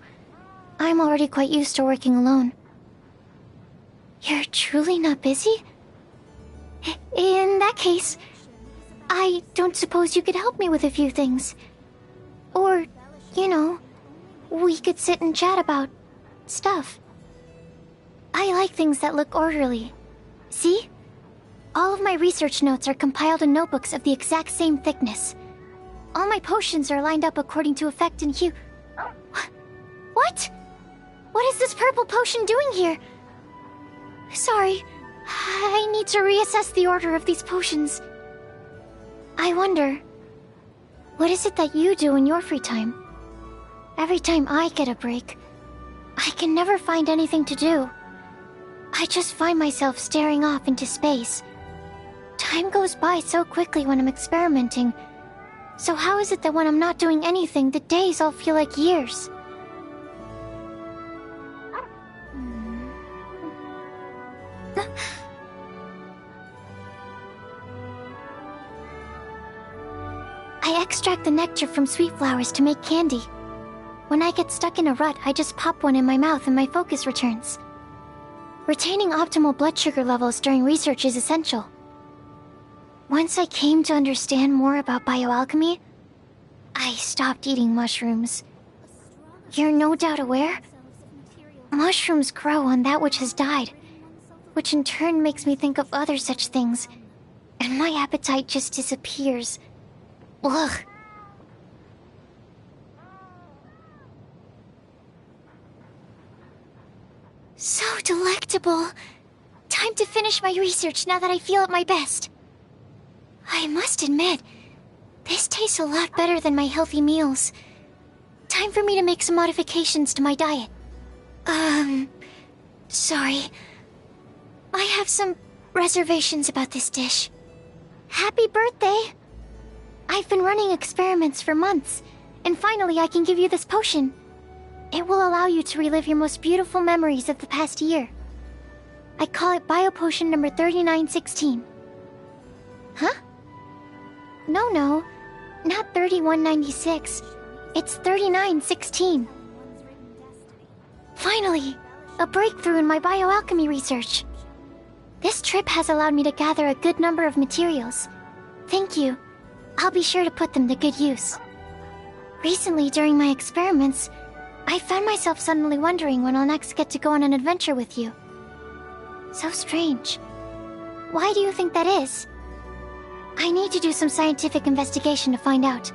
I'm already quite used to working alone. You're truly not busy? In that case, I don't suppose you could help me with a few things. Or, you know, we could sit and chat about stuff. I like things that look orderly. See? All of my research notes are compiled in notebooks of the exact same thickness. All my potions are lined up according to effect and hue. What? What is this purple potion doing here? Sorry, I need to reassess the order of these potions. I wonder, what is it that you do in your free time? Every time I get a break, I can never find anything to do. I just find myself staring off into space. Time goes by so quickly when I'm experimenting. So how is it that when I'm not doing anything, the days all feel like years? I extract the nectar from sweet flowers to make candy. When I get stuck in a rut, I just pop one in my mouth and my focus returns. Retaining optimal blood sugar levels during research is essential. Once I came to understand more about bioalchemy, I stopped eating mushrooms. You're no doubt aware? Mushrooms grow on that which has died, which in turn makes me think of other such things, and my appetite just disappears. Ugh. So delectable. Time to finish my research now that I feel at my best. I must admit, this tastes a lot better than my healthy meals. Time for me to make some modifications to my diet. Sorry. I have some reservations about this dish. Happy birthday! I've been running experiments for months, and finally I can give you this potion. It will allow you to relive your most beautiful memories of the past year. I call it Biopotion number 3916. Huh? No, not 3196. It's 3916. Finally, a breakthrough in my bioalchemy research. This trip has allowed me to gather a good number of materials. Thank you. I'll be sure to put them to good use. Recently, during my experiments, I found myself suddenly wondering when I'll next get to go on an adventure with you. So strange. Why do you think that is? I need to do some scientific investigation to find out.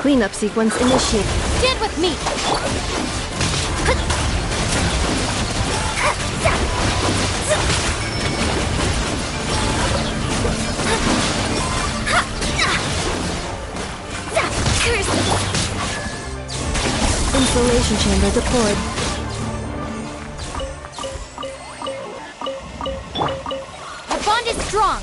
Cleanup sequence initiated. Stand with me! Insulation chamber deployed. Our bond is strong!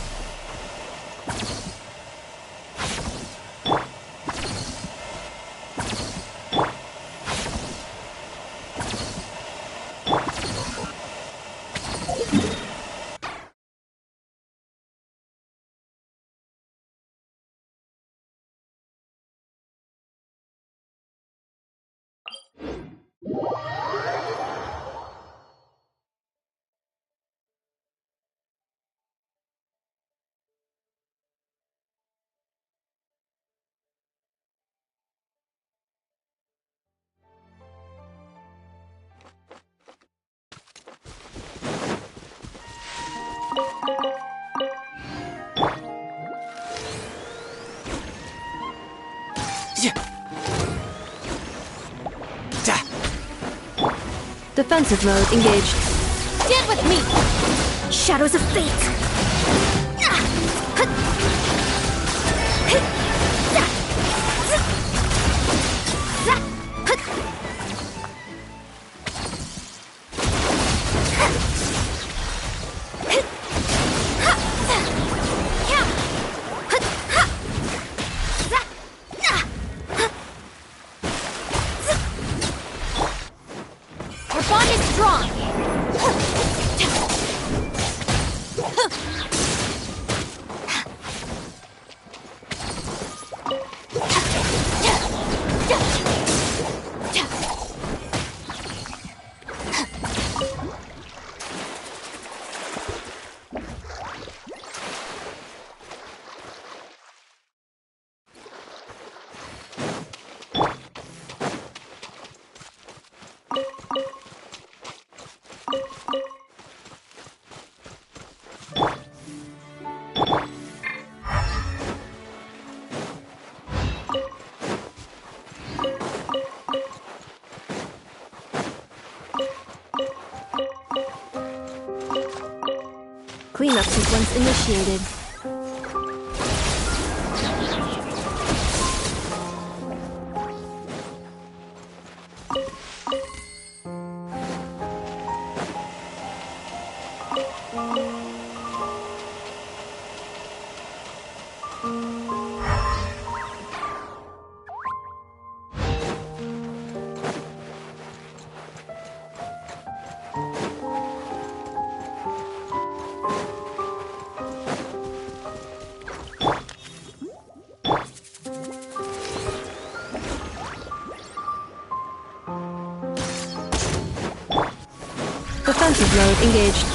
Defensive mode engaged. Stand with me! Shadows of fate! Our bond is strong! Cleanup sequence initiated. Defensive mode engaged.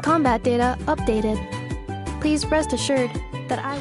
Combat data updated. Please rest assured that I...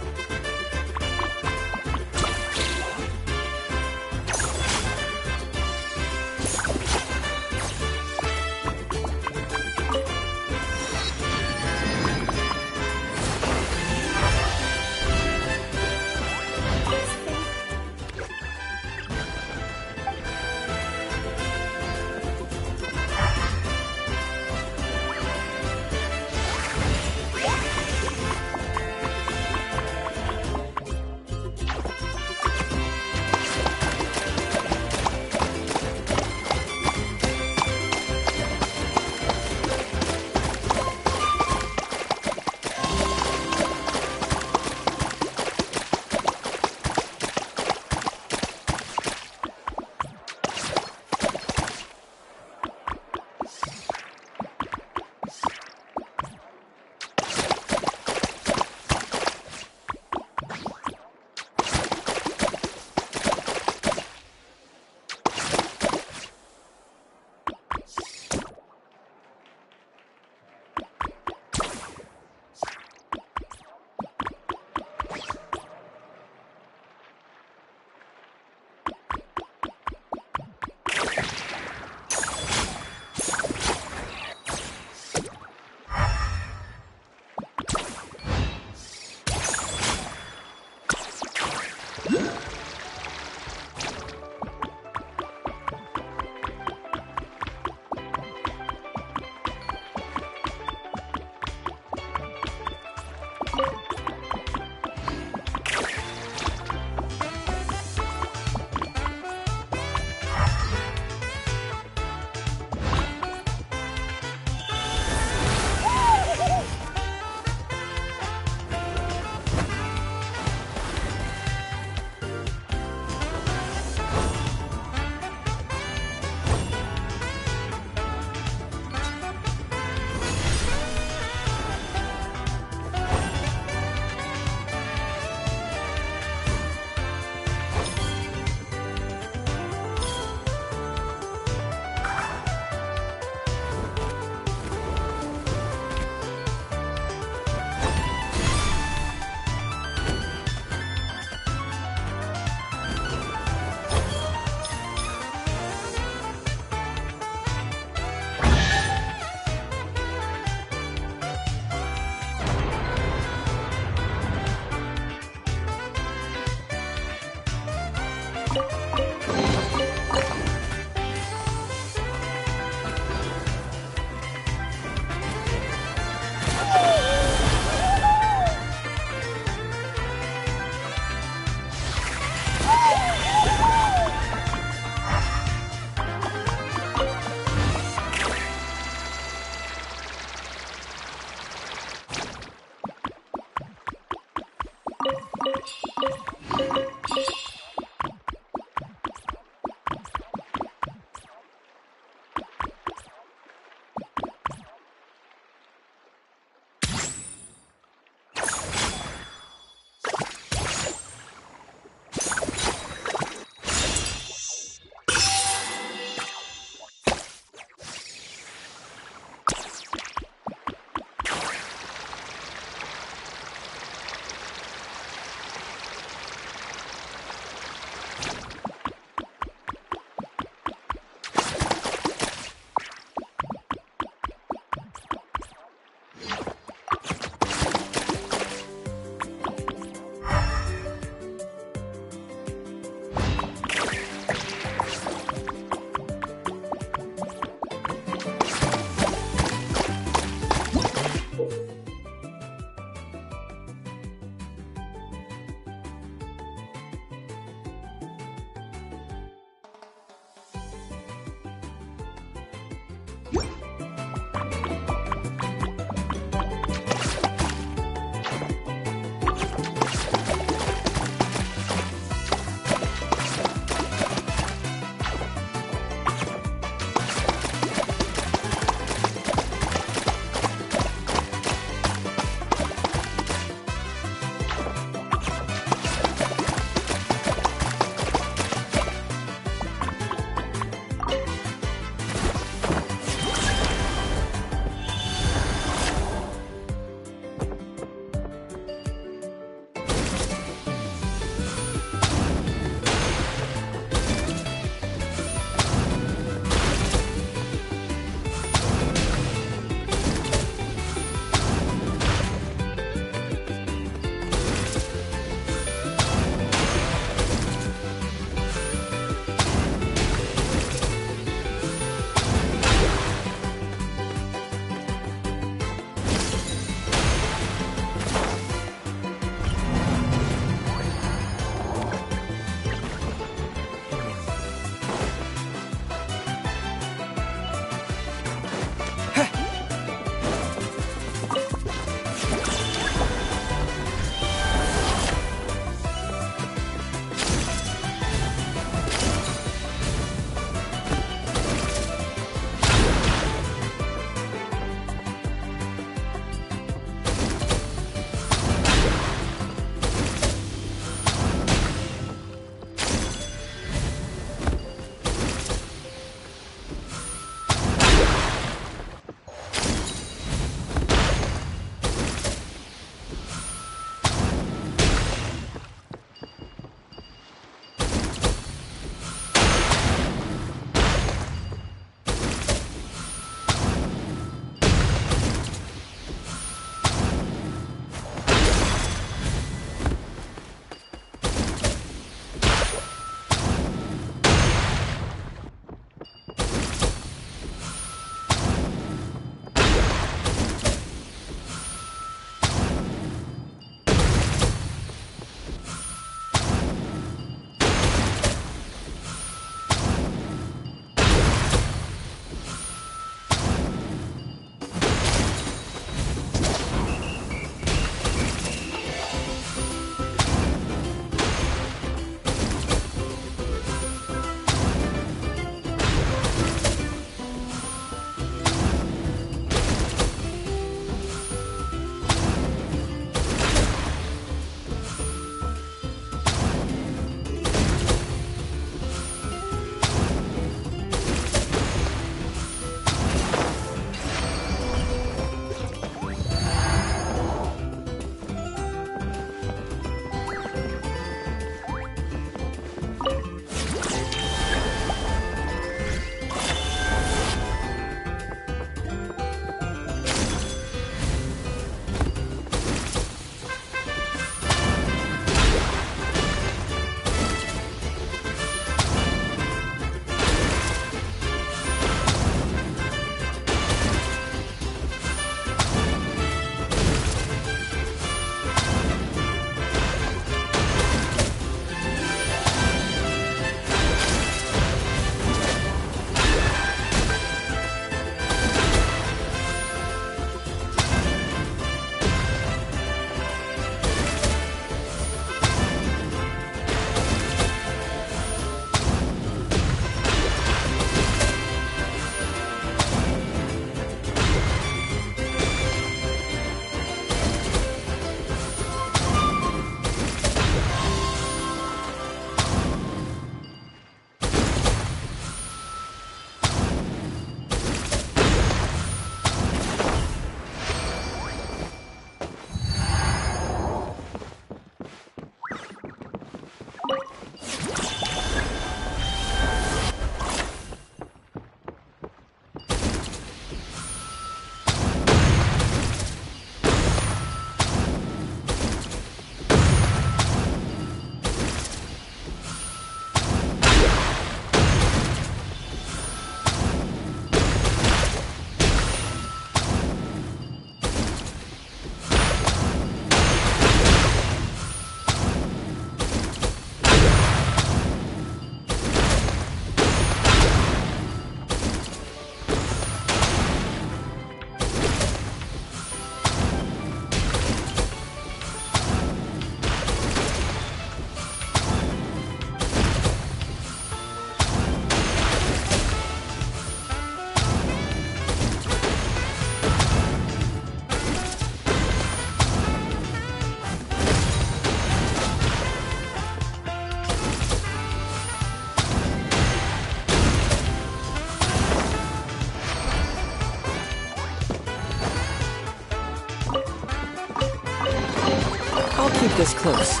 this close.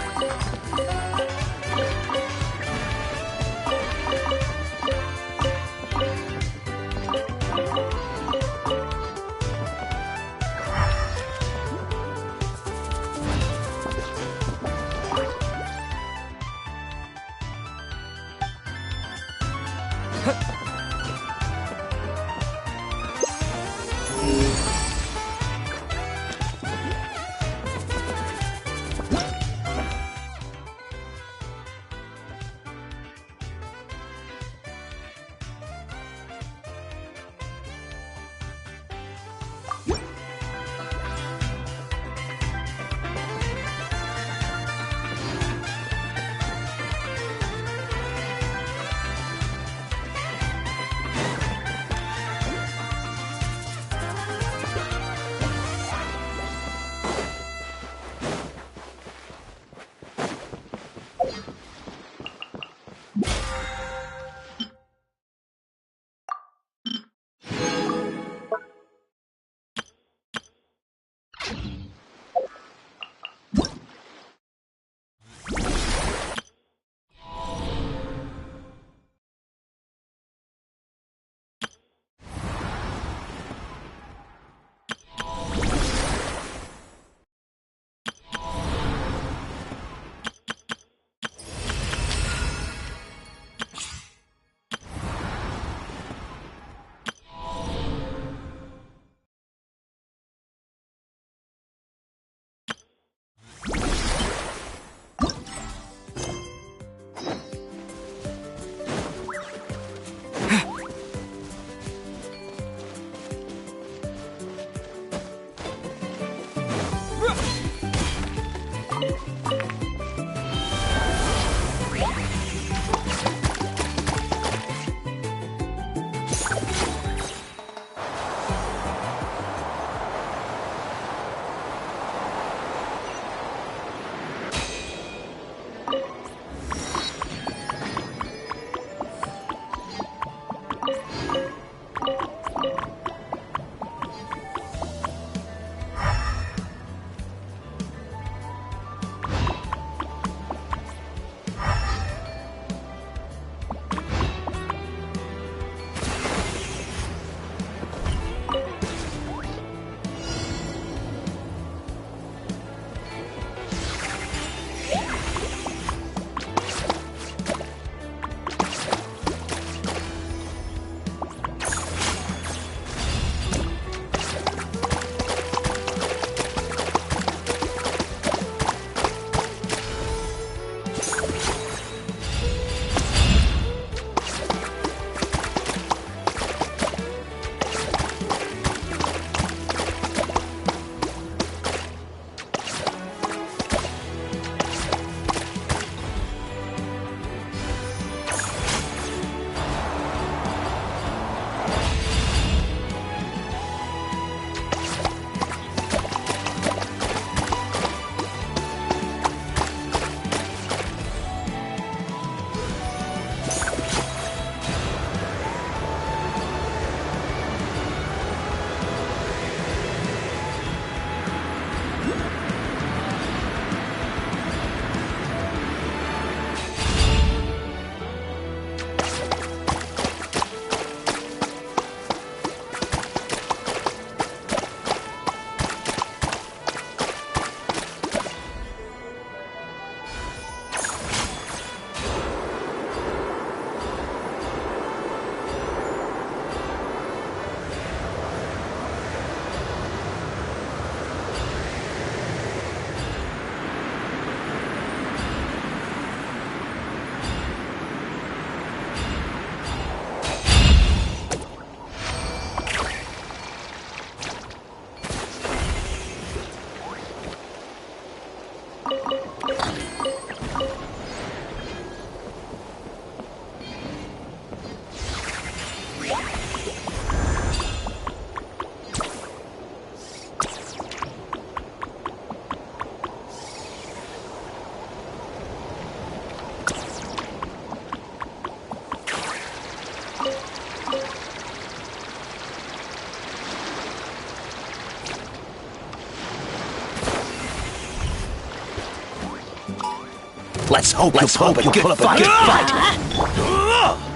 Let's hope you pull up a good fight.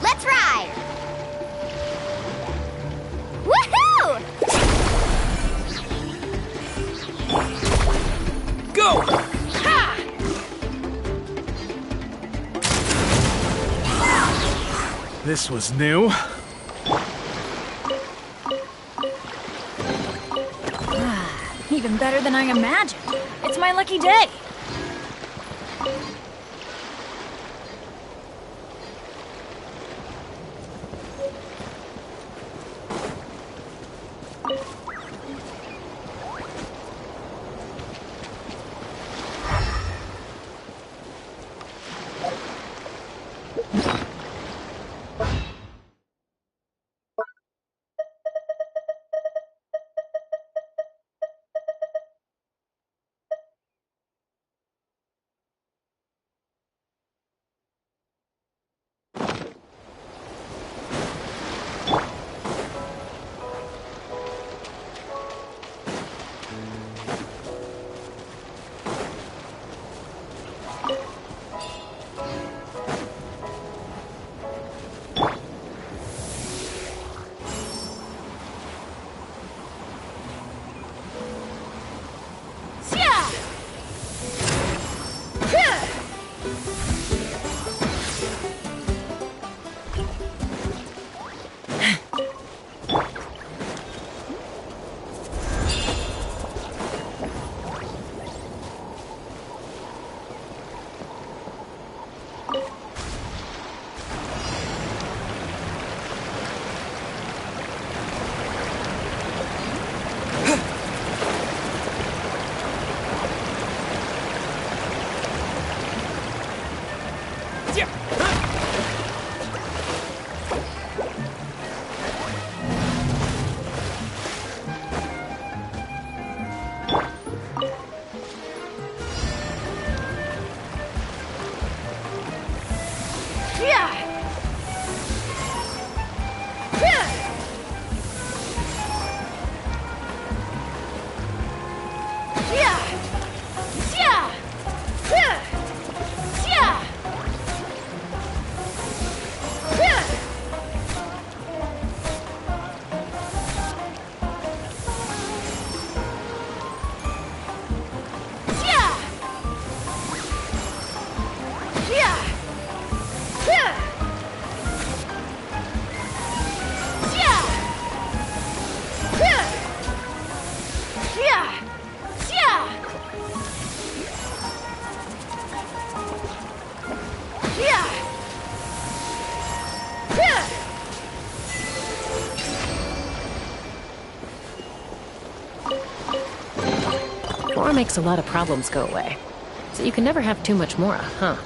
Let's ride! Woohoo! Go! Ha! This was new. Even better than I imagined. It's my lucky day. Mora makes a lot of problems go away. So you can never have too much Mora, huh?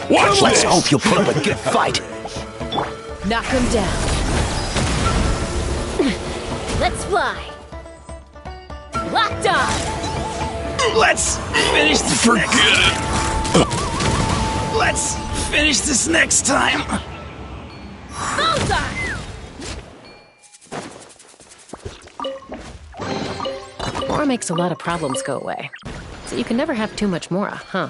Watch Let's hope you'll put up a good fight. Knock him down. Let's fly. Locked on. Let's finish this. Forget it. Let's finish this next time. Bullseye. Mora makes a lot of problems go away. So you can never have too much Mora, huh?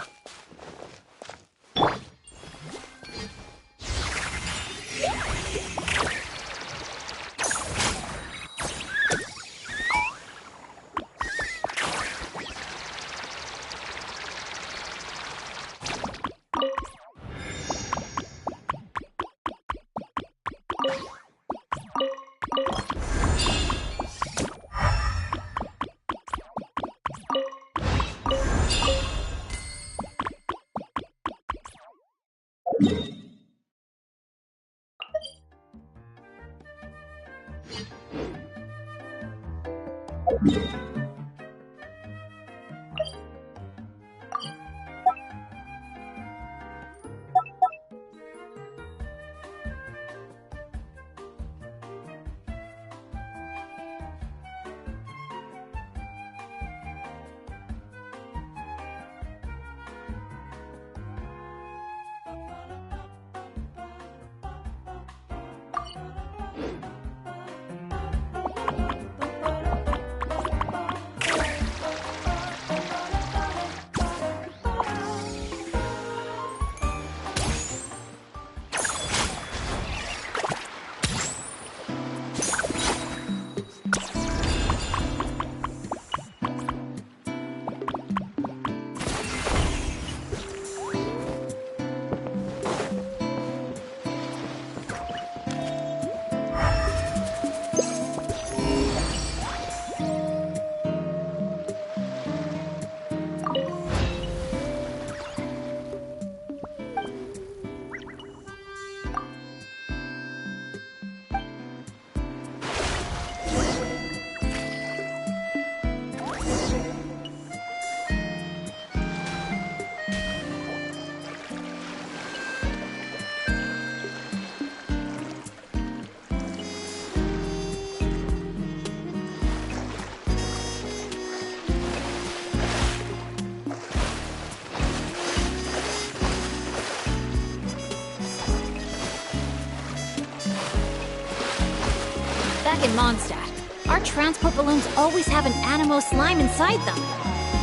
Back in Mondstadt, our transport balloons always have an Animo slime inside them.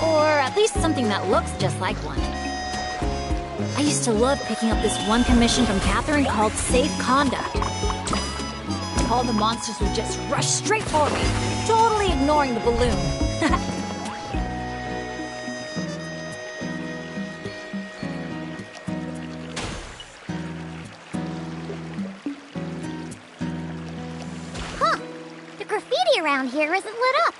Or at least something that looks just like one. I used to love picking up this one commission from Catherine called Safe Conduct. All the monsters would just rush straight for me, totally ignoring the balloon. Around here isn't lit up.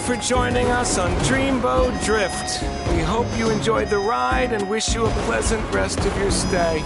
for joining us on Dreamboat Drift. We hope you enjoyed the ride and wish you a pleasant rest of your stay.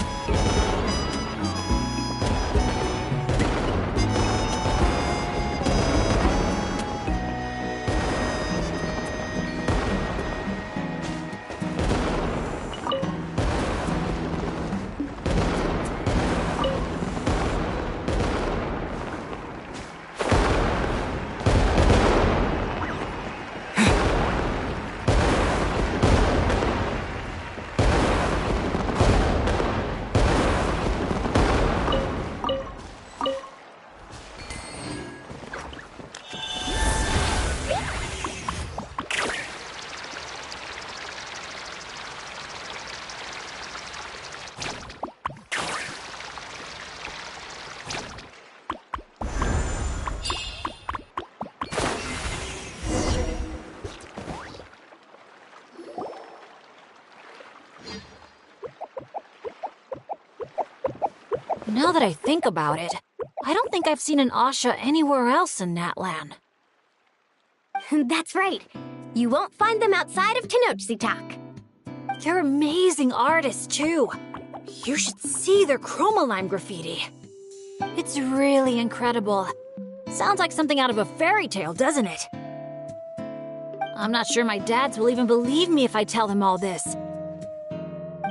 Now that I think about it, I don't think I've seen an Asha anywhere else in Natlan. That's right. You won't find them outside of Tenochtitlan. They're amazing artists, too. You should see their chromolime graffiti. It's really incredible. Sounds like something out of a fairy tale, doesn't it? I'm not sure my dads will even believe me if I tell them all this.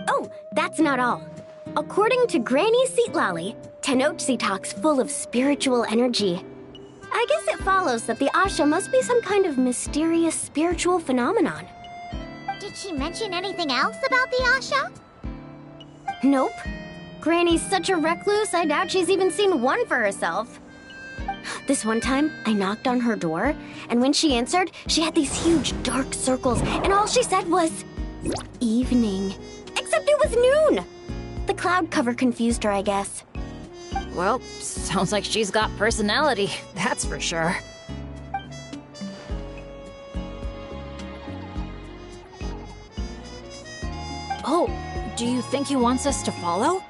Oh, that's not all. According to Granny Seatlally, Tenochtitlan's full of spiritual energy. I guess it follows that the Asha must be some kind of mysterious spiritual phenomenon. Did she mention anything else about the Asha? Nope. Granny's such a recluse, I doubt she's even seen one for herself. This one time, I knocked on her door, and when she answered, she had these huge dark circles, and all she said was, evening. Except it was noon! The cloud cover confused her, I guess. Well, sounds like she's got personality, that's for sure. Oh, do you think he wants us to follow?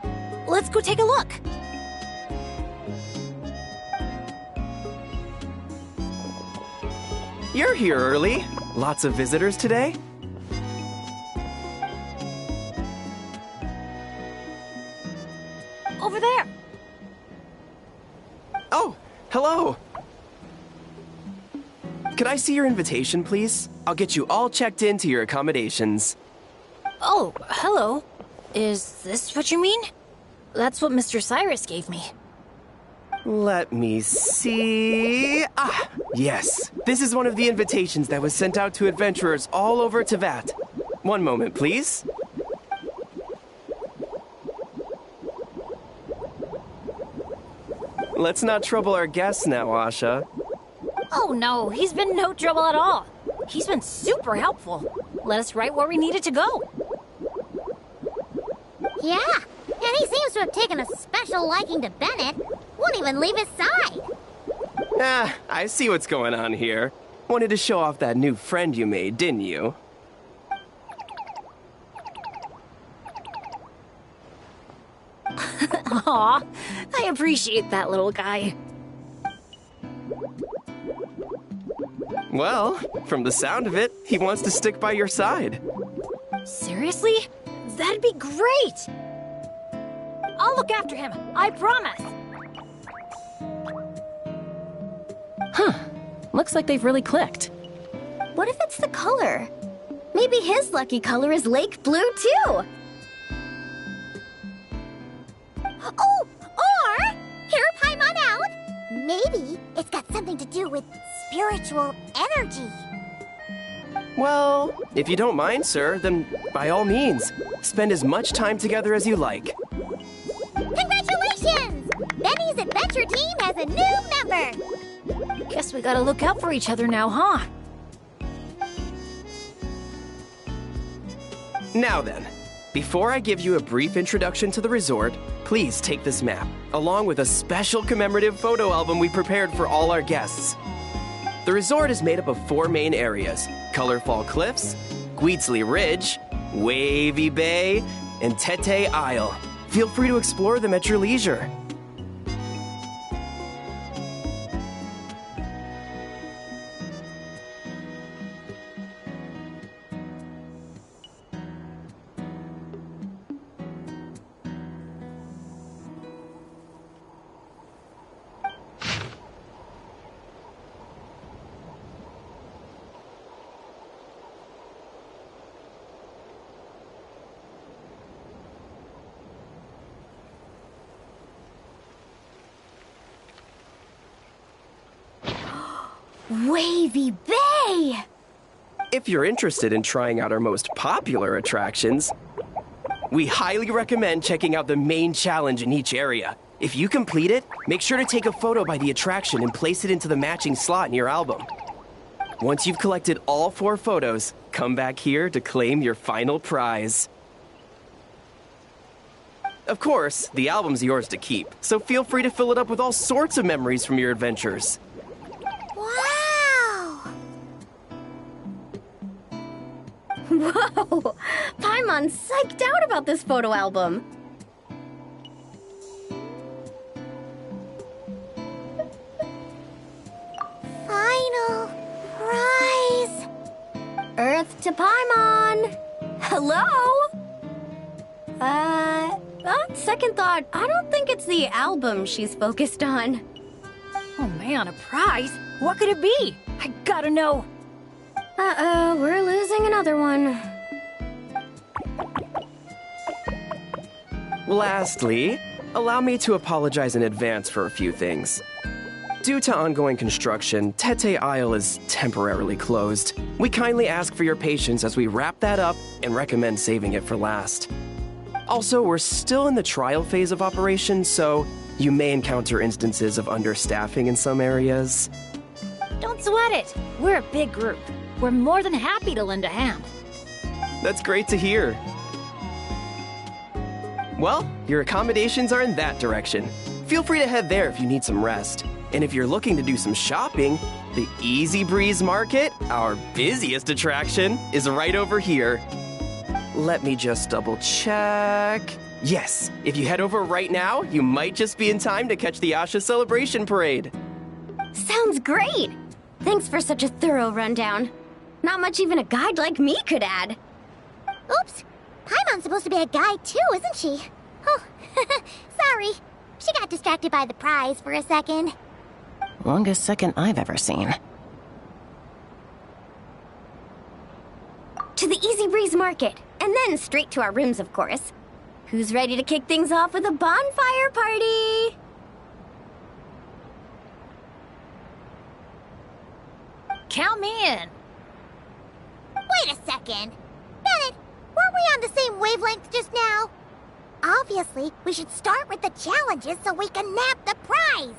Let's go take a look. You're here early. Lots of visitors today? Over there. Oh, hello. Could I see your invitation, please? I'll get you all checked into your accommodations. Oh, hello. Is this what you mean? That's what Mr. Cyrus gave me. Let me see... Ah, yes. This is one of the invitations that was sent out to adventurers all over Tevat. One moment, please. Let's not trouble our guests now, Asha. Oh no, he's been no trouble at all. He's been super helpful. Let us right where we needed to go. Yeah, and he seems to have taken a special liking to Bennett. Won't even leave his side. Ah, I see what's going on here. Wanted to show off that new friend you made, didn't you? Aw, I appreciate that little guy. Well, from the sound of it, he wants to stick by your side. Seriously? That'd be great! I'll look after him, I promise! Huh. Looks like they've really clicked. What if it's the color? Maybe his lucky color is lake blue, too! Oh, or, here, Paimon out! Maybe it's got something to do with spiritual energy. Well, if you don't mind, sir, then by all means, spend as much time together as you like. Congratulations! Benny's adventure team has a new member! Guess we gotta look out for each other now, huh? Now then, before I give you a brief introduction to the resort, please take this map, along with a special commemorative photo album we prepared for all our guests. The resort is made up of 4 main areas: Colorful Cliffs, Gweetsley Ridge, Wavy Bay, and Tete Isle. Feel free to explore them at your leisure. Wavy Bay! If you're interested in trying out our most popular attractions, we highly recommend checking out the main challenge in each area. If you complete it, make sure to take a photo by the attraction and place it into the matching slot in your album. Once you've collected all 4 photos, come back here to claim your final prize. Of course, the album's yours to keep, so feel free to fill it up with all sorts of memories from your adventures. Wow! Whoa! Paimon's psyched out about this photo album. Final prize! Earth to Paimon! Hello? On second thought, I don't think it's the album she's focused on. Oh man, a prize? What could it be? I gotta know. Uh-oh, we're losing another one. Lastly, allow me to apologize in advance for a few things. Due to ongoing construction, Tete Isle is temporarily closed. We kindly ask for your patience as we wrap that up and recommend saving it for last. Also, we're still in the trial phase of operation, so you may encounter instances of understaffing in some areas. Don't sweat it. We're a big group. We're more than happy to lend a hand. That's great to hear. Well, your accommodations are in that direction. Feel free to head there if you need some rest. And if you're looking to do some shopping, the Easy-Breezy Market, our busiest attraction, is right over here. Let me just double check. Yes, if you head over right now, you might just be in time to catch the Asha Celebration Parade. Sounds great! Thanks for such a thorough rundown. Not much even a guide like me could add. Oops! Paimon's supposed to be a guide too, isn't she? Oh, sorry. She got distracted by the prize for a second. Longest second I've ever seen. To the Easy-Breezy Market, and then straight to our rooms, of course. Who's ready to kick things off with a bonfire party? Count me in. Wait a second. Bennett, weren't we on the same wavelength just now? Obviously, we should start with the challenges so we can nab the prize.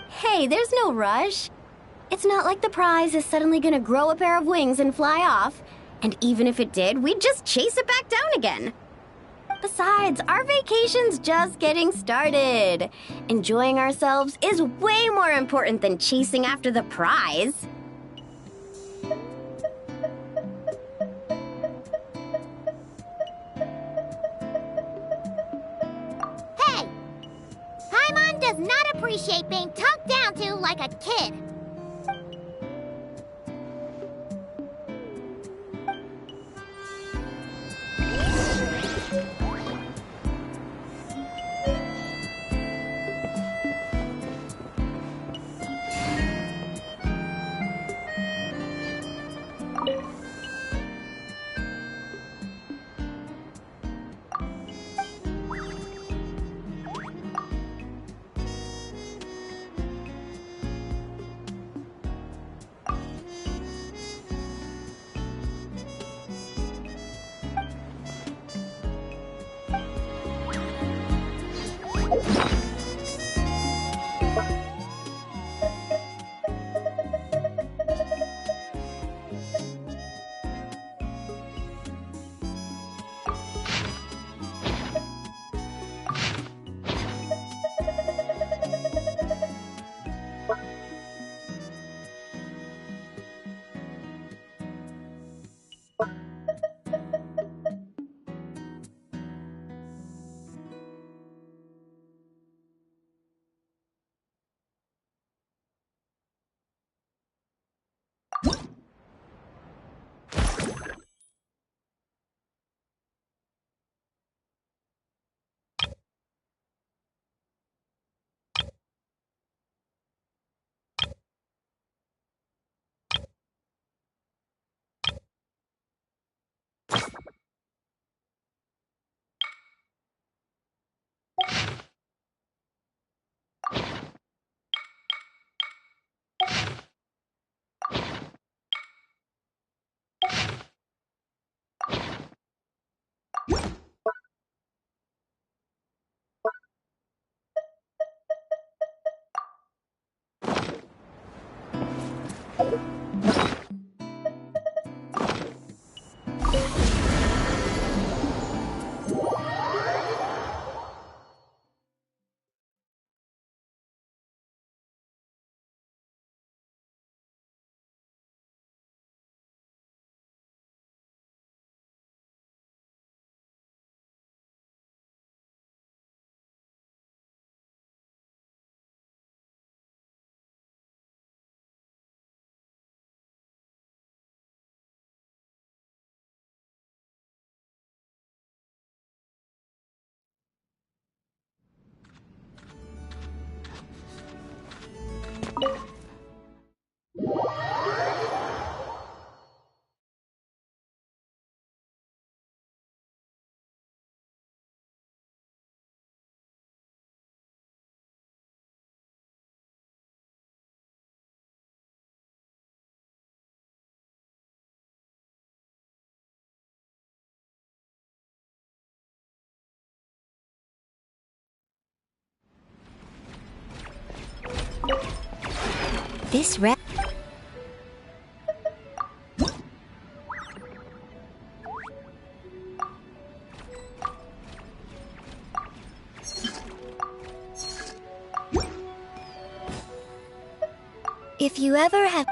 Hey, there's no rush. It's not like the prize is suddenly gonna grow a pair of wings and fly off. And even if it did, we'd just chase it back down again. Besides, our vacation's just getting started. Enjoying ourselves is way more important than chasing after the prize. Hey! Paimon does not appreciate being talked down to like a kid. This rat. If you ever have...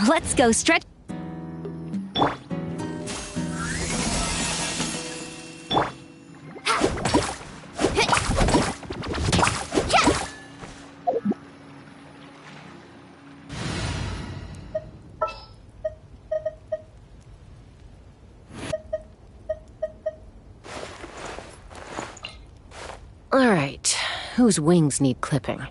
Let's go stretch. All right, whose wings need clipping?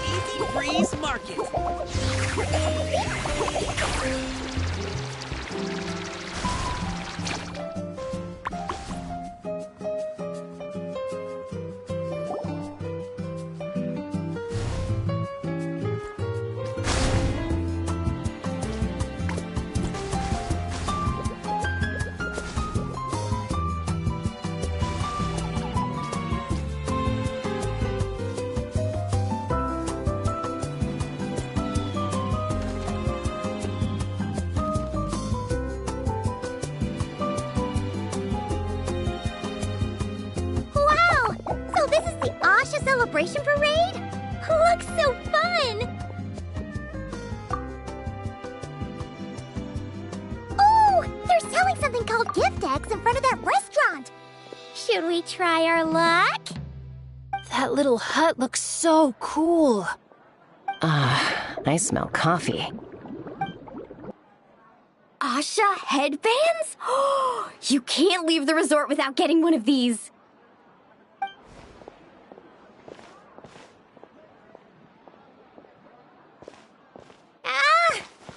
Easy-Breezy Market. Celebration parade? Looks so fun! Oh, they're selling something called installed gift decks in front of that restaurant. Should we try our luck? That little hut looks so cool. I smell coffee. Asha headbands? You can't leave the resort without getting one of these.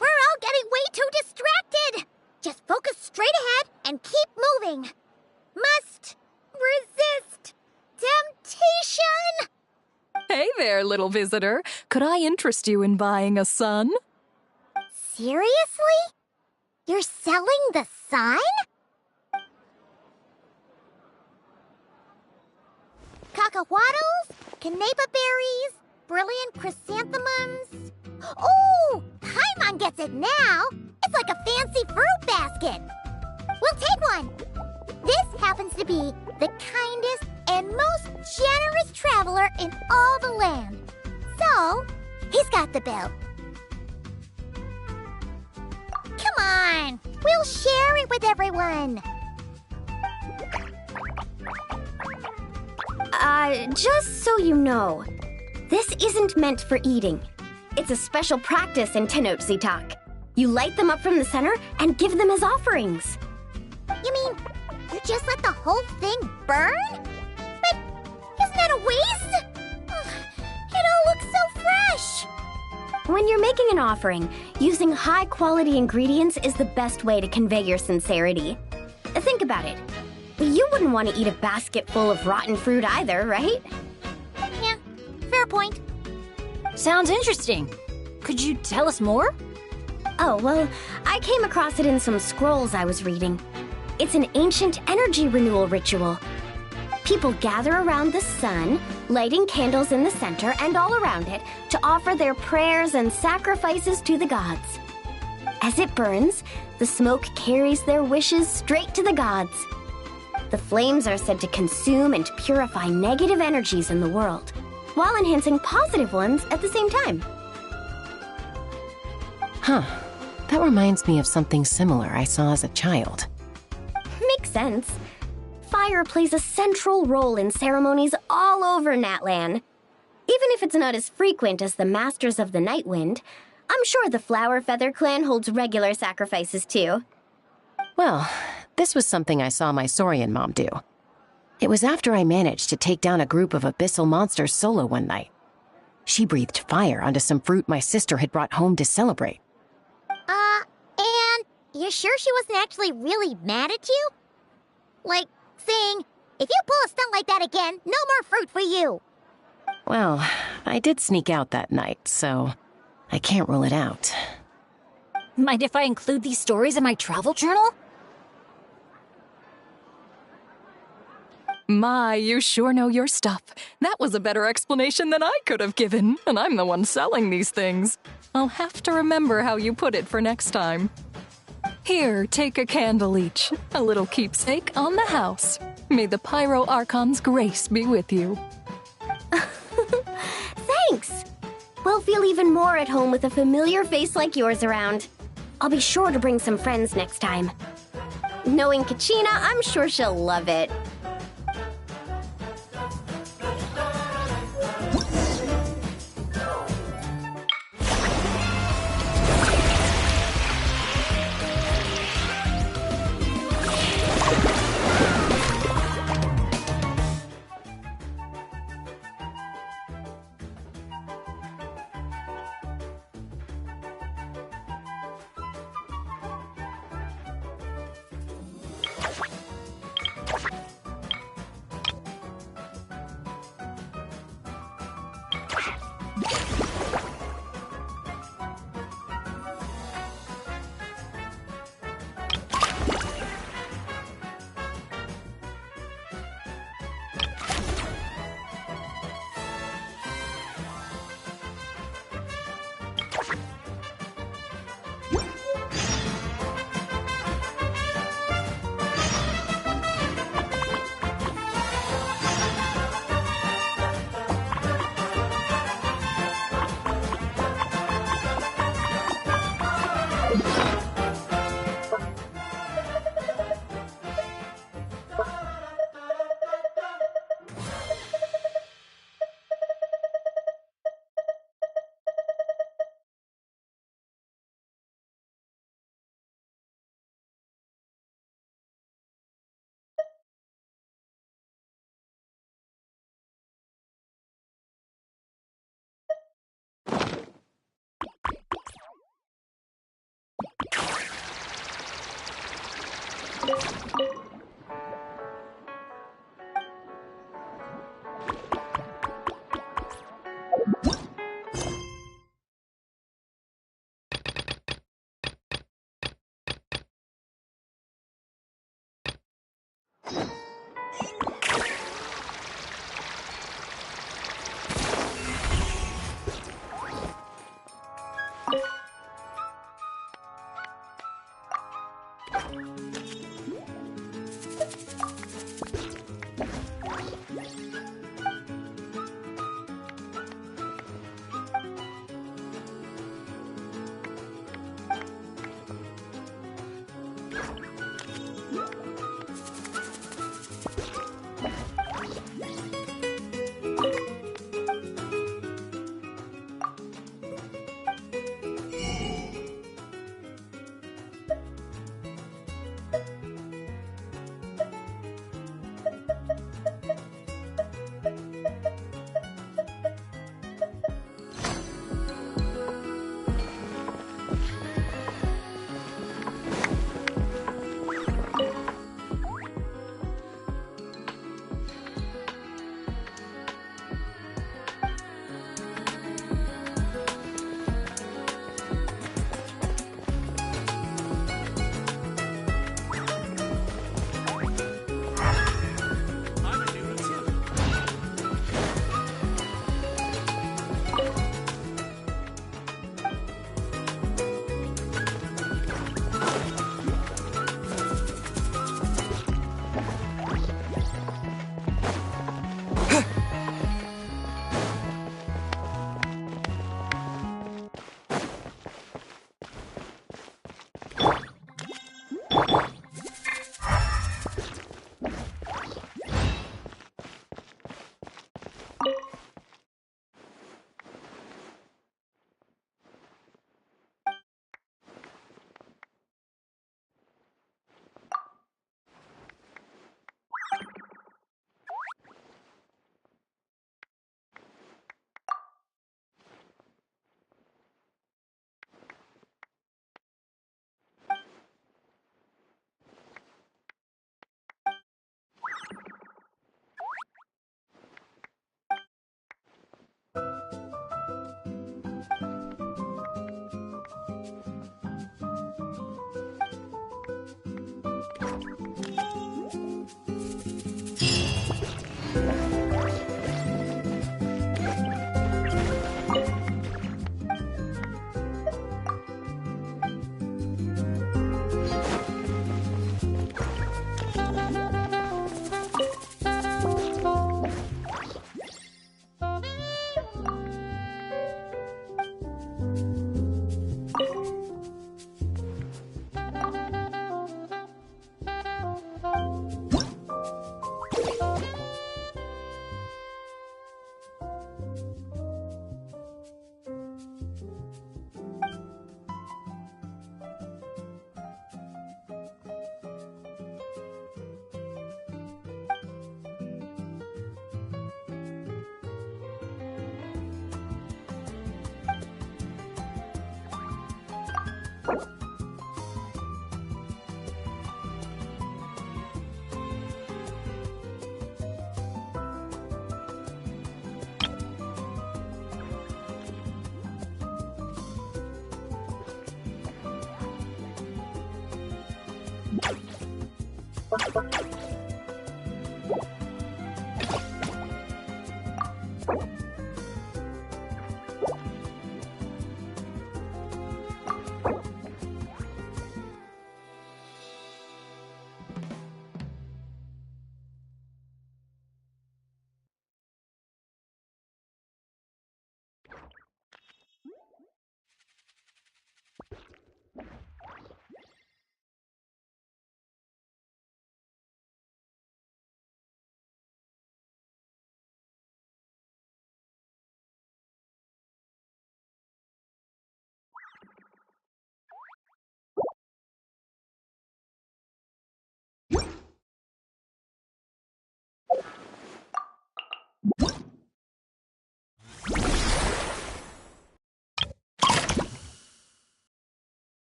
We're all getting way too distracted. Just focus straight ahead and keep moving. Must resist temptation. Hey there, little visitor. Could I interest you in buying a sun? Seriously? You're selling the sun? Cacahuatls, canepa berries, brilliant chrysanthemums. Oh, Paimon gets it now. It's like a fancy fruit basket. We'll take one. This happens to be the kindest and most generous traveler in all the land. So, he's got the bill. Come on, we'll share it with everyone. Just so you know, this isn't meant for eating. It's a special practice in Tenochtitlan. You light them up from the center and give them as offerings. You mean, you just let the whole thing burn? But isn't that a waste? It all looks so fresh. When you're making an offering, using high-quality ingredients is the best way to convey your sincerity. Think about it. You wouldn't want to eat a basket full of rotten fruit either, right? Yeah, fair point. Sounds interesting. Could you tell us more? Oh, well, I came across it in some scrolls I was reading. It's an ancient energy renewal ritual. People gather around the sun, lighting candles in the center and all around it to offer their prayers and sacrifices to the gods. As it burns, the smoke carries their wishes straight to the gods. The flames are said to consume and purify negative energies in the world, while enhancing positive ones at the same time. Huh. That reminds me of something similar I saw as a child. Makes sense. Fire plays a central role in ceremonies all over Natlan. Even if it's not as frequent as the Masters of the Night Wind, I'm sure the Flower Feather clan holds regular sacrifices too. Well, this was something I saw my Saurian mom do. It was after I managed to take down a group of abyssal monsters solo one night. She breathed fire onto some fruit my sister had brought home to celebrate. And you're sure she wasn't actually really mad at you? Like, saying, if you pull a stunt like that again, no more fruit for you. Well, I did sneak out that night, so I can't rule it out. Mind if I include these stories in my travel journal? My, you sure know your stuff. That was a better explanation than I could have given, and I'm the one selling these things. I'll have to remember how you put it for next time. Here, take a candle each, a little keepsake on the house. May the Pyro Archon's grace be with you. Thanks! We'll feel even more at home with a familiar face like yours around. I'll be sure to bring some friends next time. Knowing Kachina, I'm sure she'll love it.